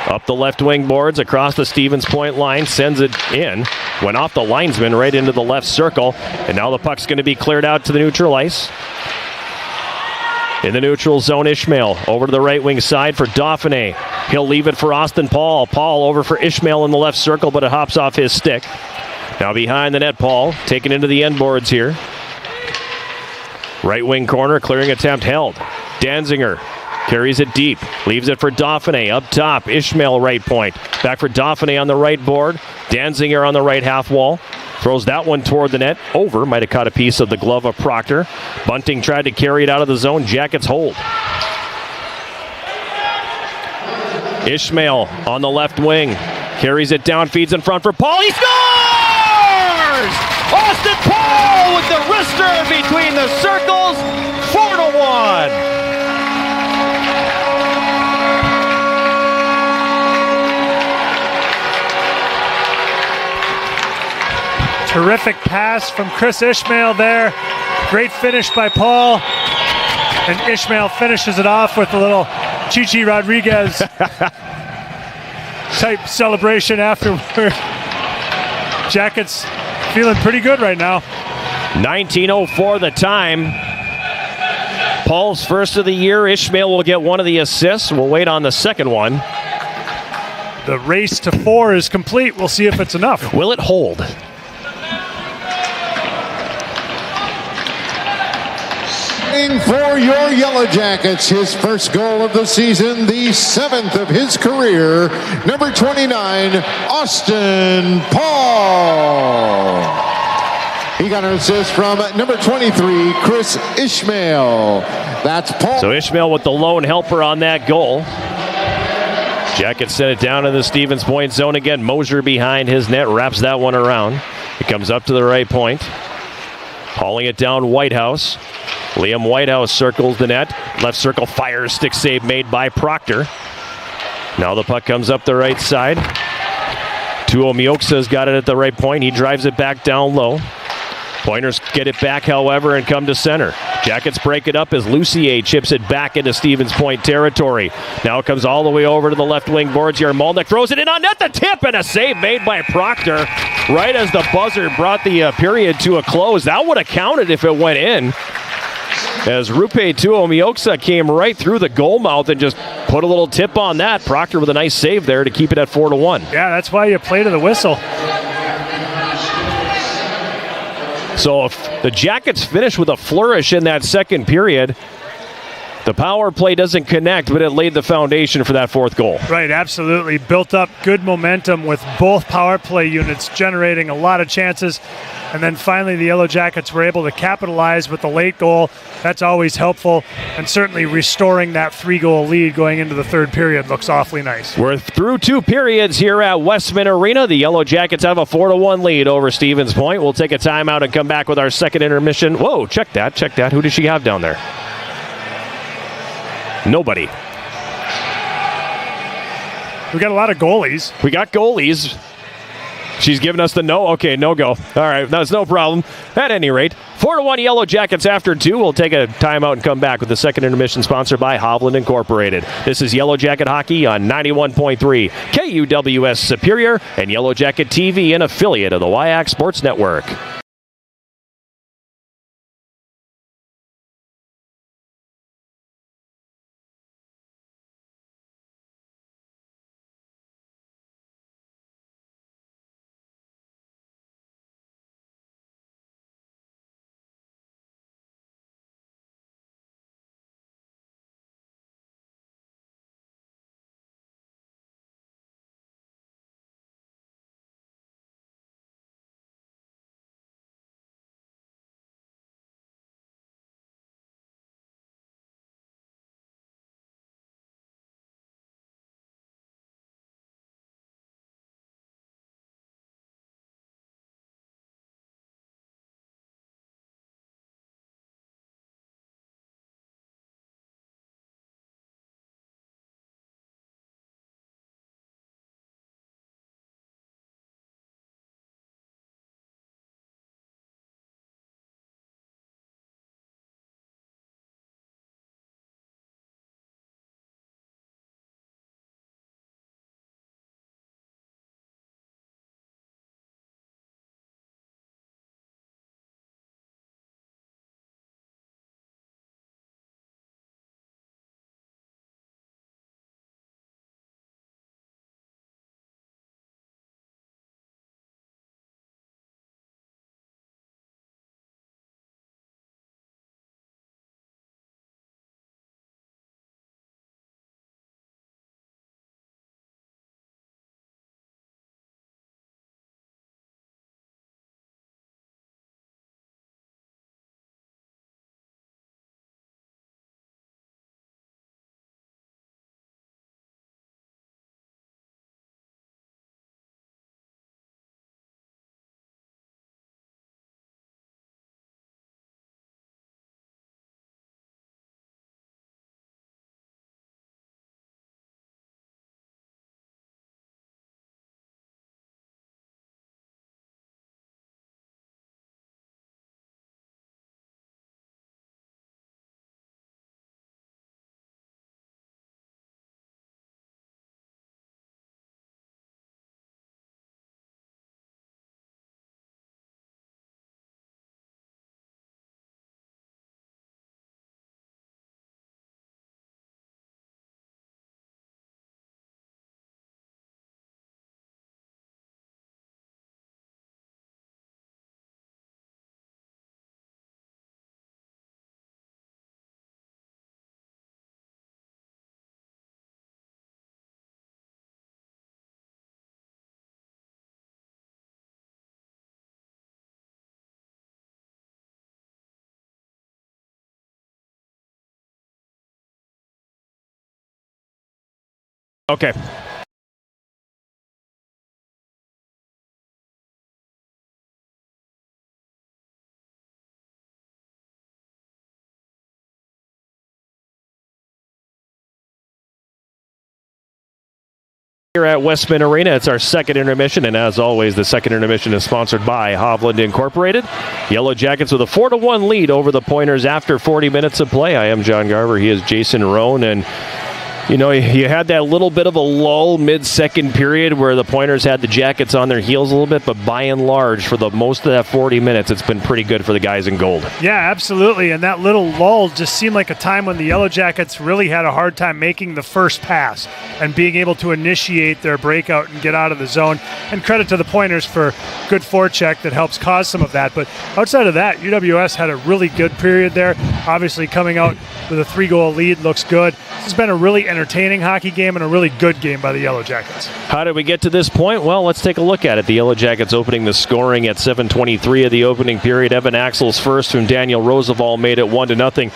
up the left wing boards across the Stevens Point line, sends it in. Went off the linesman right into the left circle, and now the puck's going to be cleared out to the neutral ice. In the neutral zone, Ishmael over to the right wing side for Dauphiné. He'll leave it for Austin Paul. Paul over for Ishmael in the left circle, but it hops off his stick. Now behind the net, Paul taken into the end boards here. Right wing corner, clearing attempt held. Danziger carries it deep, leaves it for Dauphiné up top. Ishmael right point. Back for Dauphiné on the right board. Danziger on the right half wall. Throws that one toward the net. Over. Might have caught a piece of the glove of Proctor. Bunting tried to carry it out of the zone. Jackets hold. Ishmael on the left wing. Carries it down, feeds in front for Paul. He scores! Austin Paul with the wrister between the circles. 4-1. Terrific pass from Chris Ishmael there. Great finish by Paul. And Ishmael finishes it off with a little Chichi Rodriguez type celebration afterward. Jackets feeling pretty good right now. 19:04 the time. Paul's first of the year. Ishmael will get one of the assists. We'll wait on the second one. The race to 4 is complete. We'll see if it's enough. Will it hold? For your Yellow Jackets, his first goal of the season, the 7th of his career, number 29, Austin Paul. He got an assist from number 23, Chris Ishmael. That's Paul. So Ishmael with the lone helper on that goal. Jackets sent it down in the Stevens Point zone again. Mosier behind his net, wraps that one around. It comes up to the right point. Hauling it down, Whitehouse. Liam Whitehouse circles the net. Left circle fires, stick save made by Proctor. Now the puck comes up the right side. Tuo Mioksa's got it at the right point. He drives it back down low. Pointers get it back, however, and come to center. Jackets break it up as Lucier chips it back into Stevens Point territory. Now it comes all the way over to the left wing boards here. Malnick throws it in on net. The tip and a save made by Proctor right as the buzzer brought the period to a close. That would have counted if it went in, as Rupe Tuomioksa came right through the goal mouth and just put a little tip on that. Proctor with a nice save there to keep it at 4-1. Yeah, that's why you play to the whistle. So if the Jackets finish with a flourish in that second period, the power play doesn't connect, but it laid the foundation for that fourth goal. Right, absolutely. Built up good momentum with both power play units generating a lot of chances. And then finally the Yellow Jackets were able to capitalize with the late goal. That's always helpful. And certainly restoring that 3-goal lead going into the third period looks awfully nice. We're through 2 periods here at Westman Arena. The Yellow Jackets have a 4-1 lead over Stevens Point. We'll take a timeout and come back with our second intermission. Whoa, check that. Who does she have down there? Nobody. We got a lot of goalies. We got goalies. She's giving us the no. Okay, no go. All right, that's no problem. At any rate, 4-1 Yellow Jackets after 2. We'll take a timeout and come back with the second intermission sponsored by Hovland Incorporated. This is Yellow Jacket Hockey on 91.3 KUWS Superior and Yellow Jacket TV, an affiliate of the WIAC Sports Network. Okay. Here at Westman Arena, it's our second intermission, and as always, the second intermission is sponsored by Hovland Incorporated. Yellow Jackets with a 4-1 lead over the Pointers after 40 minutes of play. I am John Garver. He is Jason Roan, and you know, you had that little bit of a lull mid-second period where the Pointers had the Jackets on their heels a little bit, but by and large, for the most of that 40 minutes, it's been pretty good for the guys in gold. Yeah, absolutely, and that little lull just seemed like a time when the Yellow Jackets really had a hard time making the first pass and being able to initiate their breakout and get out of the zone. And credit to the Pointers for good forecheck that helps cause some of that. But outside of that, UWS had a really good period there. Obviously, coming out with a 3-goal lead looks good. This has been a really entertaining hockey game and a really good game by the Yellow Jackets. How did we get to this point? Well, let's take a look at it. The Yellow Jackets opening the scoring at 7:23 of the opening period. Evan Axel's first from Daniel Roosevelt made it 1-0.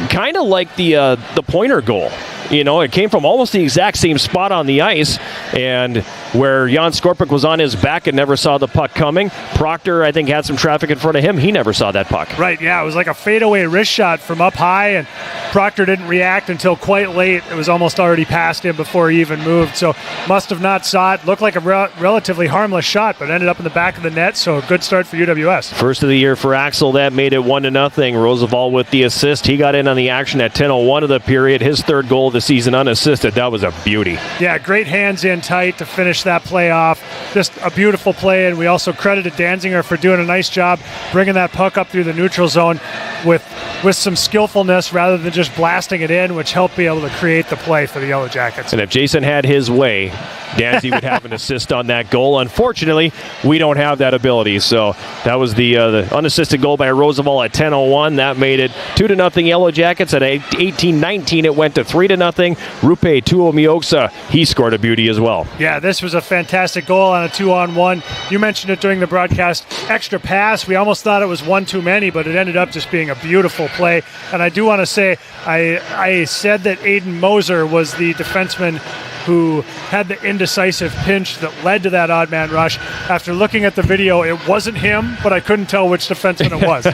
Kind of like the Pointer goal. You know, it came from almost the exact same spot on the ice, and where Jan Skorpik was on his back and never saw the puck coming. Proctor, I think, had some traffic in front of him. He never saw that puck. Right, yeah. It was like a fadeaway wrist shot from up high, and Proctor didn't react until quite late. It was almost already past him before he even moved, so must have not saw it. Looked like a relatively harmless shot, but ended up in the back of the net, so a good start for UWS. First of the year for Axel. That made it 1-0. Roosevelt with the assist. He got in on the action at 10:01 of the period. His third goal of the season unassisted. That was a beauty. Yeah, great hands in tight to finish that play off. Just a beautiful play, and we also credited Danziger for doing a nice job bringing that puck up through the neutral zone with some skillfulness rather than just blasting it in, which helped be able to create the play for the Yellow Jackets. And if Jason had his way, Danzy would have an assist on that goal. Unfortunately, we don't have that ability. So that was the unassisted goal by Roosevelt at 10:01. That made it 2-0 Yellow Jackets. At 18:19, it went to 3-0. Rupe Tuomiosa, he scored a beauty as well. Yeah, this was a fantastic goal on a 2-on-1. You mentioned it during the broadcast. Extra pass. We almost thought it was one too many, but it ended up just being a beautiful play. And I do want to say, I said that Aiden Moser was the defenseman who had the indecisive pinch that led to that odd man rush. After looking at the video, it wasn't him, but I couldn't tell which defenseman it was.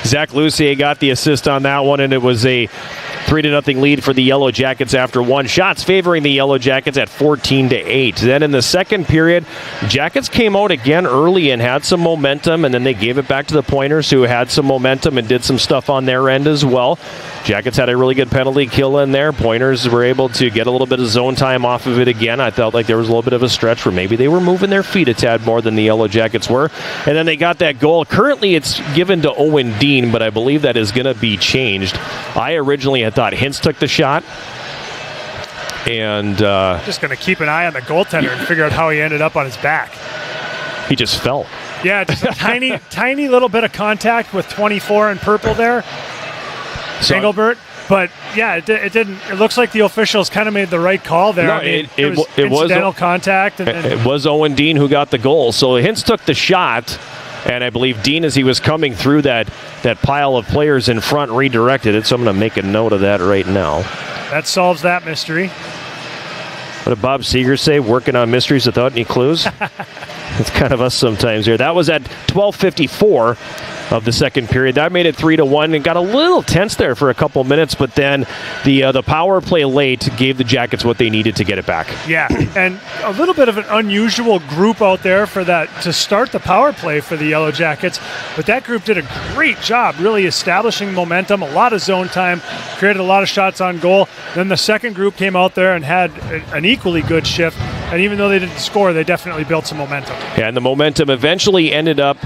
Zach Lucier got the assist on that one, and it was a 3-0 lead for the Yellow Jackets after one. Shots favoring the Yellow Jackets at 14-8. Then in the second period, Jackets came out again early and had some momentum, and then they gave it back to the Pointers, who had some momentum and did some stuff on their end as well. Jackets had a really good penalty kill in there. Pointers were able to get a little bit of zone time off of it again. I felt like there was a little bit of a stretch where maybe they were moving their feet a tad more than the Yellow Jackets were. And then they got that goal. Currently it's given to Owen Dean, but I believe that is going to be changed. I originally had thought Hintz took the shot. And just going to keep an eye on the goaltender and figure out how he ended up on his back. He just fell. Yeah, just a tiny little bit of contact with 24 in purple there. Engelbert, but yeah, it didn't. It looks like the officials kind of made the right call there. No, I mean, it was incidental contact. And it was Owen Dean who got the goal. So Hintz took the shot, and I believe Dean, as he was coming through that pile of players in front, redirected it. So I'm going to make a note of that right now. That solves that mystery. What did Bob Seeger say? Working on mysteries without any clues. It's kind of us sometimes here. That was at 12:54 of the second period. That made it 3-1 and got a little tense there for a couple minutes, but then the power play late gave the Jackets what they needed to get it back. Yeah, and a little bit of an unusual group out there for that to start the power play for the Yellow Jackets, but that group did a great job really establishing momentum, a lot of zone time, created a lot of shots on goal. Then the second group came out there and had an equally good shift, and even though they didn't score, they definitely built some momentum. Yeah, and the momentum eventually ended up,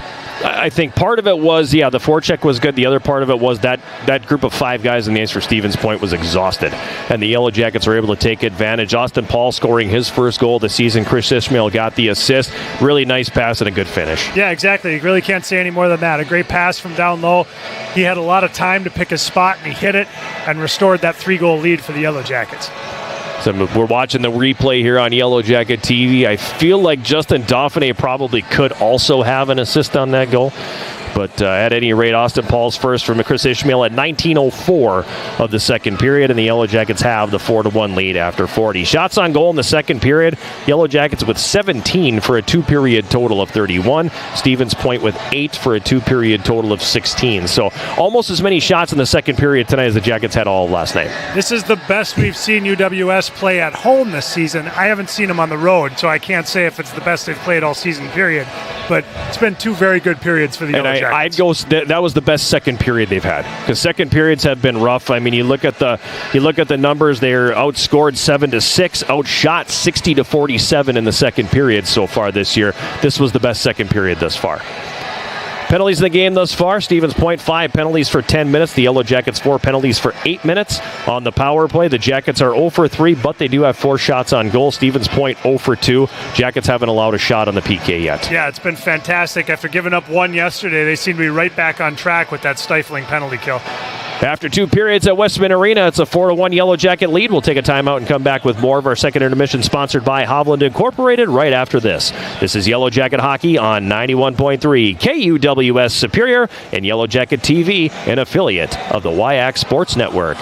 I think part of it was, the forecheck was good. The other part of it was that group of five guys in the ice for Stevens Point was exhausted, and the Yellow Jackets were able to take advantage. Austin Paul scoring his first goal of the season. Chris Ishmael got the assist. Really nice pass and a good finish. Yeah, exactly. You really can't say any more than that. A great pass from down low. He had a lot of time to pick his spot, and he hit it and restored that 3-goal lead for the Yellow Jackets. So we're watching the replay here on Yellow Jacket TV. I feel like Justin Dauphiné probably could also have an assist on that goal. But at any rate, Austin Paul's first from Chris Ishmael at 19:04 of the second period, and the Yellow Jackets have the 4-1 lead after 40. Shots on goal in the second period. Yellow Jackets with 17 for a two-period total of 31. Stevens Point with 8 for a two-period total of 16. So almost as many shots in the second period tonight as the Jackets had all last night. This is the best we've seen UWS play at home this season. I haven't seen them on the road, so I can't say if it's the best they've played all season, period. But it's been two very good periods for the Yellow Jackets. I'd go. That was the best second period they've had, because second periods have been rough. I mean, you look at the numbers. They're outscored 7-6, outshot 60-47 in the second period so far this year. This was the best second period thus far. Penalties in the game thus far. Stevens Point 5 penalties for 10 minutes. The Yellow Jackets 4 penalties for 8 minutes. On the power play, the Jackets are 0 for 3, but they do have 4 shots on goal. Stevens Point 0 for 2. Jackets haven't allowed a shot on the PK yet. Yeah, it's been fantastic. After giving up one yesterday, they seem to be right back on track with that stifling penalty kill. After 2 periods at Westman Arena, it's a 4-1 Yellow Jacket lead. We'll take a timeout and come back with more of our second intermission, sponsored by Hovland Incorporated, right after this. This is Yellow Jacket Hockey on 91.3 KUWS Superior and Yellow Jacket TV, an affiliate of the WIAC Sports Network.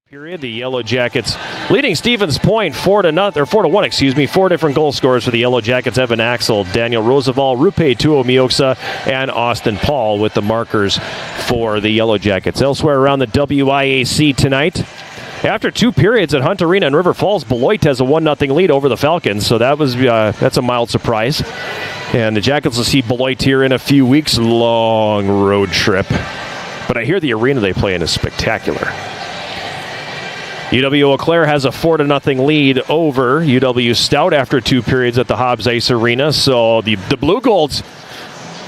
Period. The Yellow Jackets leading Stevens Point 4-1. 4 different goal scorers for the Yellow Jackets: Evan Axel, Daniel Roosevelt, Rupe Tuomioksa, and Austin Paul with the markers for the Yellow Jackets. Elsewhere around the WIAC tonight, after 2 periods at Hunt Arena in River Falls, Beloit has a 1-0 lead over the Falcons. So that's a mild surprise. And the Jackets will see Beloit here in a few weeks. Long road trip, but I hear the arena they play in is spectacular. UW Eau Claire has a 4-0 lead over UW Stout after 2 periods at the Hobbs Ice Arena. So the Blue Golds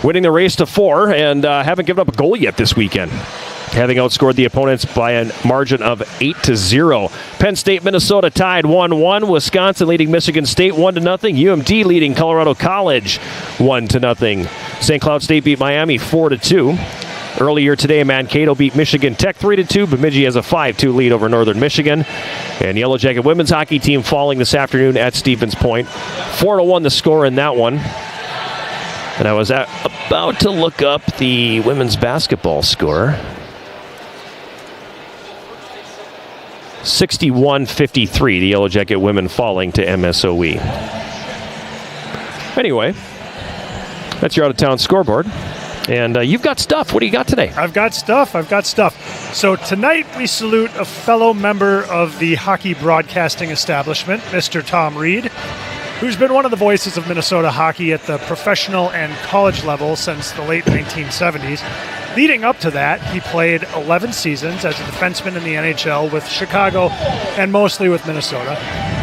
winning the race to 4 and haven't given up a goal yet this weekend, having outscored the opponents by a margin of 8-0. Penn State, Minnesota tied 1-1. Wisconsin leading Michigan State 1-0. UMD leading Colorado College 1-0. St. Cloud State beat Miami 4-2. Earlier today, Mankato beat Michigan Tech 3-2. Bemidji has a 5-2 lead over Northern Michigan. And Yellow Jacket women's hockey team falling this afternoon at Stevens Point. 4-1 the score in that one. And I was about to look up the women's basketball score. 61-53, the Yellow Jacket women falling to MSOE. Anyway, that's your out-of-town scoreboard. And you've got stuff. What do you got today? I've got stuff. So tonight we salute a fellow member of the hockey broadcasting establishment, Mr. Tom Reed, who's been one of the voices of Minnesota hockey at the professional and college level since the late 1970s. Leading up to that, he played 11 seasons as a defenseman in the NHL with Chicago and mostly with Minnesota.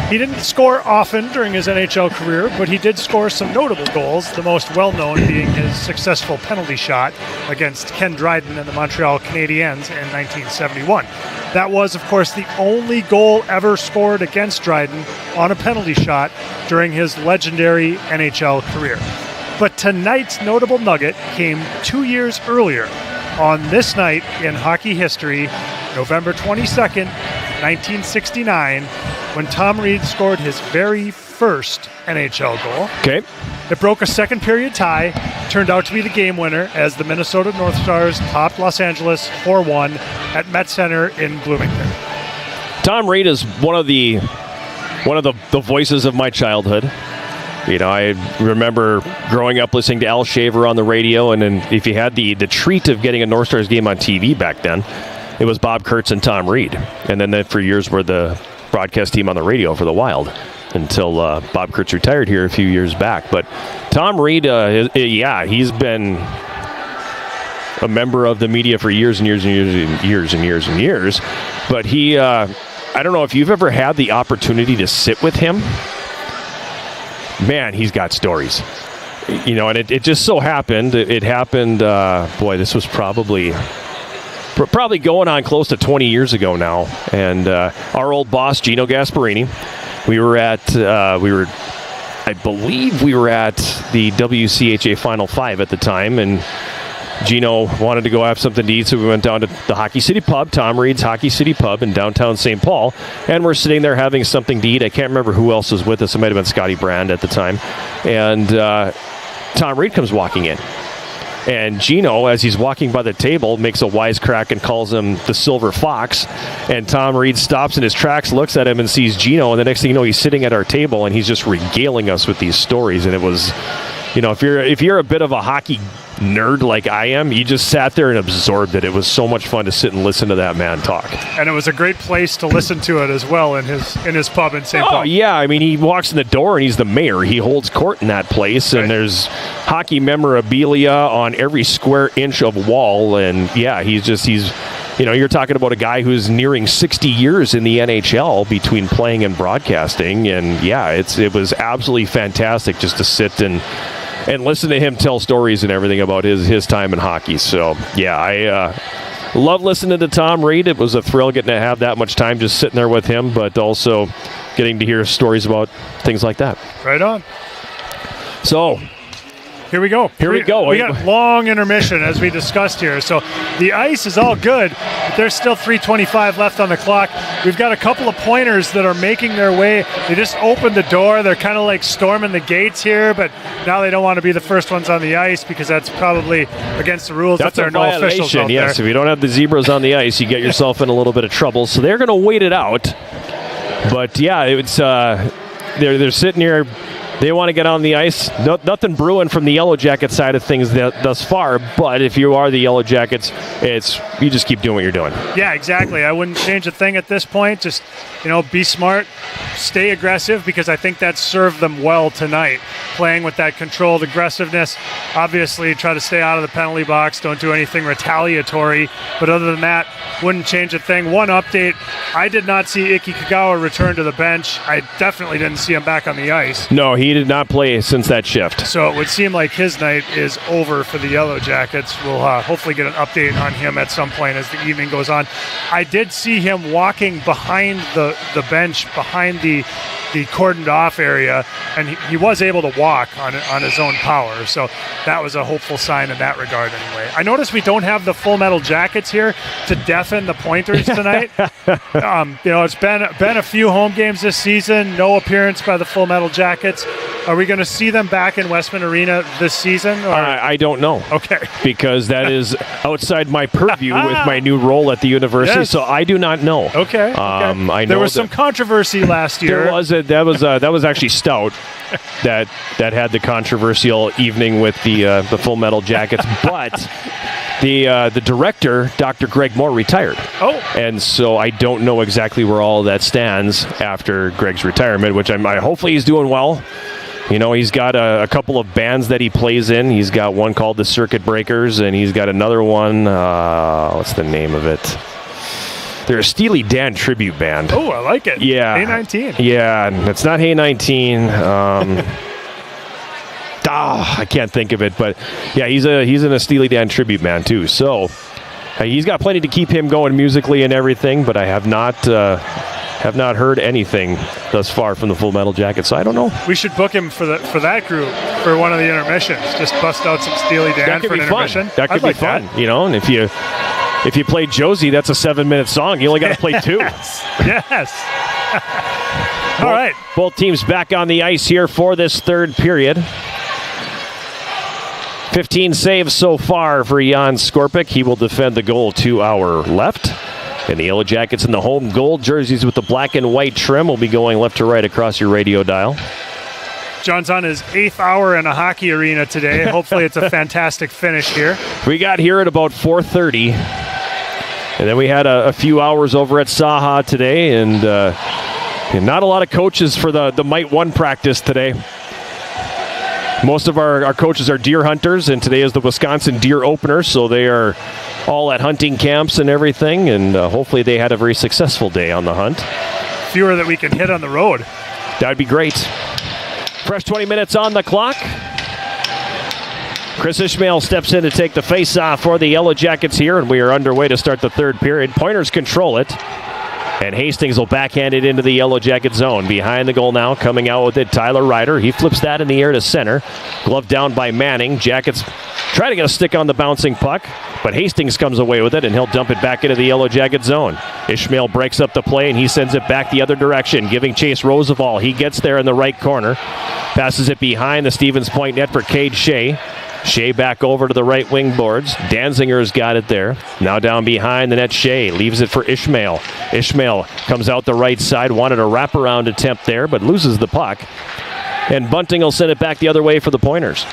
He didn't score often during his NHL career, but he did score some notable goals, the most well-known being his successful penalty shot against Ken Dryden and the Montreal Canadiens in 1971. That was, of course, the only goal ever scored against Dryden on a penalty shot during his legendary NHL career. But tonight's notable nugget came 2 years earlier. On this night in hockey history, November 22nd, 1969, when Tom Reed scored his very first NHL goal. Okay. It broke a second period tie, turned out to be the game winner as the Minnesota North Stars topped Los Angeles 4-1 at Met Center in Bloomington. Tom Reed is one of the voices of my childhood. You know, I remember growing up listening to Al Shaver on the radio, and then if you had the treat of getting a North Stars game on TV back then, it was Bob Kurtz and Tom Reed. And then for years were the broadcast team on the radio for the Wild until Bob Kurtz retired here a few years back. But Tom Reed, he's been a member of the media for years and years and years and years and years and years. But he, I don't know if you've ever had the opportunity to sit with him. Man, he's got stories. You know, and it just so happened, this was probably going on close to 20 years ago now. And our old boss, Gino Gasparini, I believe we were at the WCHA Final Five at the time, and Gino wanted to go have something to eat, so we went down to the Hockey City Pub, Tom Reed's Hockey City Pub in downtown St. Paul, and we're sitting there having something to eat. I can't remember who else was with us. It might have been Scotty Brand at the time. And Tom Reed comes walking in. And Gino, as he's walking by the table, makes a wisecrack and calls him the Silver Fox. And Tom Reed stops in his tracks, looks at him, and sees Gino. And the next thing you know, he's sitting at our table, and he's just regaling us with these stories. And it was, you know, if you're a bit of a hockey nerd like I am, you just sat there and absorbed it. It was so much fun to sit and listen to that man talk. And it was a great place to listen to it as well in his pub in St. Paul. Oh, yeah. I mean, he walks in the door and he's the mayor. He holds court in that place, and there's hockey memorabilia on every square inch of wall. And yeah, he's you know, you're talking about a guy who's nearing 60 years in the NHL between playing and broadcasting. And yeah, it was absolutely fantastic just to sit and listen to him tell stories and everything about his time in hockey. So, yeah, I love listening to Tom Reed. It was a thrill getting to have that much time just sitting there with him, but also getting to hear stories about things like that. Right on. So, here we go. We got long intermission, as we discussed here. So the ice is all good, but there's still 3:25 left on the clock. We've got a couple of pointers that are making their way. They just opened the door. They're kind of like storming the gates here, but now they don't want to be the first ones on the ice because that's probably against the rules. That's there are no officials out yes, there. If you don't have the zebras on the ice, you get yourself in a little bit of trouble. So they're going to wait it out. But yeah, it's they're sitting here. They want to get on the ice. Nothing brewing from the Yellow Jacket side of things thus far, but if you are the Yellow Jackets, you just keep doing what you're doing. Yeah, exactly. I wouldn't change a thing at this point. Just, you know, be smart, stay aggressive, because I think that served them well tonight, playing with that controlled aggressiveness. Obviously, try to stay out of the penalty box. Don't do anything retaliatory. But other than that, wouldn't change a thing. One update, I did not see Iki Kagawa return to the bench. I definitely didn't see him back on the ice. No, he did not play since that shift. So it would seem like his night is over for the Yellow Jackets. We'll hopefully get an update on him at some point as the evening goes on. I did see him walking behind the bench, behind the cordoned off area, and he was able to walk on his own power. So that was a hopeful sign in that regard anyway. I noticed we don't have the Full Metal Jackets here to deafen the pointers tonight. You know, it's been a few home games this season, no appearance by the Full Metal Jackets. Are we going to see them back in Westman Arena this season? Or? I don't know. Okay. Because that is outside my purview with my new role at the university, yes. So I do not know. Okay. I know there was some controversy last year. That was actually Stout that had the controversial evening with the Full Metal Jackets, but the director, Dr. Greg Moore, retired. Oh. And so I don't know exactly where all that stands after Greg's retirement, which hopefully he's doing well. You know, he's got a couple of bands that he plays in. He's got one called the Circuit Breakers, and he's got another one. What's the name of it? They're a Steely Dan tribute band. Oh, I like it. Yeah. Hey 19. Yeah, it's not Hey 19. I can't think of it, but yeah, he's in a Steely Dan tribute band too. So he's got plenty to keep him going musically and everything, but I have not Have not heard anything thus far from the Full Metal Jackets, so I don't know. We should book him for that group for one of the intermissions. Just bust out some Steely Dan for an intermission. That could be fun. And if you play Josie, that's a 7-minute song. You only got to play 2. Yes. All right. Both teams back on the ice here for this third period. 15 saves so far for Jan Skorpic. He will defend the goal to our left. And the Yellow Jackets in the home gold jerseys with the black and white trim will be going left to right across your radio dial. John's on his 8th hour in a hockey arena today. Hopefully it's a fantastic finish here. We got here at about 4:30. And then we had a few hours over at Saha today. And not a lot of coaches for the Might 1 practice today. Most of our coaches are deer hunters, and today is the Wisconsin deer opener, so they are all at hunting camps and everything, and hopefully they had a very successful day on the hunt. Fewer that we can hit on the road. That'd be great. Fresh 20 minutes on the clock. Chris Ishmael steps in to take the face-off for the Yellow Jackets here, and we are underway to start the third period. Pointers control it. And Hastings will backhand it into the Yellow Jacket zone. Behind the goal now, coming out with it, Tyler Ryder. He flips that in the air to center. Glove down by Manning. Jackets try to get a stick on the bouncing puck, but Hastings comes away with it, and he'll dump it back into the Yellow Jacket zone. Ishmael breaks up the play, and he sends it back the other direction, giving chase Roosevelt. He gets there in the right corner. Passes it behind the Stevens Point net for Cade Shea. Shea back over to the right wing boards. Danzinger's got it there. Now down behind the net, Shea leaves it for Ishmael. Ishmael comes out the right side. Wanted a wraparound attempt there, but loses the puck. And Bunting will send it back the other way for the Pointers.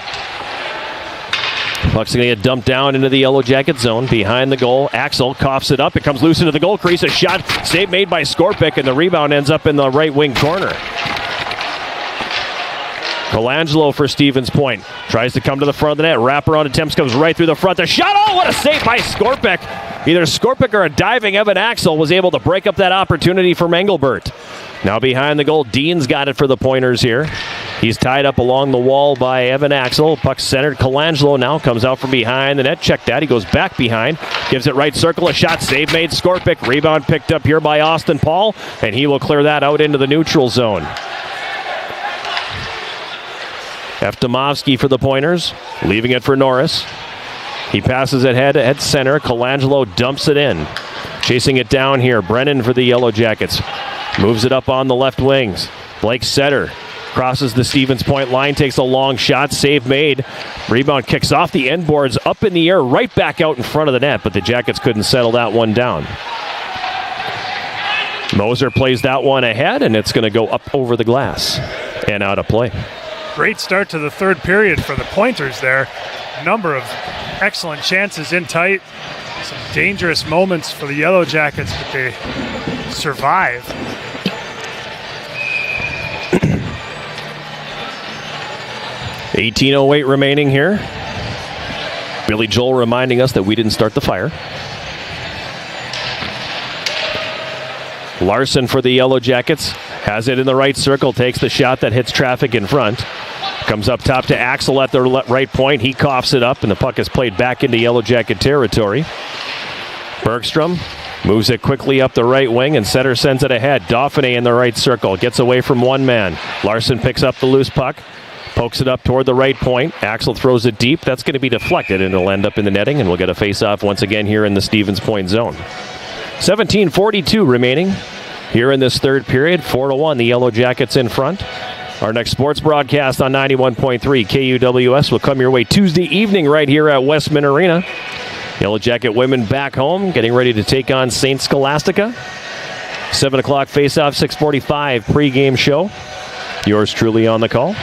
Puck's going to get dumped down into the Yellow Jacket zone. Behind the goal, Axel coughs it up. It comes loose into the goal crease. A shot, save made by Skorpic, and the rebound ends up in the right wing corner. Colangelo for Stevens Point. Tries to come to the front of the net. Wraparound attempts, comes right through the front. The shot, oh, what a save by Skorpic. Either Skorpic or a diving Evan Axel was able to break up that opportunity for Mengelbert. Now behind the goal, Dean's got it for the Pointers here. He's tied up along the wall by Evan Axel. Puck centered. Colangelo now comes out from behind the net. Check that. He goes back behind. Gives it right circle. A shot. Save made. Skorpic. Rebound picked up here by Austin Paul. And he will clear that out into the neutral zone. Eftimovsky for the Pointers, leaving it for Norris. He passes it head at center. Colangelo dumps it in. Chasing it down here, Brennan for the Yellow Jackets. Moves it up on the left wings. Blake Setter crosses the Stevens Point line, takes a long shot, save made. Rebound kicks off the end boards, up in the air, right back out in front of the net, but the Jackets couldn't settle that one down. Moser plays that one ahead, and it's going to go up over the glass and out of play. Great start to the third period for the Pointers there. Number of excellent chances in tight. Some dangerous moments for the Yellow Jackets, but they survive. $18:08 remaining here. Billy Joel reminding us that we didn't start the fire. Larson for the Yellow Jackets. Has it in the right circle. Takes the shot that hits traffic in front. Comes up top to Axel at the right point. He coughs it up, and the puck is played back into Yellow Jacket territory. Bergstrom moves it quickly up the right wing, and Setter sends it ahead. Dauphiné in the right circle. Gets away from one man. Larson picks up the loose puck. Pokes it up toward the right point. Axel throws it deep. That's going to be deflected, and it'll end up in the netting, and we'll get a face-off once again here in the Stevens Point zone. 17:42 remaining here in this third period. 4-1, the Yellow Jackets in front. Our next sports broadcast on 91.3 KUWS will come your way Tuesday evening right here at Westman Arena. Yellow Jacket women back home, getting ready to take on St. Scholastica. 7 o'clock face-off, 6:45 pregame show. Yours truly on the call.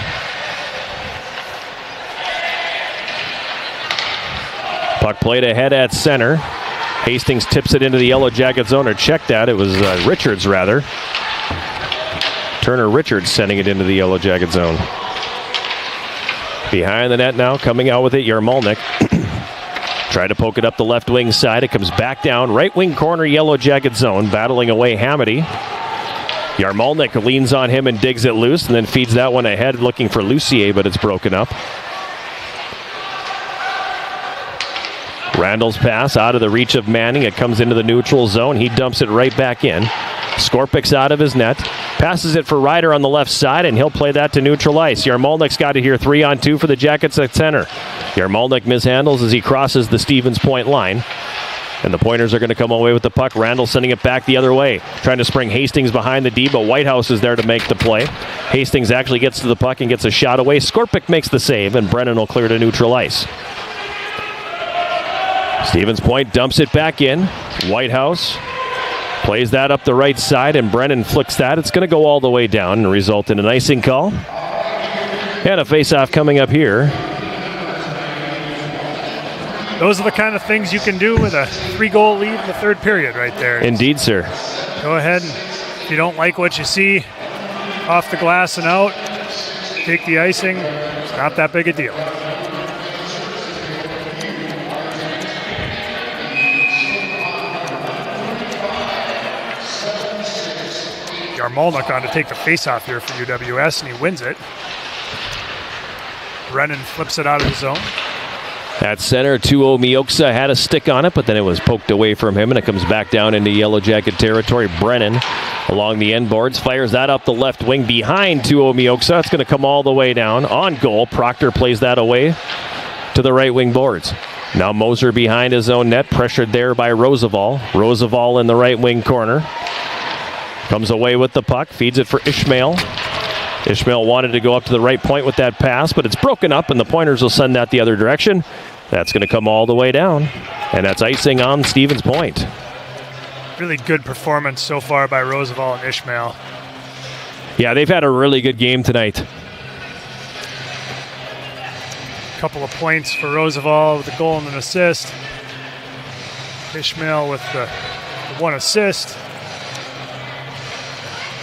Puck played ahead at center. Hastings tips it into the Yellow Jacket zone, or check that. It was Richards, rather. Turner Richards sending it into the Yellow Jacket zone. Behind the net now, coming out with it, Yarmolnik. Tried to poke it up the left wing side. It comes back down. Right wing corner, Yellow Jacket zone. Battling away Hamady. Yarmolnik leans on him and digs it loose, and then feeds that one ahead, looking for Lucier, but it's broken up. Randall's pass out of the reach of Manning. It comes into the neutral zone. He dumps it right back in. Skorpik's out of his net. Passes it for Ryder on the left side, and he'll play that to neutral ice. Yarmolnik's got it here, 3-on-2 for the Jackets at center. Yarmolnik mishandles as he crosses the Stevens Point line. And the Pointers are going to come away with the puck. Randall sending it back the other way. Trying to spring Hastings behind the D, but Whitehouse is there to make the play. Hastings actually gets to the puck and gets a shot away. Skorpik makes the save, and Brennan will clear to neutral ice. Stevens Point dumps it back in. Whitehouse plays that up the right side, and Brennan flicks that. It's going to go all the way down and result in an icing call. And a face-off coming up here. Those are the kind of things you can do with a 3-goal lead in the third period right there. Indeed, sir. Go ahead, and if you don't like what you see off the glass and out, take the icing. It's not that big a deal. Yarmolnik on to take the face-off here for UWS, and he wins it. Brennan flips it out of the zone. At center, Tuo Mioksa had a stick on it, but then it was poked away from him, and it comes back down into Yellow Jacket territory. Brennan along the end boards fires that up the left wing behind Tuo Mioksa. It's going to come all the way down. On goal, Proctor plays that away to the right wing boards. Now Moser behind his own net, pressured there by Roosevelt. Roosevelt in the right wing corner. Comes away with the puck, feeds it for Ishmael. Ishmael wanted to go up to the right point with that pass, but it's broken up, and the Pointers will send that the other direction. That's going to come all the way down, and that's icing on Stevens Point. Really good performance so far by Roosevelt and Ishmael. Yeah, they've had a really good game tonight. Couple of points for Roosevelt with a goal and an assist. Ishmael with the 1 assist.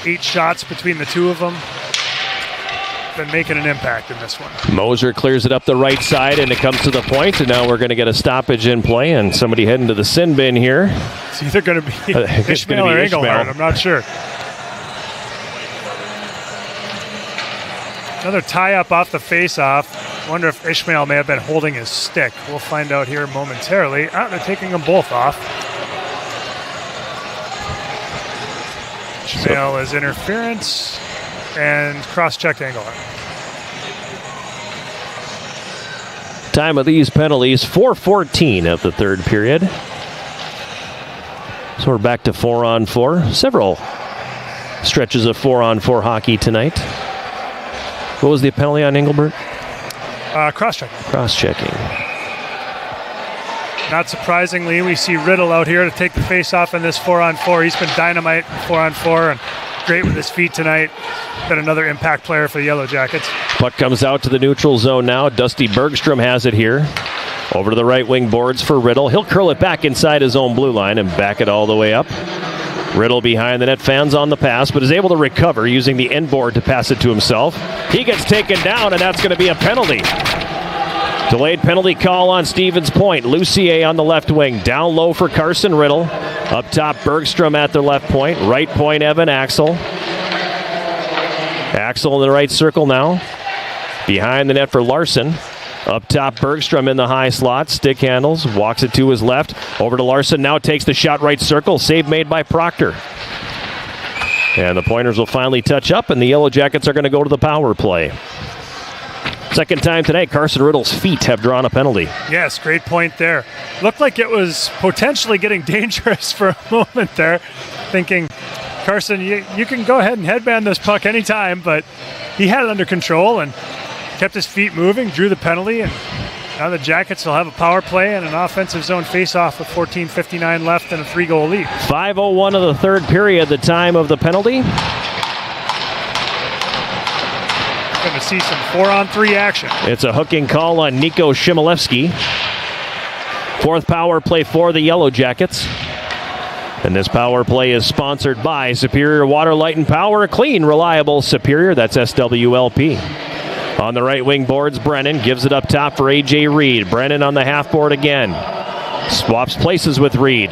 8 shots between the two of them. Been making an impact in this one. Moser clears it up the right side, and it comes to the point, and now we're going to get a stoppage in play, and somebody heading to the sin bin here. It's either going to be Ishmael or Engelhardt. I'm not sure. Another tie-up off the face-off. Wonder if Ishmael may have been holding his stick. We'll find out here momentarily. They're taking them both off. Ishmael is interference and cross-checked Engelhardt. Time of these penalties, 4:14 of the third period. So we're back to 4-on-4. Several stretches of 4-on-4 hockey tonight. What was the penalty on Engelbert? Cross-checking. Cross-checking. Not surprisingly, we see Riddle out here to take the face-off in this 4-on-4. He's been dynamite 4-on-4 and great with his feet tonight. Been another impact player for the Yellow Jackets. Puck comes out to the neutral zone now. Dusty Bergstrom has it here. Over to the right wing boards for Riddle. He'll curl it back inside his own blue line and back it all the way up. Riddle behind the net, fans on the pass, but is able to recover using the end board to pass it to himself. He gets taken down, and that's going to be a penalty. Delayed penalty call on Stevens Point. Lucier on the left wing. Down low for Carson Riddle. Up top, Bergstrom at the left point. Right point, Evan Axel. Axel in the right circle now. Behind the net for Larson. Up top, Bergstrom in the high slot. Stick handles. Walks it to his left. Over to Larson. Now takes the shot right circle. Save made by Proctor. And the Pointers will finally touch up, and the Yellow Jackets are going to go to the power play. Second time tonight, Carson Riddle's feet have drawn a penalty. Yes, great point there. Looked like it was potentially getting dangerous for a moment there. Thinking, Carson, you can go ahead and headband this puck anytime, but he had it under control and kept his feet moving, drew the penalty, and now the Jackets will have a power play and an offensive zone face-off with 14:59 left and a 3-goal lead. 5:01 of the third period, the time of the penalty. Going to see some 4-on-3 action. It's a hooking call on Nico Shimilevsky. Fourth power play for the Yellow Jackets. And this power play is sponsored by Superior Water, Light, and Power. Clean, reliable, Superior. That's SWLP. On the right wing boards, Brennan gives it up top for A.J. Reed. Brennan on the half board again. Swaps places with Reed.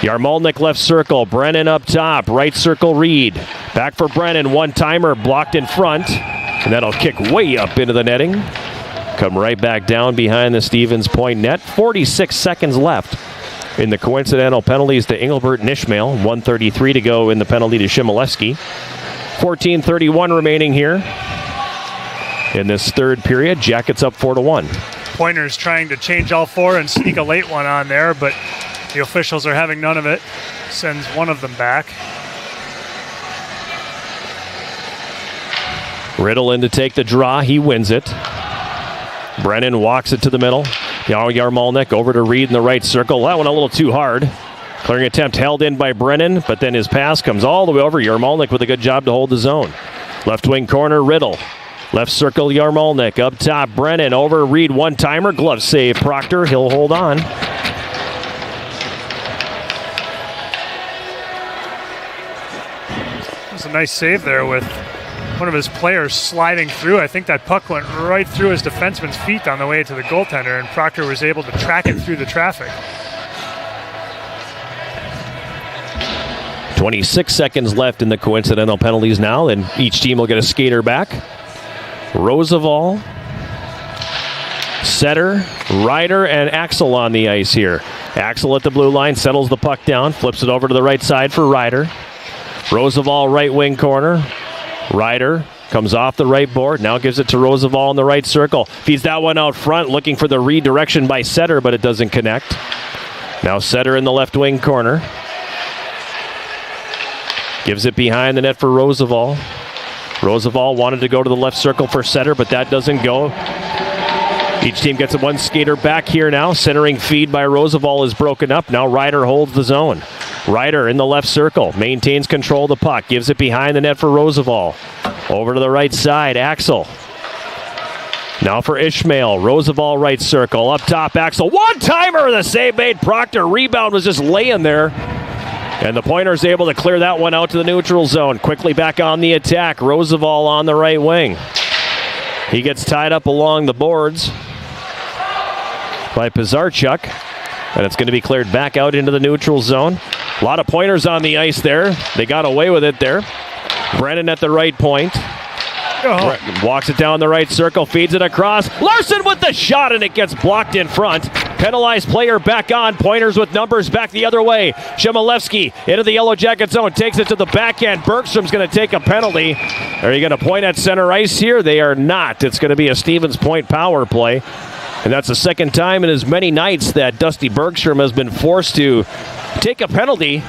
Yarmolnik left circle. Brennan up top. Right circle, Reed. Back for Brennan. One-timer blocked in front. And that'll kick way up into the netting. Come right back down behind the Stevens Point net. 46 seconds left in the coincidental penalties to Engelbert and Ishmael. 1:33 to go in the penalty to Shimoleski. 14:31 remaining here in this third period. Jackets up 4-1. Pointers trying to change all four and sneak a late one on there, but the officials are having none of it. Sends one of them back. Riddle in to take the draw. He wins it. Brennan walks it to the middle. Yarmolnik over to Reed in the right circle. That one a little too hard. Clearing attempt held in by Brennan, but then his pass comes all the way over. Yarmolnik with a good job to hold the zone. Left wing corner, Riddle. Left circle, Yarmolnik. Up top, Brennan over Reed. One-timer. Glove save, Proctor. He'll hold on. That's a nice save there with one of his players sliding through. I think that puck went right through his defenseman's feet on the way to the goaltender, and Proctor was able to track it through the traffic. 26 seconds left in the coincidental penalties now, and each team will get a skater back. Roosevelt, Setter, Ryder, and Axel on the ice here. Axel at the blue line, settles the puck down, flips it over to the right side for Ryder. Roosevelt right wing corner. Ryder comes off the right board, now gives it to Roosevelt in the right circle. Feeds that one out front, looking for the redirection by Setter, but it doesn't connect. Now Setter in the left wing corner. Gives it behind the net for Roosevelt. Roosevelt wanted to go to the left circle for Setter, but that doesn't go. Each team gets one skater back here now. Centering feed by Roosevelt is broken up. Now Ryder holds the zone. Ryder in the left circle. Maintains control of the puck. Gives it behind the net for Roosevelt. Over to the right side, Axel. Now for Ishmael. Roosevelt right circle. Up top, Axel. One-timer! The save made. Proctor. Rebound was just laying there. And the Pointers able to clear that one out to the neutral zone. Quickly back on the attack. Roosevelt on the right wing. He gets tied up along the boards by Pizarchuk. And it's going to be cleared back out into the neutral zone. A lot of Pointers on the ice there. They got away with it there. Brennan at the right point. Walks it down the right circle, feeds it across. Larson with the shot, and it gets blocked in front. Penalized player back on. Pointers with numbers back the other way. Shimolevsky into the Yellow Jacket zone. Takes it to the backhand. Bergstrom's going to take a penalty. Are you going to point at center ice here? They are not. It's going to be a Stevens Point power play. And that's the second time in as many nights that Dusty Bergstrom has been forced to take a penalty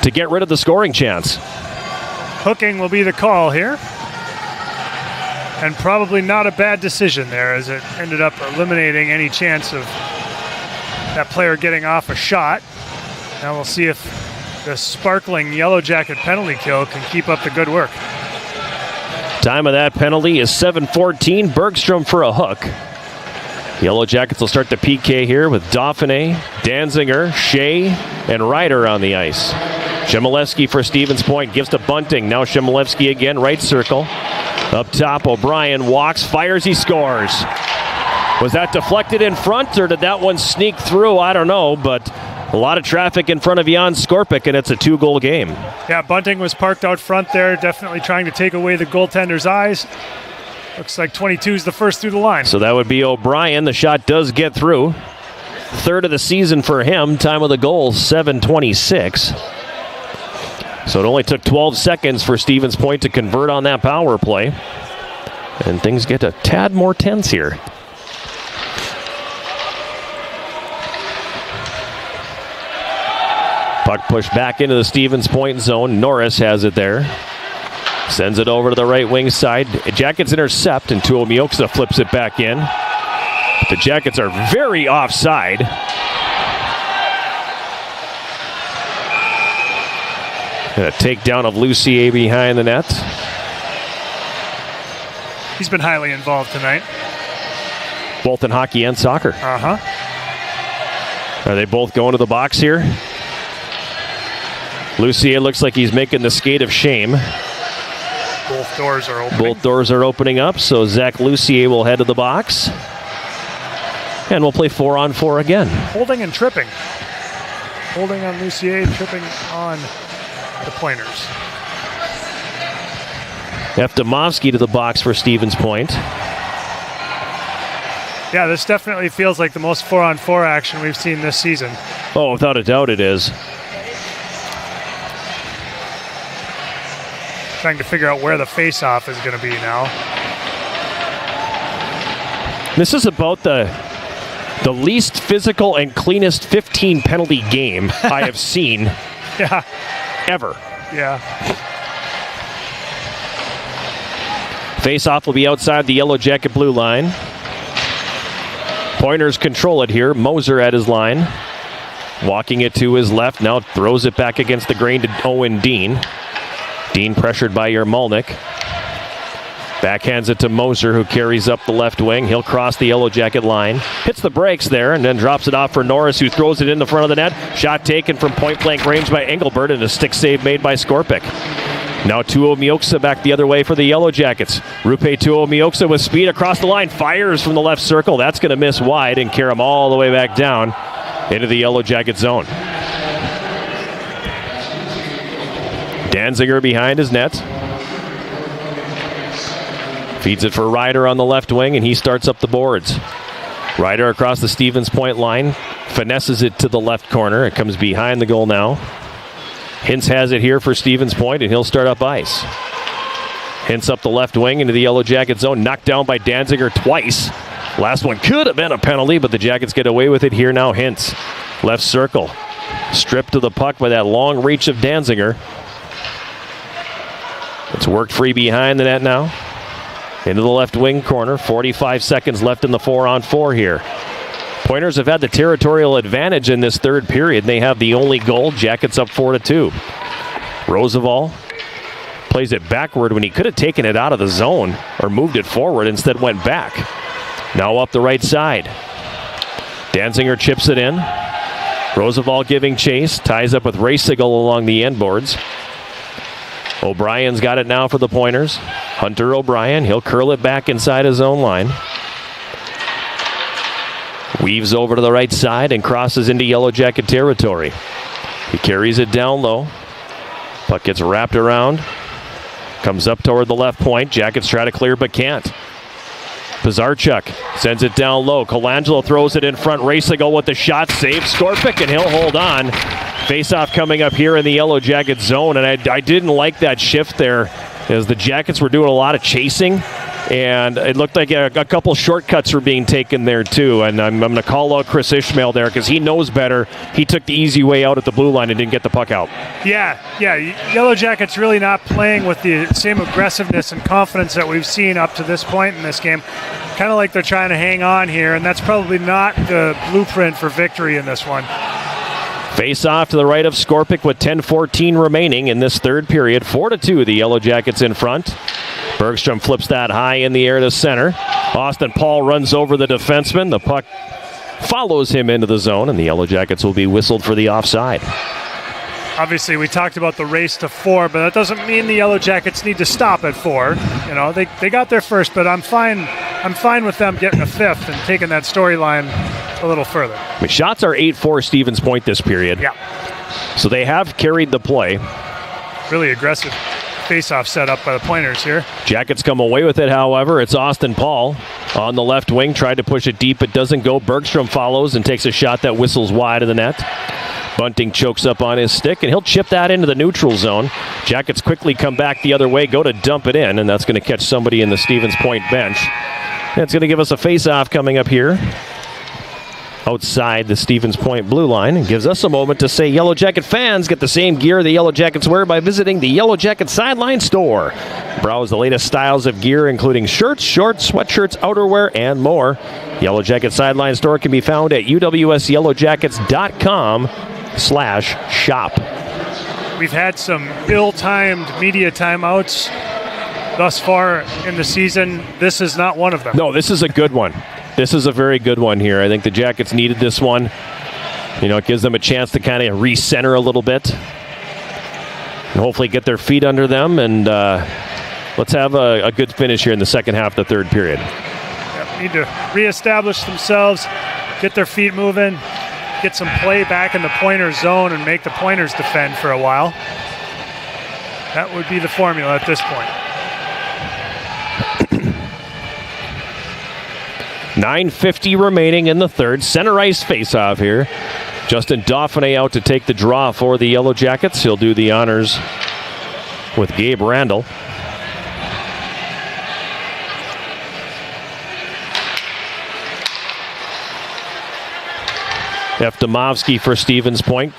to get rid of the scoring chance. Hooking will be the call here. And probably not a bad decision there, as it ended up eliminating any chance of that player getting off a shot. Now we'll see if the sparkling Yellow Jacket penalty kill can keep up the good work. Time of that penalty is 7:14. Bergstrom for a hook. Yellow Jackets will start the PK here with Dauphiné, Danziger, Shea, and Ryder on the ice. Shimoleski for Stevens Point, gives to Bunting. Now Shimoleski again, right circle. Up top, O'Brien walks, fires, he scores. Was that deflected in front, or did that one sneak through? I don't know, but a lot of traffic in front of Jan Skorpik, and it's a 2-goal game. Yeah, Bunting was parked out front there, definitely trying to take away the goaltender's eyes. Looks like 22 is the first through the line. So that would be O'Brien. The shot does get through. Third of the season for him. Time of the goal, 7:26. So it only took 12 seconds for Stevens Point to convert on that power play. And things get a tad more tense here. Puck pushed back into the Stevens Point zone. Norris has it there. Sends it over to the right wing side. Jackets intercept, and Tuomioxa flips it back in. The Jackets are very offside. A takedown of Lucier behind the net. He's been highly involved tonight. Both in hockey and soccer. Uh-huh. Are they both going to the box here? Lucier looks like he's making the skate of shame. Both doors are opening. Both doors are opening up, so Zach Lucier will head to the box. And we'll play 4-on-4 again. Holding and tripping. Holding on Lucier, tripping on the Pointers. Eftimovsky to the box for Stevens Point. Yeah, this definitely feels like the most 4-on-4 action we've seen this season. Oh, without a doubt it is. Trying to figure out where the face-off is going to be now. This is about the least physical and cleanest 15 penalty game I have seen ever. Yeah. Face-off will be outside the Yellow Jacket blue line. Pointers control it here. Moser at his line. Walking it to his left. Now throws it back against the grain to Owen Dean. Dean pressured by Yermolnik. Backhands it to Moser, who carries up the left wing. He'll cross the Yellow Jacket line. Hits the brakes there and then drops it off for Norris, who throws it in the front of the net. Shot taken from point-blank range by Engelbert and a stick save made by Skorpic. Now Tuomioksa back the other way for the Yellow Jackets. Rupe Tuomioksa with speed across the line. Fires from the left circle. That's going to miss wide and carry him all the way back down into the Yellow Jacket zone. Danziger behind his net. Feeds it for Ryder on the left wing, and he starts up the boards. Ryder across the Stevens Point line. Finesses it to the left corner. It comes behind the goal now. Hintz has it here for Stevens Point, and he'll start up ice. Hintz up the left wing into the Yellow Jacket zone. Knocked down by Danziger twice. Last one could have been a penalty, but the Jackets get away with it here now. Hintz, left circle. Stripped to the puck by that long reach of Danziger. It's worked free behind the net now. Into the left wing corner. 45 seconds left in the 4-on-4 here. Pointers have had the territorial advantage in this third period. They have the only goal. Jackets up 4-2. Roosevelt plays it backward when he could have taken it out of the zone or moved it forward. Instead went back. Now up the right side. Danziger chips it in. Roosevelt giving chase. Ties up with Racigel along the end boards. O'Brien's got it now for the Pointers. Hunter O'Brien. He'll curl it back inside his own line. Weaves over to the right side and crosses into Yellow Jacket territory. He carries it down low. Puck gets wrapped around. Comes up toward the left point. Jackets try to clear but can't. Pizarchuk sends it down low. Colangelo throws it in front. Racigel with the shot. Saves Skorpic, and he'll hold on. Face-off coming up here in the Yellow Jacket zone, and I didn't like that shift there as the Jackets were doing a lot of chasing. And it looked like a couple shortcuts were being taken there, too. And I'm going to call out Chris Ishmael there because he knows better. He took the easy way out at the blue line and didn't get the puck out. Yeah. Yellow Jackets really not playing with the same aggressiveness and confidence that we've seen up to this point in this game. Kind of like they're trying to hang on here, and that's probably not the blueprint for victory in this one. Face off to the right of Skorpic with 10:14 remaining in this third period. 4-2, the Yellow Jackets in front. Bergstrom flips that high in the air to center. Austin Paul runs over the defenseman. The puck follows him into the zone, and the Yellow Jackets will be whistled for the offside. Obviously, we talked about the race to 4, but that doesn't mean the Yellow Jackets need to stop at 4. You know, they got there first, but I'm fine with them getting a 5th and taking that storyline a little further. I mean, shots are 8-4 Stevens Point this period. Yeah. So they have carried the play. Really aggressive face-off set up by the Pointers here. Jackets come away with it, however. It's Austin Paul on the left wing. Tried to push it deep. It doesn't go. Bergstrom follows and takes a shot that whistles wide of the net. Bunting chokes up on his stick, and he'll chip that into the neutral zone. Jackets quickly come back the other way, go to dump it in, and that's going to catch somebody in the Stevens Point bench. That's going to give us a face-off coming up here outside the Stevens Point blue line, and gives us a moment to say Yellow Jacket fans get the same gear the Yellow Jackets wear by visiting the Yellow Jacket Sideline store. Browse the latest styles of gear, including shirts, shorts, sweatshirts, outerwear, and more. Yellow Jacket Sideline store can be found at uwsyellowjackets.com/shop. We've had some ill-timed media timeouts thus far in the season. This is not one of them. No, this is a good one. This is a very good one here. I think the Jackets needed this one. You know, it gives them a chance to kind of recenter a little bit and hopefully get their feet under them. And let's have a good finish here in the second half of the third period. Yep, need to reestablish themselves, get their feet moving, get some play back in the Pointers zone and make the Pointers defend for a while. That would be the formula at this point. 9:50 remaining in the third. Center ice face-off here. Justin Dauphiné out to take the draw for the Yellow Jackets. He'll do the honors with Gabe Randall. Eftimovsky for Stevens Point.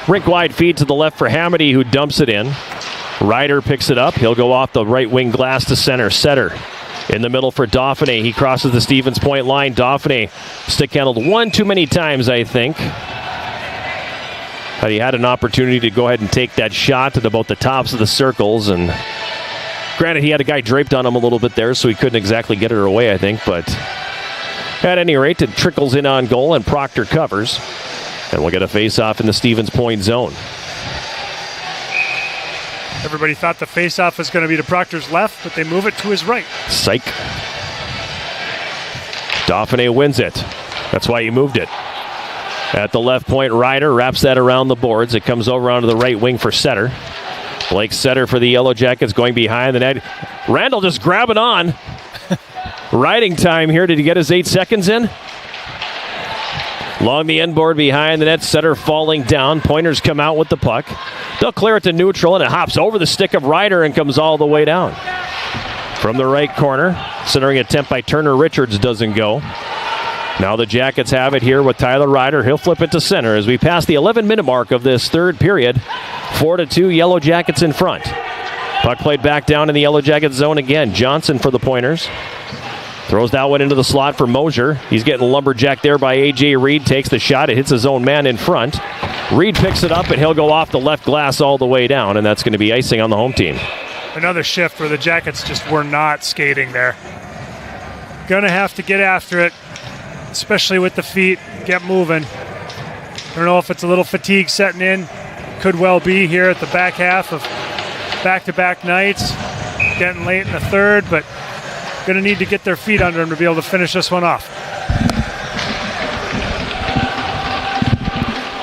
Rink-wide feed to the left for Hamady, who dumps it in. Ryder picks it up. He'll go off the right wing glass to center. Setter in the middle for Dauphiné. He crosses the Stevens Point line. Dauphiné stick-handled one too many times, I think. But he had an opportunity to go ahead and take that shot at about the tops of the circles. And granted, he had a guy draped on him a little bit there, so he couldn't exactly get it away, I think. But at any rate, it trickles in on goal, and Proctor covers. And we'll get a face-off in the Stevens Point zone. Everybody thought the face-off was going to be to Proctor's left, but they move it to his right. Psych. Dauphiné wins it. That's why he moved it. At the left point, Ryder wraps that around the boards. It comes over onto the right wing for Setter. Blake Setter for the Yellow Jackets going behind the net. Randall just grabbing on. Riding time here. Did he get his 8 seconds in? Along the end board behind the net, Setter falling down. Pointers come out with the puck. They'll clear it to neutral, and it hops over the stick of Ryder and comes all the way down. From the right corner, centering attempt by Turner Richards doesn't go. Now the Jackets have it here with Tyler Ryder. He'll flip it to center as we pass the 11-minute mark of this third period. 4-2, Yellow Jackets in front. Puck played back down in the Yellow Jackets zone again. Johnson for the Pointers. Throws that one into the slot for Mosier. He's getting lumberjacked there by A.J. Reed. Takes the shot. It hits his own man in front. Reed picks it up, and he'll go off the left glass all the way down, and that's going to be icing on the home team. Another shift where the Jackets just were not skating there. Going to have to get after it, especially with the feet. Get moving. I don't know if it's a little fatigue setting in. Could well be here at the back half of back-to-back nights. Getting late in the third, but going to need to get their feet under them to be able to finish this one off.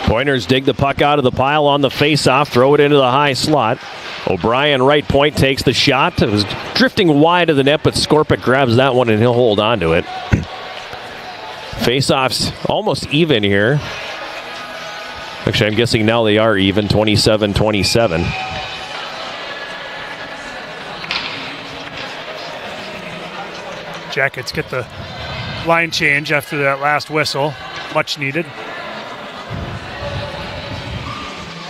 Pointers dig the puck out of the pile on the face-off, throw it into the high slot. O'Brien, right point, takes the shot. It was drifting wide of the net, but Skorpic grabs that one and he'll hold on to it. Face-offs almost even here. Actually, I'm guessing now they are even, 27-27. Jackets get the line change after that last whistle. Much needed.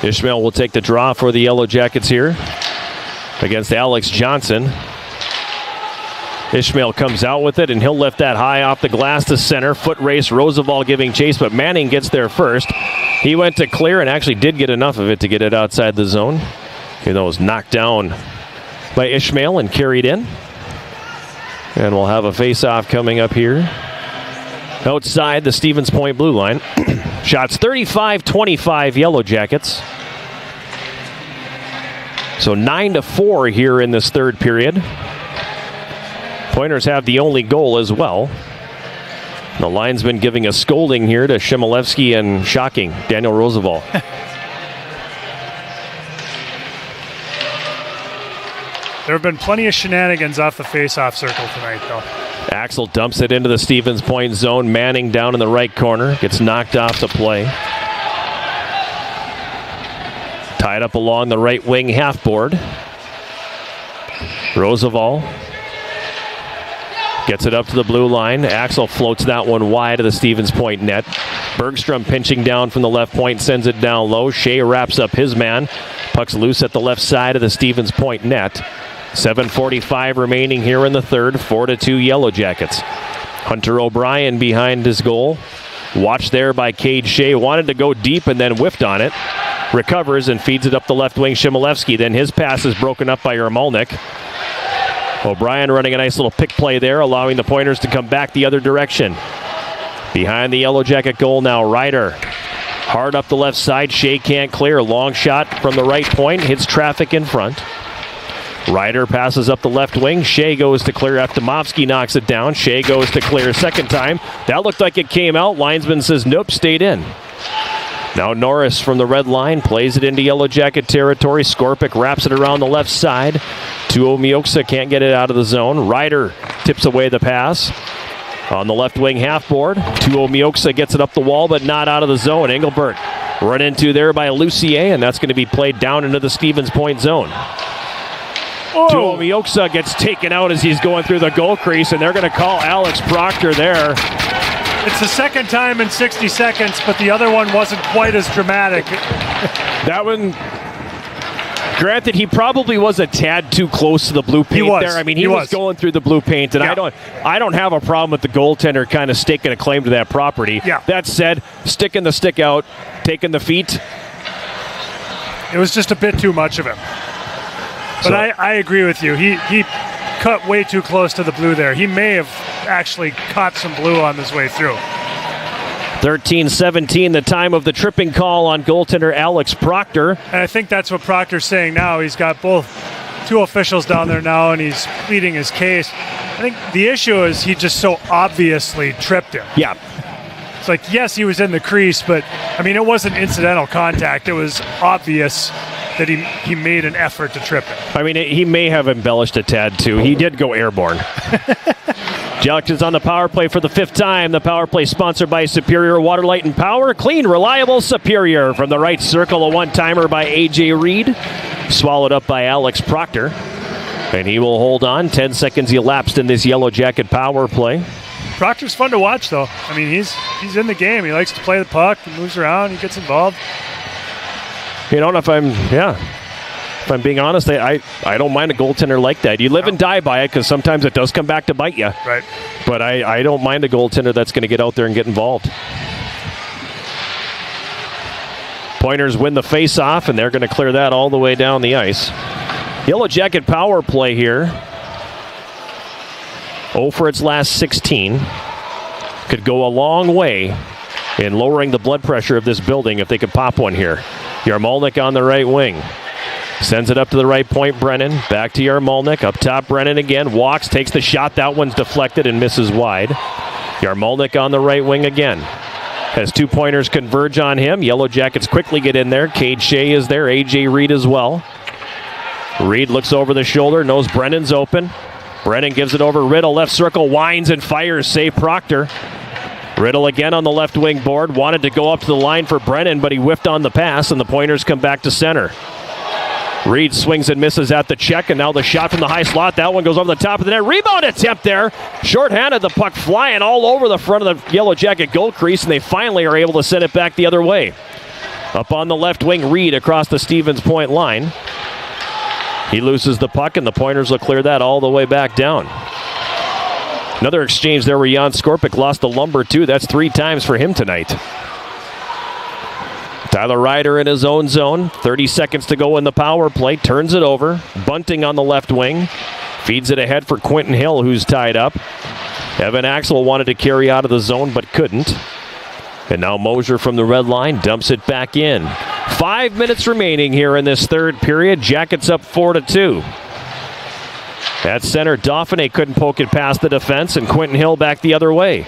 Ishmael will take the draw for the Yellow Jackets here against Alex Johnson. Ishmael comes out with it, and he'll lift that high off the glass to center. Foot race, Roosevelt giving chase, but Manning gets there first. He went to clear and actually did get enough of it to get it outside the zone. Even though it was knocked down by Ishmael and carried in. And we'll have a face-off coming up here outside the Stevens Point blue line. Shots 35-25 Yellow Jackets. So 9-4 here in this third period. Pointers have the only goal as well. The linesman giving a scolding here to Shimolevsky and shocking Daniel Roosevelt. There have been plenty of shenanigans off the face-off circle tonight, though. Axel dumps it into the Stevens Point zone. Manning down in the right corner. Gets knocked off the play. Tied up along the right wing half board. Roosevelt gets it up to the blue line. Axel floats that one wide of the Stevens Point net. Bergstrom pinching down from the left point, sends it down low. Shea wraps up his man. Puck's loose at the left side of the Stevens Point net. 7:45 remaining here in the third. 4-2 Yellow Jackets. Hunter O'Brien behind his goal. Watched there by Cade Shea. Wanted to go deep and then whiffed on it. Recovers and feeds it up the left wing. Shimolevsky. Then his pass is broken up by Yarmalnik. O'Brien running a nice little pick play there, allowing the Pointers to come back the other direction. Behind the Yellow Jacket goal now, Ryder. Hard up the left side. Shea can't clear. Long shot from the right point. Hits traffic in front. Ryder passes up the left wing. Shea goes to clear. Eftimovsky knocks it down. Shea goes to clear a second time. That looked like it came out. Linesman says nope, stayed in. Now Norris from the red line plays it into Yellow Jacket territory. Skorpic wraps it around the left side. Tuomioksa can't get it out of the zone. Ryder tips away the pass. On the left wing half board, Tuomioxa gets it up the wall, but not out of the zone. Engelbert run into there by Lucier, and that's going to be played down into the Stevens Point zone. Tuomioxa gets taken out as he's going through the goal crease, and they're going to call Alex Proctor there. It's the second time in 60 seconds, but the other one wasn't quite as dramatic. That one, granted, he probably was a tad too close to the blue paint there. I mean, he was going through the blue paint, and I don't have a problem with the goaltender kind of staking a claim to that property. Yeah. That said, sticking the stick out, taking the feet. It was just a bit too much of him. But I agree with you. He cut way too close to the blue there. He may have actually caught some blue on his way through. 13-17, the time of the tripping call on goaltender Alex Proctor. And I think that's what Proctor's saying now. He's got two officials down there now, and he's pleading his case. I think the issue is he just so obviously tripped him. Yeah. It's like, yes, he was in the crease, but, I mean, it wasn't incidental contact. It was obvious that he made an effort to trip him. I mean, he may have embellished a tad, too. He did go airborne. Jackets on the power play for the 5th time. The power play sponsored by Superior Water, Light, and Power. Clean, reliable, Superior. From the right circle, a one-timer by A.J. Reed. Swallowed up by Alex Proctor. And he will hold on. 10 seconds elapsed in this Yellow Jacket power play. Proctor's fun to watch, though. I mean, he's in the game. He likes to play the puck. He moves around. He gets involved. You know, if I'm being honest, I don't mind a goaltender like that. You live and die by it because sometimes it does come back to bite you. Right. But I don't mind a goaltender that's going to get out there and get involved. Pointers win the face-off, and they're going to clear that all the way down the ice. Yellow Jacket power play here. 0 for its last 16. Could go a long way in lowering the blood pressure of this building if they could pop one here. Yarmolnik on the right wing. Sends it up to the right point, Brennan. Back to Yarmolnik. Up top, Brennan again. Walks, takes the shot. That one's deflected and misses wide. Yarmolnik on the right wing again. As 2 pointers converge on him. Yellow Jackets quickly get in there. Cade Shea is there. A.J. Reed as well. Reed looks over the shoulder. Knows Brennan's open. Brennan gives it over Riddle. Left circle. Winds and fires. Save Proctor. Riddle again on the left wing board. Wanted to go up to the line for Brennan, but he whiffed on the pass, and the pointers come back to center. Reed swings and misses at the check, and now the shot from the high slot. That one goes over the top of the net. Rebound attempt there. Short-handed, the puck flying all over the front of the Yellow Jacket goal crease, and they finally are able to send it back the other way. Up on the left wing, Reed across the Stevens Point line. He loses the puck, and the pointers will clear that all the way back down. Another exchange there where Jan Skorpic lost the lumber, too. That's 3 times for him tonight. Tyler Ryder in his own zone. 30 seconds to go in the power play. Turns it over. Bunting on the left wing. Feeds it ahead for Quentin Hill, who's tied up. Evan Axel wanted to carry out of the zone, but couldn't. And now Mosier from the red line dumps it back in. 5 minutes remaining here in this third period. Jackets up 4-2. At center, Dauphiné couldn't poke it past the defense, and Quentin Hill back the other way.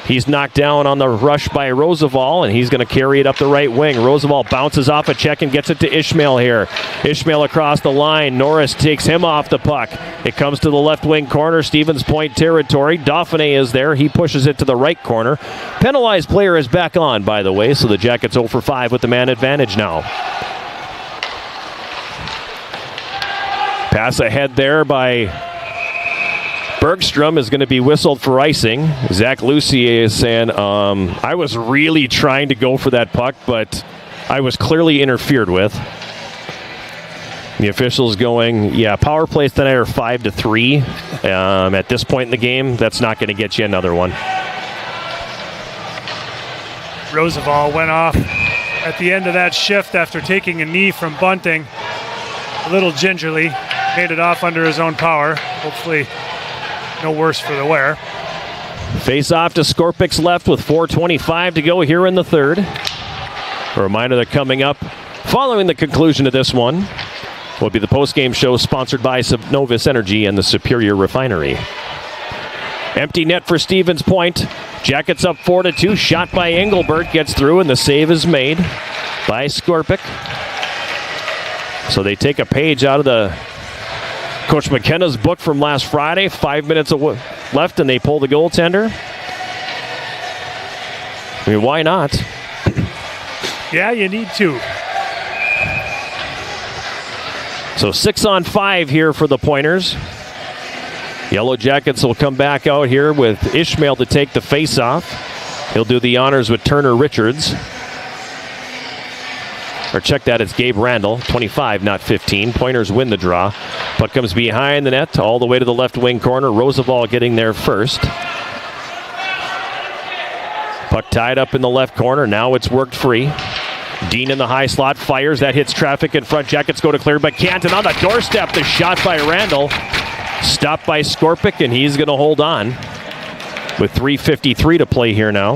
He's knocked down on the rush by Roosevelt, and he's going to carry it up the right wing. Roosevelt bounces off a check and gets it to Ishmael here. Ishmael across the line. Norris takes him off the puck. It comes to the left wing corner, Stevens Point territory. Dauphiné is there. He pushes it to the right corner. Penalized player is back on, by the way, so the Jackets 0 for 5 with the man advantage now. Pass ahead there by Bergstrom is going to be whistled for icing. Zach Lucier is saying, I was really trying to go for that puck, but I was clearly interfered with. The officials going, power plays tonight are 5-3. At this point in the game, that's not going to get you another one. Roosevelt went off at the end of that shift after taking a knee from Bunting. A little gingerly. Made it off under his own power. Hopefully no worse for the wear. Face off to Skorpic's left with 4:25 to go here in the third. A reminder that coming up following the conclusion of this one will be the postgame show sponsored by Subnovis Energy and the Superior Refinery. Empty net for Stevens Point. Jackets up 4-2. Shot by Engelbert gets through, and the save is made by Skorpic. So they take a page out of the Coach McKenna's book from last Friday. 5 minutes left, and they pull the goaltender. I mean, why not? Yeah, you need to. So 6-on-5 here for the Pointers. Yellow Jackets will come back out here with Ishmael to take the face-off. He'll do the honors with Turner Richards. Or check that, it's Gabe Randall, 25, not 15. Pointers win the draw. Puck comes behind the net, all the way to the left wing corner. Roosevelt getting there first. Puck tied up in the left corner. Now it's worked free. Dean in the high slot fires. That hits traffic in front. Jackets go to clear, but Canton on the doorstep. The shot by Randall. Stopped by Skorpic, and he's going to hold on with 3:53 to play here now.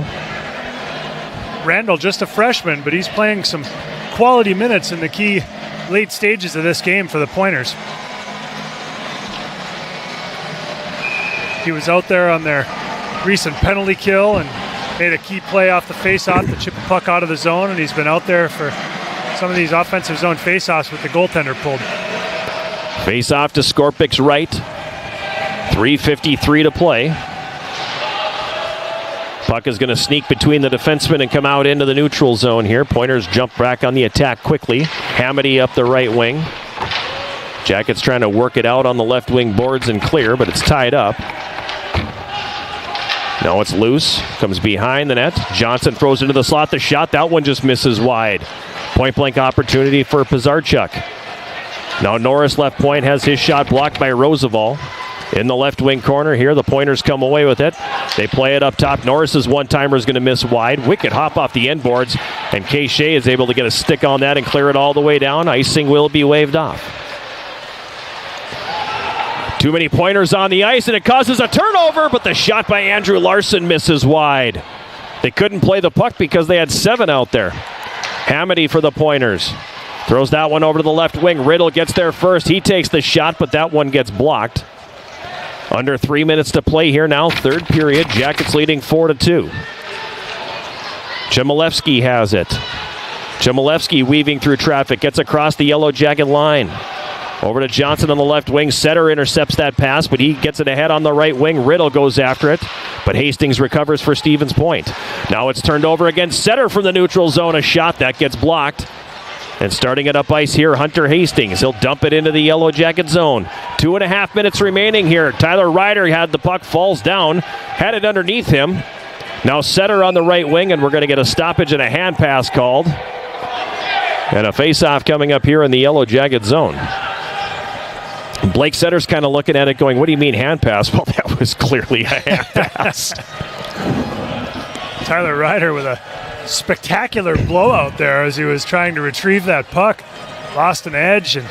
Randall, just a freshman, but he's playing some quality minutes in the key late stages of this game for the Pointers. He was out there on their recent penalty kill and made a key play off the face-off to chip the puck out of the zone, and he's been out there for some of these offensive zone face-offs with the goaltender pulled. Face-off to Skorpic's right. 3:53 to play. Puck is going to sneak between the defensemen and come out into the neutral zone here. Pointers jump back on the attack quickly. Hamady up the right wing. Jackets trying to work it out on the left wing boards and clear, but it's tied up. Now it's loose. Comes behind the net. Johnson throws into the slot. The shot, that one just misses wide. Point blank opportunity for Pizarchuk. Now Norris left point has his shot blocked by Roosevelt. In the left wing corner here, the Pointers come away with it. They play it up top. Norris's one-timer is going to miss wide. Wicked hop off the end boards, and Kay Shea is able to get a stick on that and clear it all the way down. Icing will be waved off. Too many Pointers on the ice, and it causes a turnover, but the shot by Andrew Larson misses wide. They couldn't play the puck because they had 7 out there. Hamady for the Pointers. Throws that one over to the left wing. Riddle gets there first. He takes the shot, but that one gets blocked. Under 3 minutes to play here now, third period. Jackets leading 4-2. Chmielewski has it. Chmielewski weaving through traffic, gets across the Yellow Jacket line. Over to Johnson on the left wing. Setter intercepts that pass, but he gets it ahead on the right wing. Riddle goes after it, but Hastings recovers for Stevens Point. Now it's turned over against Setter from the neutral zone. A shot that gets blocked. And starting it up ice here, Hunter Hastings. He'll dump it into the Yellow Jacket zone. 2.5 minutes remaining here. Tyler Ryder had the puck, falls down, had it underneath him. Now Setter on the right wing, and we're going to get a stoppage and a hand pass called. And a face-off coming up here in the Yellow Jacket zone. Blake Setter's kind of looking at it going, what do you mean hand pass? Well, that was clearly a hand pass. Tyler Ryder with a spectacular blowout there as he was trying to retrieve that puck. Lost an edge, and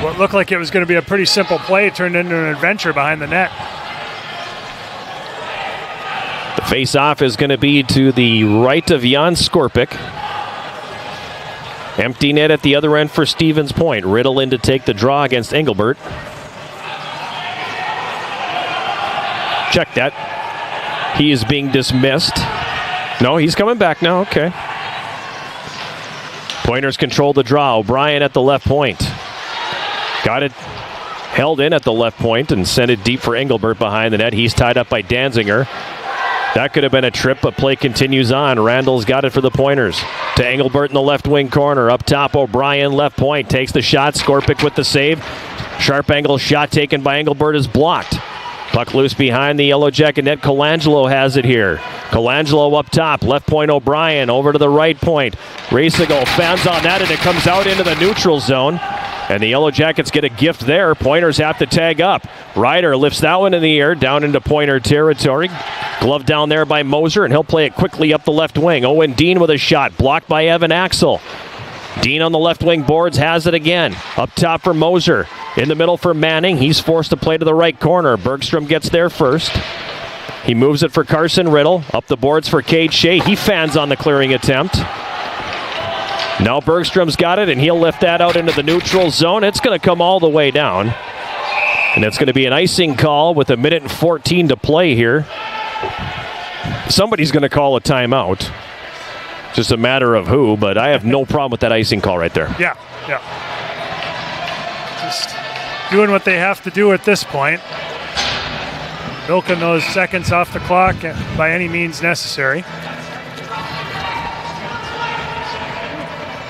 what looked like it was going to be a pretty simple play turned into an adventure behind the net. The face-off is going to be to the right of Jan Skorpic. Empty net at the other end for Stevens Point. Riddle in to take the draw against Engelbert. Check that. He is being dismissed. No, he's coming back now. Okay. Pointers control the draw. O'Brien at the left point. Got it held in at the left point and sent it deep for Engelbert behind the net. He's tied up by Danziger. That could have been a trip, but play continues on. Randall's got it for the Pointers. To Engelbert in the left wing corner. Up top, O'Brien left point. Takes the shot. Skorpic with the save. Sharp angle shot taken by Engelbert is blocked. Puck loose behind the Yellow Jacket net. Colangelo has it here. Colangelo up top. Left point O'Brien. Over to the right point. Racigal fans on that, and it comes out into the neutral zone. And the Yellow Jackets get a gift there. Pointers have to tag up. Ryder lifts that one in the air down into Pointer territory. Glove down there by Moser, and he'll play it quickly up the left wing. Owen Dean with a shot. Blocked by Evan Axel. Dean on the left wing boards has it again. Up top for Moser. In the middle for Manning. He's forced to play to the right corner. Bergstrom gets there first. He moves it for Carson Riddle. Up the boards for Cade Shea. He fans on the clearing attempt. Now Bergstrom's got it, and he'll lift that out into the neutral zone. It's going to come all the way down. And it's going to be an icing call with 1:14 to play here. Somebody's going to call a timeout. Just a matter of who, but I have no problem with that icing call right there. Yeah. Just doing what they have to do at this point. Milking those seconds off the clock by any means necessary.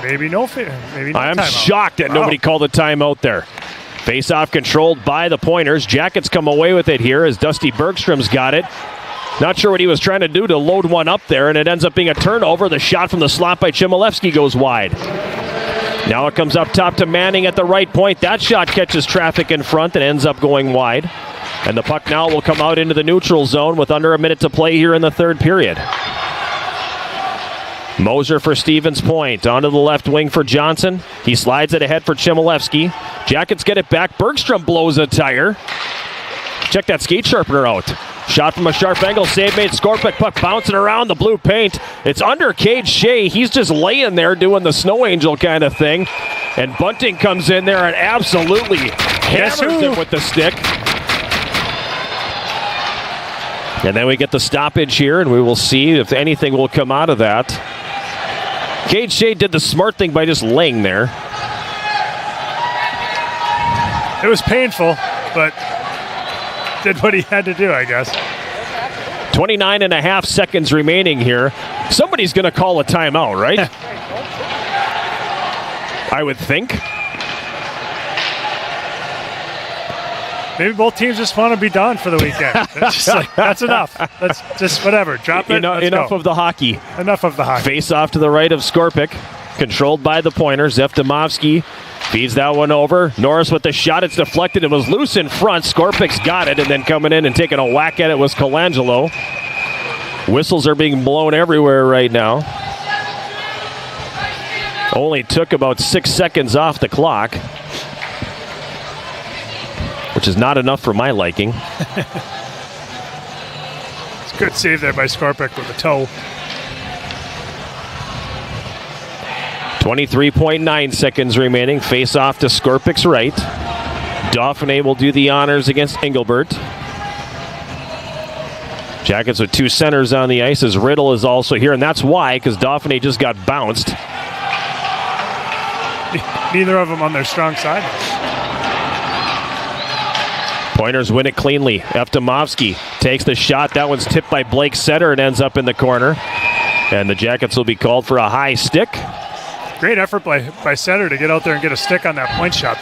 Maybe no I am timeout. shocked that nobody called a timeout there. Face-off controlled by the Pointers. Jackets come away with it here as Dusty Bergstrom's got it. Not sure what he was trying to do to load one up there, and it ends up being a turnover. The shot from the slot by Chmielewski goes wide. Now it comes up top to Manning at the right point. That shot catches traffic in front and ends up going wide. And the puck now will come out into the neutral zone with under a minute to play here in the third period. Moser for Stevens Point. Onto the left wing for Johnson. He slides it ahead for Chmielewski. Jackets get it back. Bergstrom blows a tire. Check that skate sharpener out. Shot from a sharp angle. Save made. Skorpic puck bouncing around the blue paint. It's under Cade Shea. He's just laying there doing the snow angel kind of thing. And Bunting comes in there and absolutely hammers him with the stick. And then we get the stoppage here, and we will see if anything will come out of that. Cade Shea did the smart thing by just laying there. It was painful, but did what he had to do, I guess. 29 and a half seconds remaining here. Somebody's going to call a timeout, right? I would think. Maybe both teams just want to be done for the weekend. It's just like, that's enough. Let's just whatever. Drop it. Enough of the hockey. Enough of the hockey. Face off to the right of Skorpic. Controlled by the Pointers. Evdomovsky feeds that one over. Norris with the shot. It's deflected. It was loose in front. Skorpic's got it. And then coming in and taking a whack at it was Colangelo. Whistles are being blown everywhere right now. Only took about 6 seconds off the clock, which is not enough for my liking. It's a good save there by Skorpic with the toe. 23.9 seconds remaining. Face off to Skorpic's right. Dauphiné will do the honors against Engelbert. Jackets with two centers on the ice as Riddle is also here, and that's why, because Dauphiné just got bounced. Neither of them on their strong side. Pointers win it cleanly. Evdomovsky takes the shot. That one's tipped by Blake Setter and ends up in the corner. And the Jackets will be called for a high stick. Great effort by Setter to get out there and get a stick on that point shot.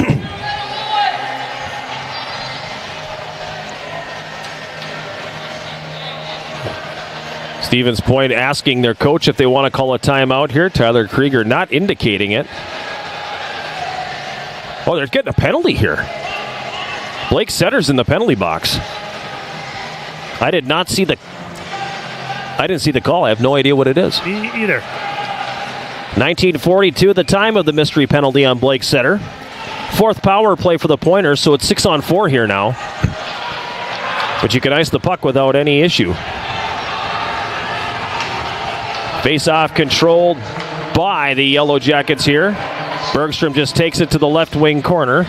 Stevens Point asking their coach if they want to call a timeout here. Tyler Krieger not indicating it. Oh, they're getting a penalty here. Blake Setter's in the penalty box. I didn't see the call. I have no idea what it is. Me either. 19:42, the time of the mystery penalty on Blake Setter. Fourth power play for the Pointers, so it's 6-on-4 here now. But you can ice the puck without any issue. Face-off controlled by the Yellow Jackets here. Bergstrom just takes it to the left wing corner.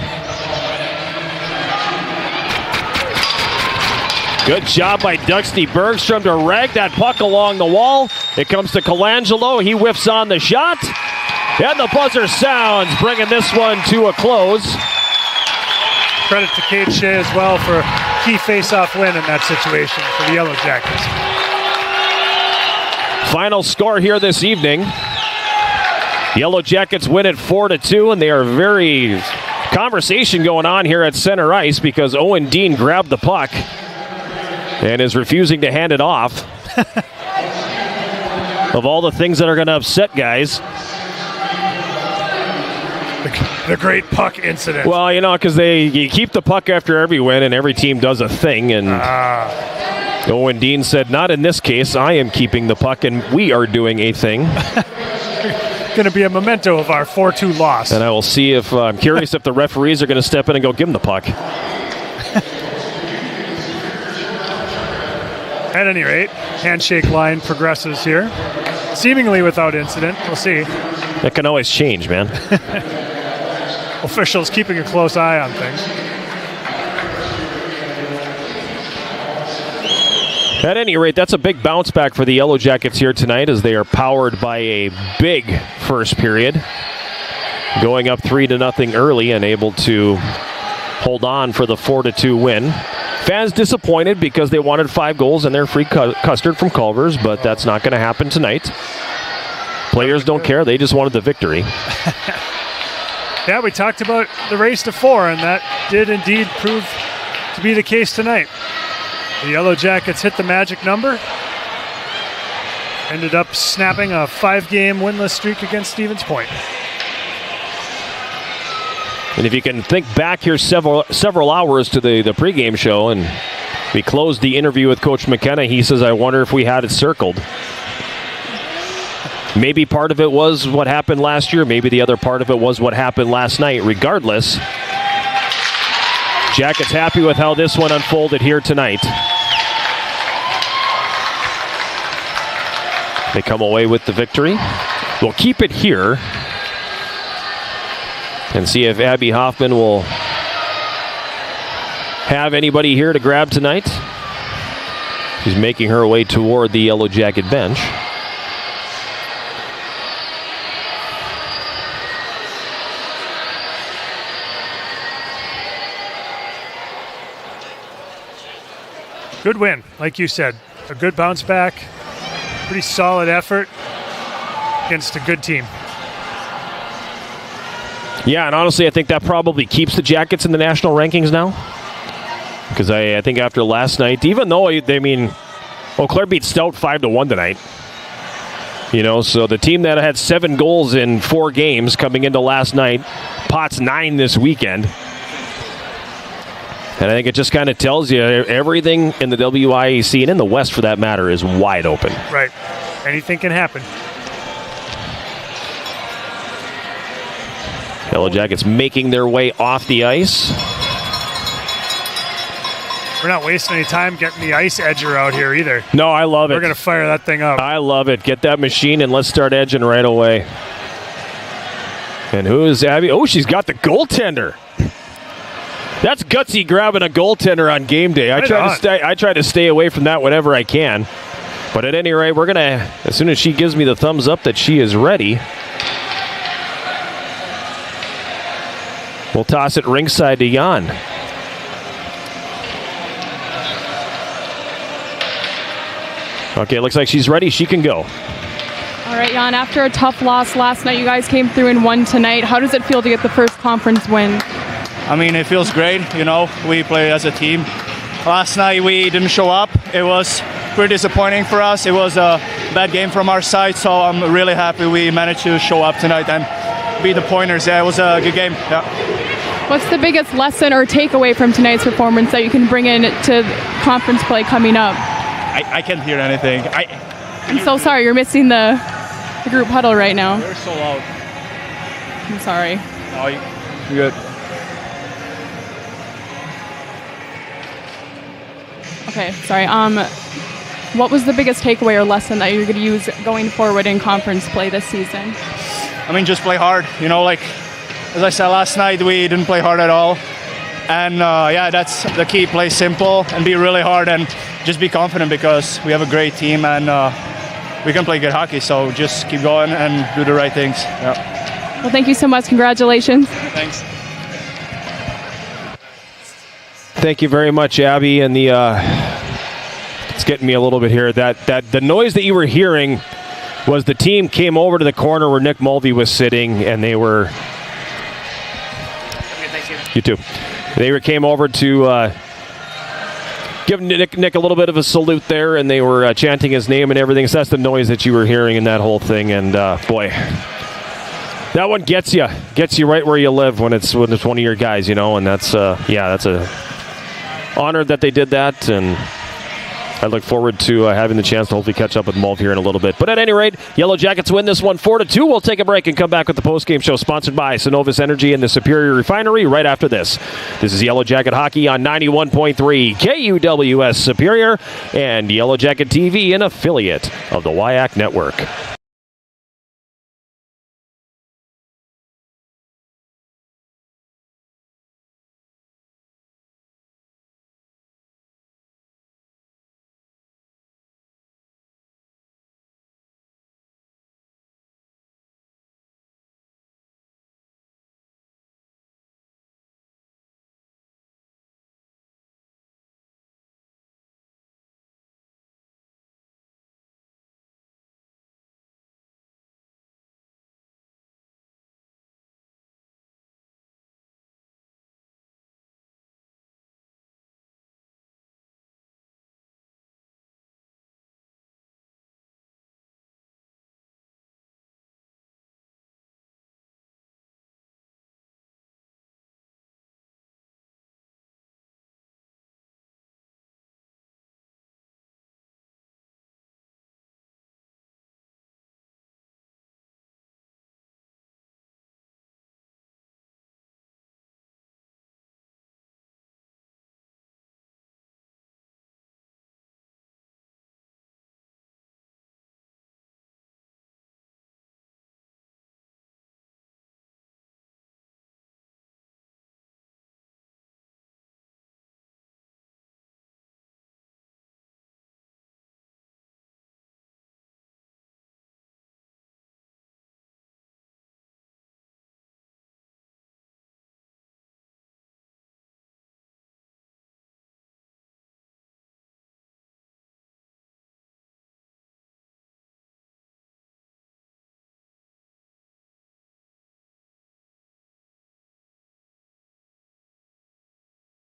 Good job by Dusty Bergstrom to rag that puck along the wall. It comes to Colangelo. He whiffs on the shot. And the buzzer sounds, bringing this one to a close. Credit to Cade Shea as well for key face-off win in that situation for the Yellow Jackets. Final score here this evening. Yellow Jackets win it 4-2, and they are very conversation going on here at center ice because Owen Dean grabbed the puck and is refusing to hand it off. Of all the things that are going to upset guys. The great puck incident. Well, you know, because you keep the puck after every win, and every team does a thing. And Owen Dean said, not in this case. I am keeping the puck, and we are doing a thing. Going to be a memento of our 4-2 loss. And I will see if I'm curious if the referees are going to step in and go give him the puck. At any rate, handshake line progresses here. Seemingly without incident. We'll see. That can always change, man. Officials keeping a close eye on things. At any rate, that's a big bounce back for the Yellow Jackets here tonight as they are powered by a big first period. Going up 3-0 early and able to hold on for the 4-2 win. Fans disappointed because they wanted 5 goals and their free custard from Culver's, but that's not going to happen tonight. Players don't care. They just wanted the victory. Yeah, we talked about the race to 4, and that did indeed prove to be the case tonight. The Yellow Jackets hit the magic number. Ended up snapping a 5-game winless streak against Stevens Point. And if you can think back here several hours to the pregame show, and we closed the interview with Coach McKenna, he says, I wonder if we had it circled. Maybe part of it was what happened last year. Maybe the other part of it was what happened last night. Regardless, Jackets happy with how this one unfolded here tonight. They come away with the victory. We'll keep it here and see if Abby Hoffman will have anybody here to grab tonight. She's making her way toward the Yellow Jacket bench. Good win, like you said. A good bounce back. Pretty solid effort against a good team. Yeah, and honestly, I think that probably keeps the Jackets in the national rankings now. Because I think after last night, even though, Eau Claire beat Stout 5-1 tonight. You know, so the team that had 7 goals in 4 games coming into last night, Potts 9 this weekend. And I think it just kind of tells you everything in the WIAC and in the West, for that matter, is wide open. Right. Anything can happen. Yellow Jackets making their way off the ice. We're not wasting any time getting the ice edger out here either. No, I love it. We're going to fire that thing up. I love it. Get that machine and let's start edging right away. And who is Abby? Oh, she's got the goaltender. That's gutsy grabbing a goaltender on game day. I try to stay away from that whenever I can. But at any rate, we're going to, as soon as she gives me the thumbs up that she is ready, we'll toss it ringside to Jan. Okay, looks like she's ready. She can go. All right, Jan, after a tough loss last night, you guys came through and won tonight. How does it feel to get the first conference win? I mean, it feels great. You know, we play as a team. Last night we didn't show up. It was pretty disappointing for us. It was a bad game from our side, so I'm really happy we managed to show up tonight and beat the Pointers. Yeah, it was a good game. Yeah. What's the biggest lesson or takeaway from tonight's performance that you can bring in to conference play coming up? I can't hear anything. I'm so sorry. You're missing the group huddle right now. You're so loud. I'm sorry. No, you're good. Okay, sorry. What was the biggest takeaway or lesson that you're going to use going forward in conference play this season? I mean, just play hard. You know, like, as I said last night, we didn't play hard at all. And, yeah, that's the key. Play simple and be really hard and just be confident because we have a great team and we can play good hockey. So just keep going and do the right things. Yeah. Well, thank you so much. Congratulations. Thanks. Thank you very much, Abby. And it's getting me a little bit here. That the noise that you were hearing was the team came over to the corner where Nick Mulvey was sitting, and they were. You too. They came over to give Nick a little bit of a salute there, and they were chanting his name and everything. So that's the noise that you were hearing in that whole thing. And boy, that one gets you right where you live when it's one of your guys, you know. And that's that's a honor that they did that, and I look forward to having the chance to hopefully catch up with Mulv here in a little bit. But at any rate, Yellow Jackets win this one 4-2. We'll take a break and come back with the postgame show sponsored by Synovus Energy and the Superior Refinery right after this. This is Yellow Jacket Hockey on 91.3 KUWS Superior and Yellow Jacket TV, an affiliate of the WIAC Network.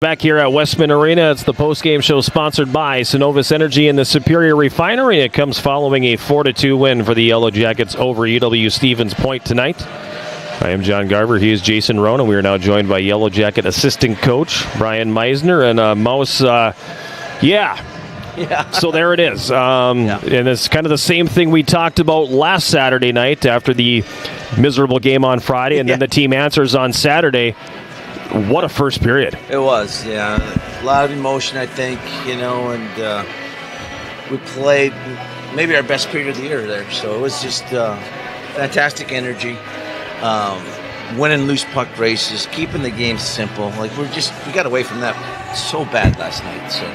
Back here at Westman Arena, it's the postgame show sponsored by Synovus Energy and the Superior Refinery. It comes following a 4-2 win for the Yellow Jackets over UW Stevens Point tonight. I am John Garver. He is Jason Rohn, and we are now joined by Yellow Jacket assistant coach Brian Meisner. And Mouse, so there it is. And it's kind of the same thing we talked about last Saturday night after the miserable game on Friday, and then the team answers on Saturday. What a first period. It was, yeah. A lot of emotion, I think, and we played maybe our best period of the year there. So it was just fantastic energy. Winning loose puck races, keeping the game simple. Like, we got away from that so bad last night. So,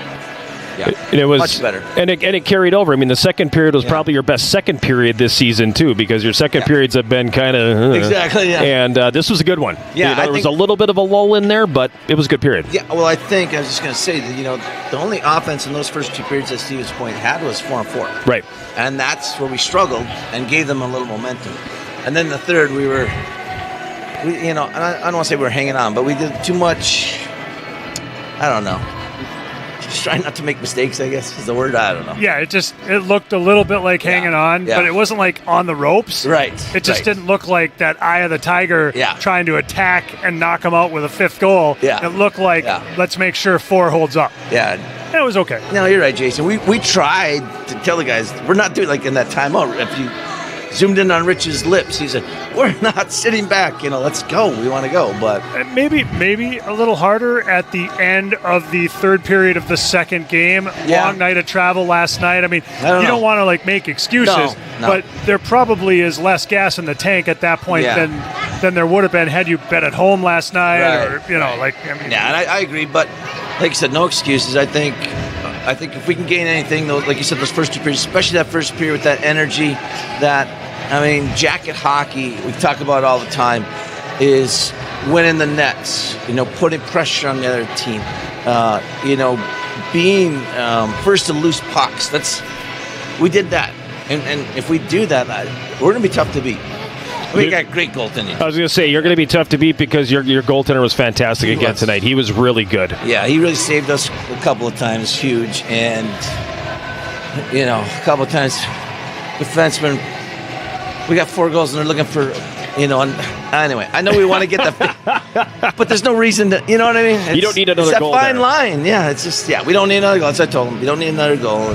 yeah, and it was much better. And it carried over. I mean, the second period was probably your best second period this season, too, because your second periods have been kind of... Exactly, yeah. And this was a good one. Yeah, there was a little bit of a lull in there, but it was a good period. Yeah, well, I was just going to say that, the only offense in those first two periods that Stevens Point had was 4-on-4. Right. And that's where we struggled and gave them a little momentum. And then the third, we I don't want to say we were hanging on, but we did too much, I don't know. Just trying not to make mistakes, I guess is the word. I don't know. Yeah, it looked a little bit like hanging on, but it wasn't like on the ropes. Right. It just didn't look like that eye of the tiger trying to attack and knock him out with a fifth goal. Yeah. It looked like, let's make sure 4 holds up. Yeah. And it was okay. No, you're right, Jason. We tried to tell the guys, we're not doing like in that timeout. If you zoomed in on Rich's lips, he said, we're not sitting back, let's go, we want to go. But maybe a little harder at the end of the third period of the second game. Long night of travel last night. I mean, you don't want to make excuses, no. but there probably is less gas in the tank at that point than there would have been had you been at home last night, or and I agree, but like you said, no excuses. I think if we can gain anything, though, like you said, those first two periods, especially that first period with that energy, Jacket hockey, we talk about all the time, is winning the nets, putting pressure on the other team, being first to loose pucks. We did that. And if we do that, we're going to be tough to beat. We got great goaltending. I was going to say, you're going to be tough to beat because your goaltender was fantastic again tonight. He was really good. Yeah, he really saved us a couple of times, huge. And, a couple of times, defensemen, we got 4 goals and they're looking for, anyway, I know we want to get the, but there's no reason to, you know what I mean? You don't need another goal. It's that fine line. Yeah, it's just, we don't need another goal. As I told them, you don't need another goal.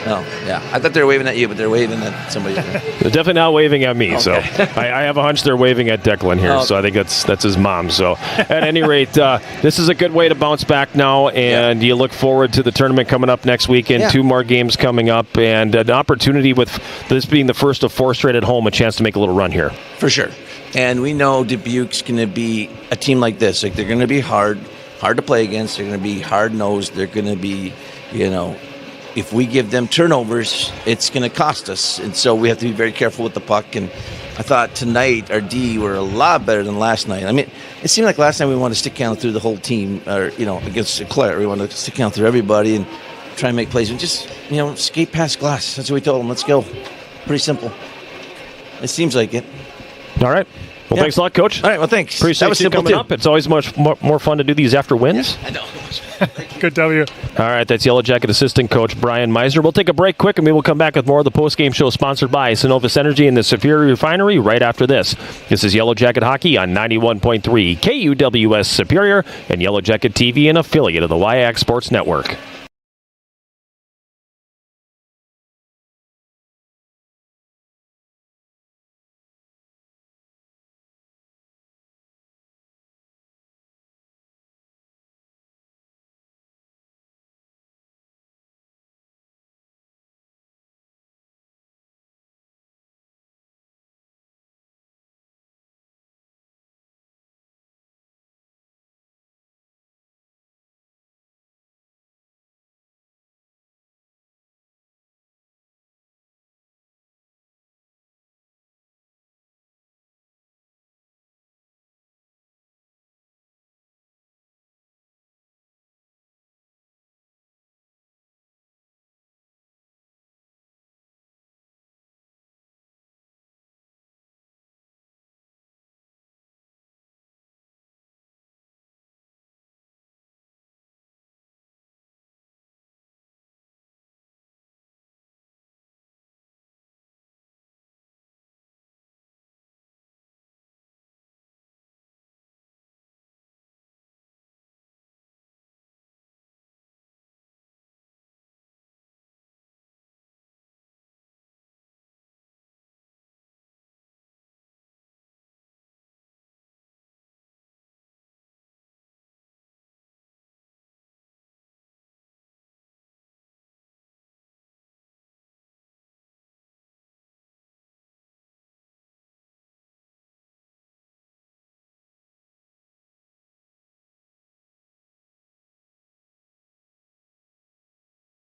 I thought they were waving at you, but they're waving at somebody. They're definitely not waving at me, so I have a hunch they're waving at Declan here, so I think that's his mom. So at any rate, this is a good way to bounce back now, and you look forward to the tournament coming up next weekend, 2 more games coming up, and an opportunity with this being the first of 4 straight at home, a chance to make a little run here. For sure. And we know Dubuque's going to be a team like this. Like, they're going to be hard to play against. They're going to be hard-nosed. They're going to be, if we give them turnovers, it's going to cost us. And so we have to be very careful with the puck. And I thought tonight our D were a lot better than last night. I mean, it seemed like last night we wanted to stick down through the whole team, or, against Eclair. We wanted to stick down through everybody and try and make plays. And just, skate past glass. That's what we told them. Let's go. Pretty simple. It seems like it. All right. Well, thanks a lot, Coach. All right, well, thanks. Appreciate you coming up. It's always much more fun to do these after wins. Yeah, I know. Good W. All right, that's Yellow Jacket assistant coach Brian Meisner. We'll take a break quick, and we will come back with more of the postgame show sponsored by Synovus Energy and the Superior Refinery right after this. This is Yellow Jacket Hockey on 91.3 KUWS Superior and Yellow Jacket TV, an affiliate of the WIAC Sports Network.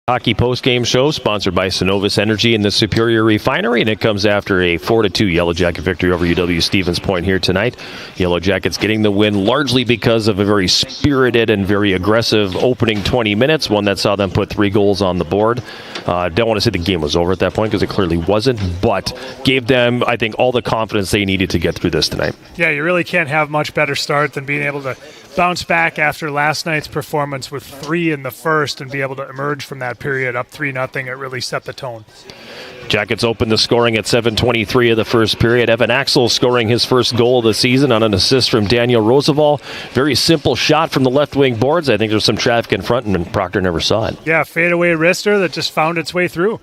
Hockey postgame show sponsored by Synovus Energy and the Superior Refinery, and it comes after a 4-2 Yellow Jacket victory over UW Stevens Point here tonight. Yellow Jackets getting the win largely because of a very spirited and very aggressive opening 20 minutes, one that saw them put 3 goals on the board. Don't want to say the game was over at that point because it clearly wasn't, but gave them, I think, all the confidence they needed to get through this tonight. Yeah, you really can't have much better start than being able to bounce back after last night's performance with 3 in the first and be able to emerge from that period up 3-0. It really set the tone. Jackets opened the scoring at 7:23 of the first period. Evan Axel scoring his first goal of the season on an assist from Daniel Roosevelt. Very simple shot from the left wing boards. I think there's some traffic in front, and Proctor never saw it. Yeah, fadeaway wrister that just found its way through.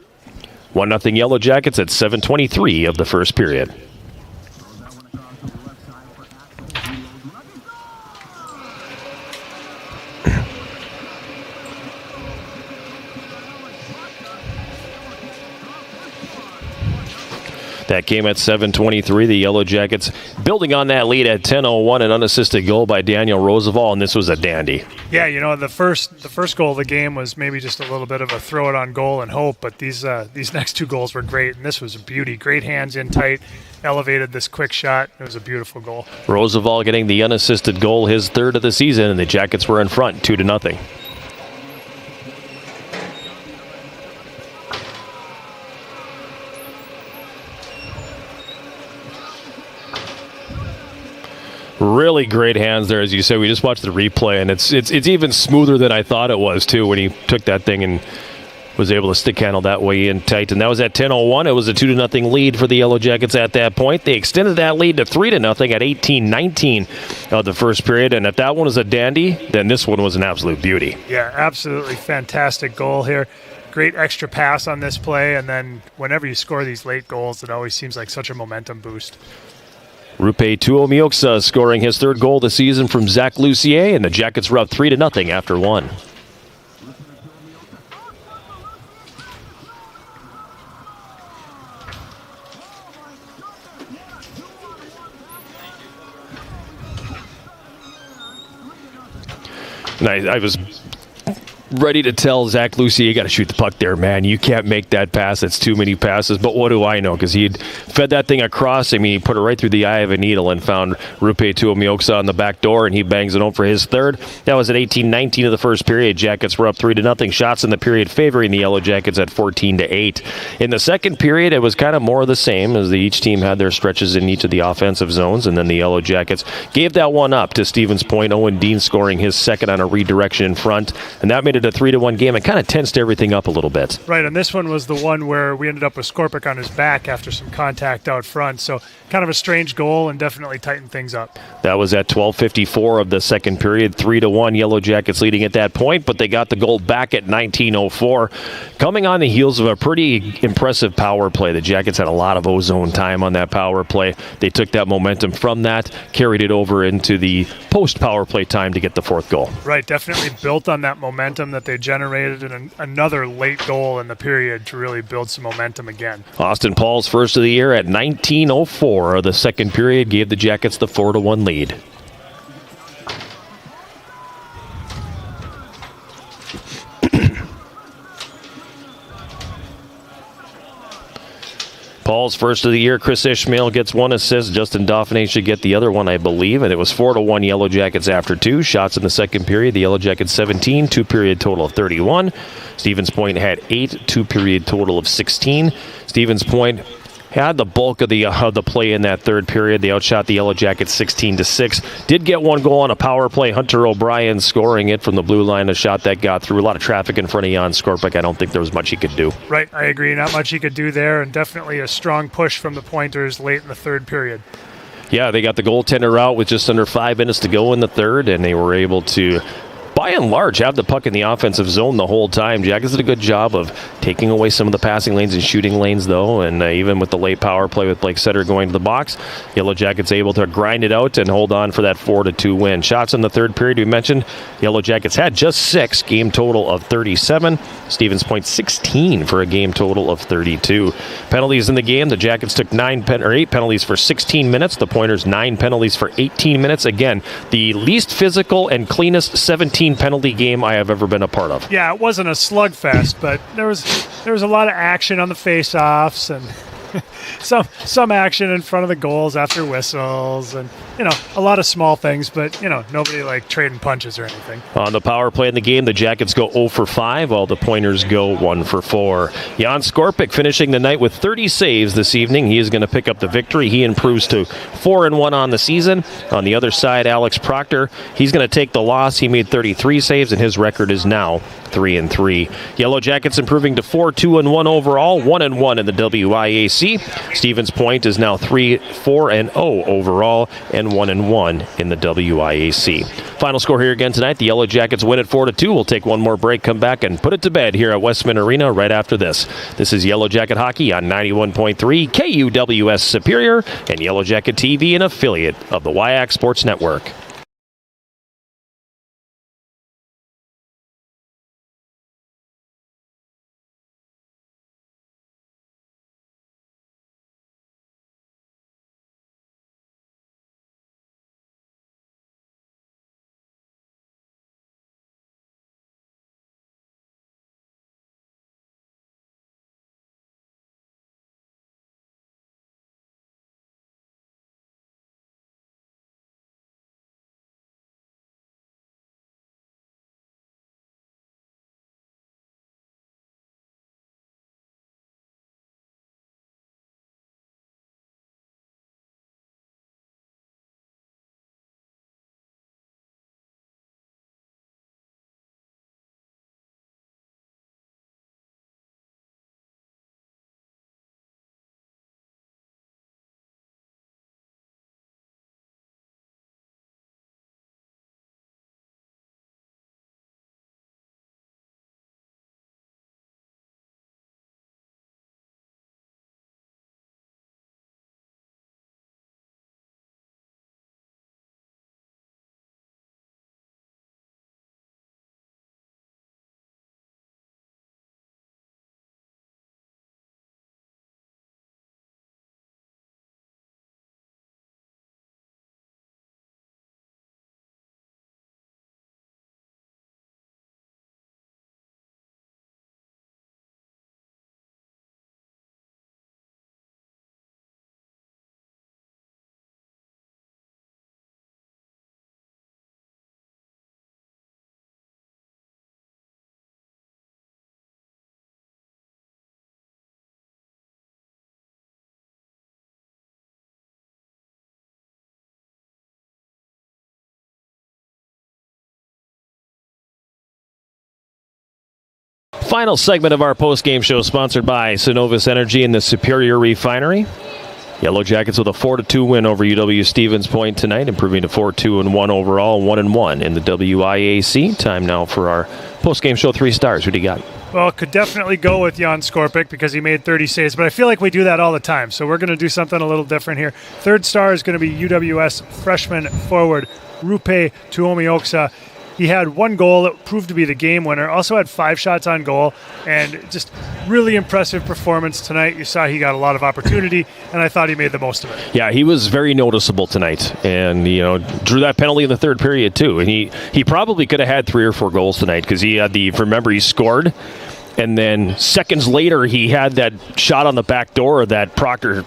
1-0 Yellow Jackets at 7:23 of the first period. That came at 7:23. The Yellow Jackets building on that lead at 10:01, an unassisted goal by Daniel Roosevelt, and this was a dandy. Yeah, you know, the first goal of the game was maybe just a little bit of a throw it on goal and hope, but these next 2 goals were great, and this was a beauty. Great hands in tight, elevated this quick shot. It was a beautiful goal. Roosevelt getting the unassisted goal, his 3rd of the season, and the Jackets were in front 2-0. Really great hands there, as you said. We just watched the replay, and it's even smoother than I thought it was, too, when he took that thing and was able to stick handle that way in tight. And that was at 10:01. It was a 2-0 lead for the Yellow Jackets at that point. They extended that lead to 3-0 at 18:19 of the first period. And if that one was a dandy, then this one was an absolute beauty. Yeah, absolutely fantastic goal here. Great extra pass on this play, and then whenever you score these late goals, it always seems like such a momentum boost. Rupe Tuomioksa scoring his 3rd goal of the season from Zach Lucier, and the Jackets were up 3-0 after 1. And I was ready to tell Zach Lucy, you got to shoot the puck there, man. You can't make that pass. It's too many passes. But what do I know? Because he had fed that thing across. I mean, he put it right through the eye of a needle and found Rupe Tuomioksa on the back door, and he bangs it home for his 3rd. That was at 18:19 of the first period. Jackets were up 3-0. Shots in the period favoring the Yellow Jackets at 14-8. In the second period, it was kind of more of the same, as each team had their stretches in each of the offensive zones, and then the Yellow Jackets gave that one up to Stevens Point. Owen Dean scoring his 2nd on a redirection in front, and that made it a 3-1 game. It kind of tensed everything up a little bit. Right, and this one was the one where we ended up with Skorpic on his back after some contact out front. So kind of a strange goal and definitely tightened things up. That was at 12:54 of the second period. 3-1 Yellow Jackets leading at that point, but they got the goal back at 19:04. Coming on the heels of a pretty impressive power play. The Jackets had a lot of ozone time on that power play. They took that momentum from that, carried it over into the post-power play time to get the 4th goal. Right, definitely built on that momentum that they generated, and another late goal in the period to really build some momentum again. Austin Paul's 1st of the year at 19:04 of the second period gave the Jackets the 4-1 lead. Paul's 1st of the year. Chris Ishmael gets 1 assist. Justin Dauphiné should get the other one, I believe. And it was 4-1 Yellow Jackets after 2. Shots in the second period. The Yellow Jackets 17, 2-period total of 31. Stevens Point had 8, 2-period total of 16. Stevens Point had the bulk of the play in that 3rd period. They outshot the Yellow Jackets 16-6. Did get 1 goal on a power play. Hunter O'Brien scoring it from the blue line, a shot that got through. A lot of traffic in front of Jan Skorpic. I don't think there was much he could do. Right, I agree. Not much he could do there, and definitely a strong push from the Pointers late in the 3rd period. Yeah, they got the goaltender out with just under 5 minutes to go in the 3rd, and they were able to, by and large, have the puck in the offensive zone the whole time. Jackets did a good job of taking away some of the passing lanes and shooting lanes, though, and even with the late power play with Blake Sutter going to the box, Yellow Jackets able to grind it out and hold on for that 4-2 win. Shots in the 3rd period, we mentioned, Yellow Jackets had just 6, game total of 37. Stevens Point 16 for a game total of 32. Penalties in the game, the Jackets took 8 penalties for 16 minutes. The Pointers 9 penalties for 18 minutes. Again, the least physical and cleanest 17 routine penalty game I have ever been a part of. Yeah, it wasn't a slugfest, but there was a lot of action on the face-offs and some action in front of the goals after whistles, and a lot of small things, but nobody like trading punches or anything. On the power play in the game, the Jackets go 0 for 5, while the Pointers go 1 for 4. Jan Skorpik finishing the night with 30 saves this evening. He is going to pick up the victory. He improves to 4-1 on the season. On the other side, Alex Proctor, he's going to take the loss. He made 33 saves, and his record is now 3-3. Yellow Jackets improving to 4-2-1 overall, 1-1 in the WIAC. Stevens Point is now 3-4-0 overall, and 1-1 in the WIAC. Final score here again tonight: the Yellow Jackets win at 4-2. We'll take one more break, come back, and put it to bed here at Westman Arena right after this. This is Yellow Jacket Hockey on 91.3 KUWS Superior and Yellow Jacket TV, an affiliate of the WIAC Sports Network. Final segment of our post-game show sponsored by Synovus Energy and the Superior Refinery. Yellow Jackets with a 4-2 win over UW Stevens Point tonight, improving to 4-2-1 overall, 1-1 in the WIAC. Time now for our post-game show 3 stars. Who do you got? Well, it could definitely go with Jan Skorpik because he made 30 saves, but I feel like we do that all the time, so we're going to do something a little different here. Third star is going to be UWS freshman forward Rupe Tuomioksa. He had 1 goal that proved to be the game winner. Also had 5 shots on goal, and just really impressive performance tonight. You saw he got a lot of opportunity, and I thought he made the most of it. Yeah, he was very noticeable tonight, and drew that penalty in the third period too. And he probably could have had 3 or 4 goals tonight because he had remember he scored, and then seconds later he had that shot on the back door that Proctor.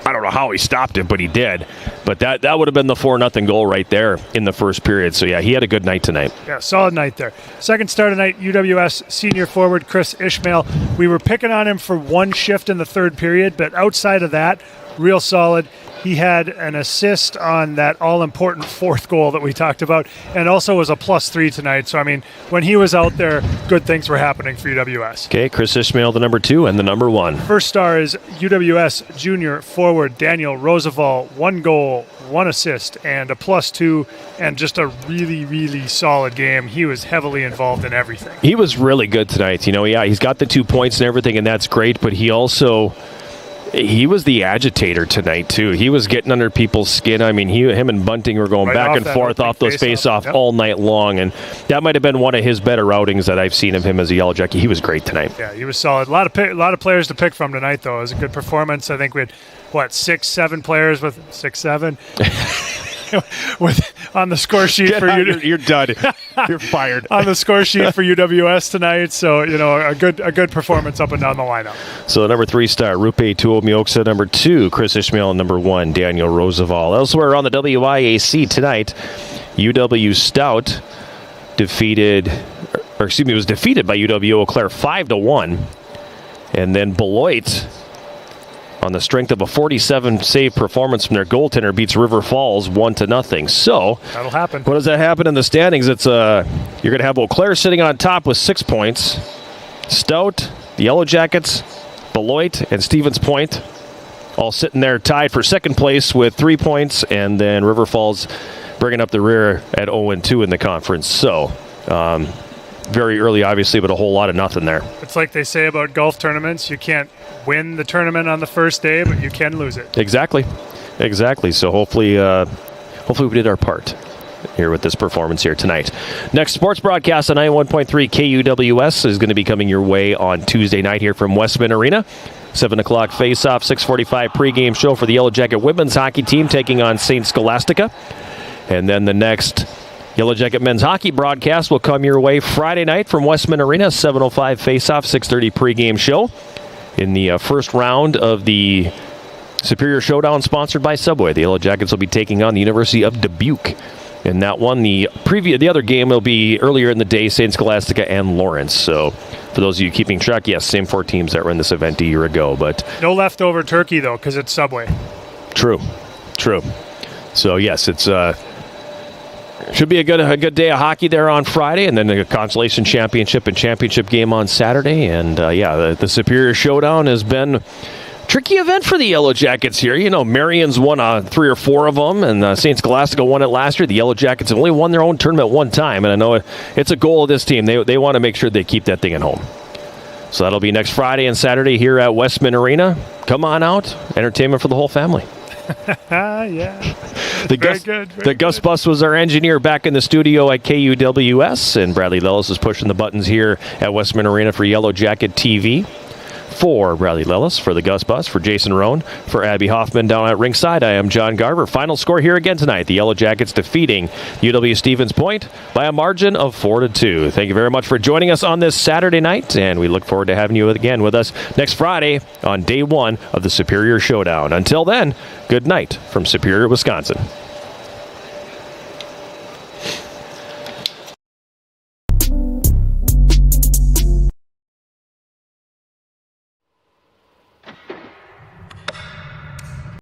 I don't know how he stopped it, but he did. But that would have been the 4-0 goal right there in the first period. So, yeah, he had a good night tonight. Yeah, solid night there. Second star tonight, UWS senior forward Chris Ishmael. We were picking on him for 1 shift in the third period, but outside of that, real solid. He had an assist on that all-important 4th goal that we talked about, and also was a +3 tonight. So, I mean, when he was out there, good things were happening for UWS. Okay, Chris Ishmael, the number 2, and the number 1. First star is UWS junior forward Daniel Roosevelt. 1 goal, 1 assist, and a +2, and just a really, really solid game. He was heavily involved in everything. He was really good tonight. He's got the 2 points and everything, and that's great, but he was the agitator tonight, too. He was getting under people's skin. I mean, him and Bunting were going back and forth off those face-off all night long, and that might have been one of his better outings that I've seen of him as a Yellow Jacket. He was great tonight. Yeah, he was solid. A lot of players to pick from tonight, though. It was a good performance. I think we had, 6-7 players with 6-7? on the score sheet for you. You're done. You're fired. On the score sheet for UWS tonight. So, a good performance up and down the lineup. So number 3 star, Rupe Tuomioksa. Number 2, Chris Ishmael. And number 1, Daniel Roosevelt. Elsewhere on the WIAC tonight, UW Stout was defeated by UW Eau Claire 5-1. And then Beloit, on the strength of a 47-save performance from their goaltender, beats River Falls 1-0. So that'll happen. What does that happen in the standings? It's you're going to have Eau Claire sitting on top with 6 points. Stout, the Yellow Jackets, Beloit, and Stevens Point all sitting there tied for second place with 3 points, and then River Falls bringing up the rear at 0-2 in the conference. So very early, obviously, but a whole lot of nothing there. It's like they say about golf tournaments. You can't win the tournament on the first day, but you can lose it. Exactly. So hopefully we did our part here with this performance here tonight. Next sports broadcast on 91.3 KUWS is going to be coming your way on Tuesday night here from Westman Arena. 7 o'clock face-off, 6:45 pregame show for the Yellow Jacket women's hockey team taking on St. Scholastica. And then the next Yellow Jacket men's hockey broadcast will come your way Friday night from Westman Arena, 7:05 face-off, 6:30 pregame show. In the first round of the Superior Showdown sponsored by Subway, the Yellow Jackets will be taking on the University of Dubuque. In that one, the other game will be earlier in the day, St. Scholastica and Lawrence. So for those of you keeping track, yes, same 4 teams that were in this event a year ago. But no leftover turkey, though, because it's Subway. True. So, yes, it's should be a good day of hockey there on Friday, and then the Consolation Championship and Championship game on Saturday. And, the Superior Showdown has been a tricky event for the Yellow Jackets here. Marion's won 3 or 4 of them, and St. Scholastica won it last year. The Yellow Jackets have only won their own tournament one time, and I know it's a goal of this team. They want to make sure they keep that thing at home. So that'll be next Friday and Saturday here at Westman Arena. Come on out. Entertainment for the whole family. Yeah. The Gus Bus was our engineer back in the studio at KUWS, and Bradley Lellis is pushing the buttons here at Westman Arena for Yellow Jacket TV. For Bradley Lellis, for the Gus Bus, for Jason Roan, for Abby Hoffman down at ringside, I am John Garver. Final score here again tonight. The Yellow Jackets defeating UW Stevens Point by a margin of 4-2. Thank you very much for joining us on this Saturday night, and we look forward to having you again with us next Friday on day 1 of the Superior Showdown. Until then, good night from Superior, Wisconsin.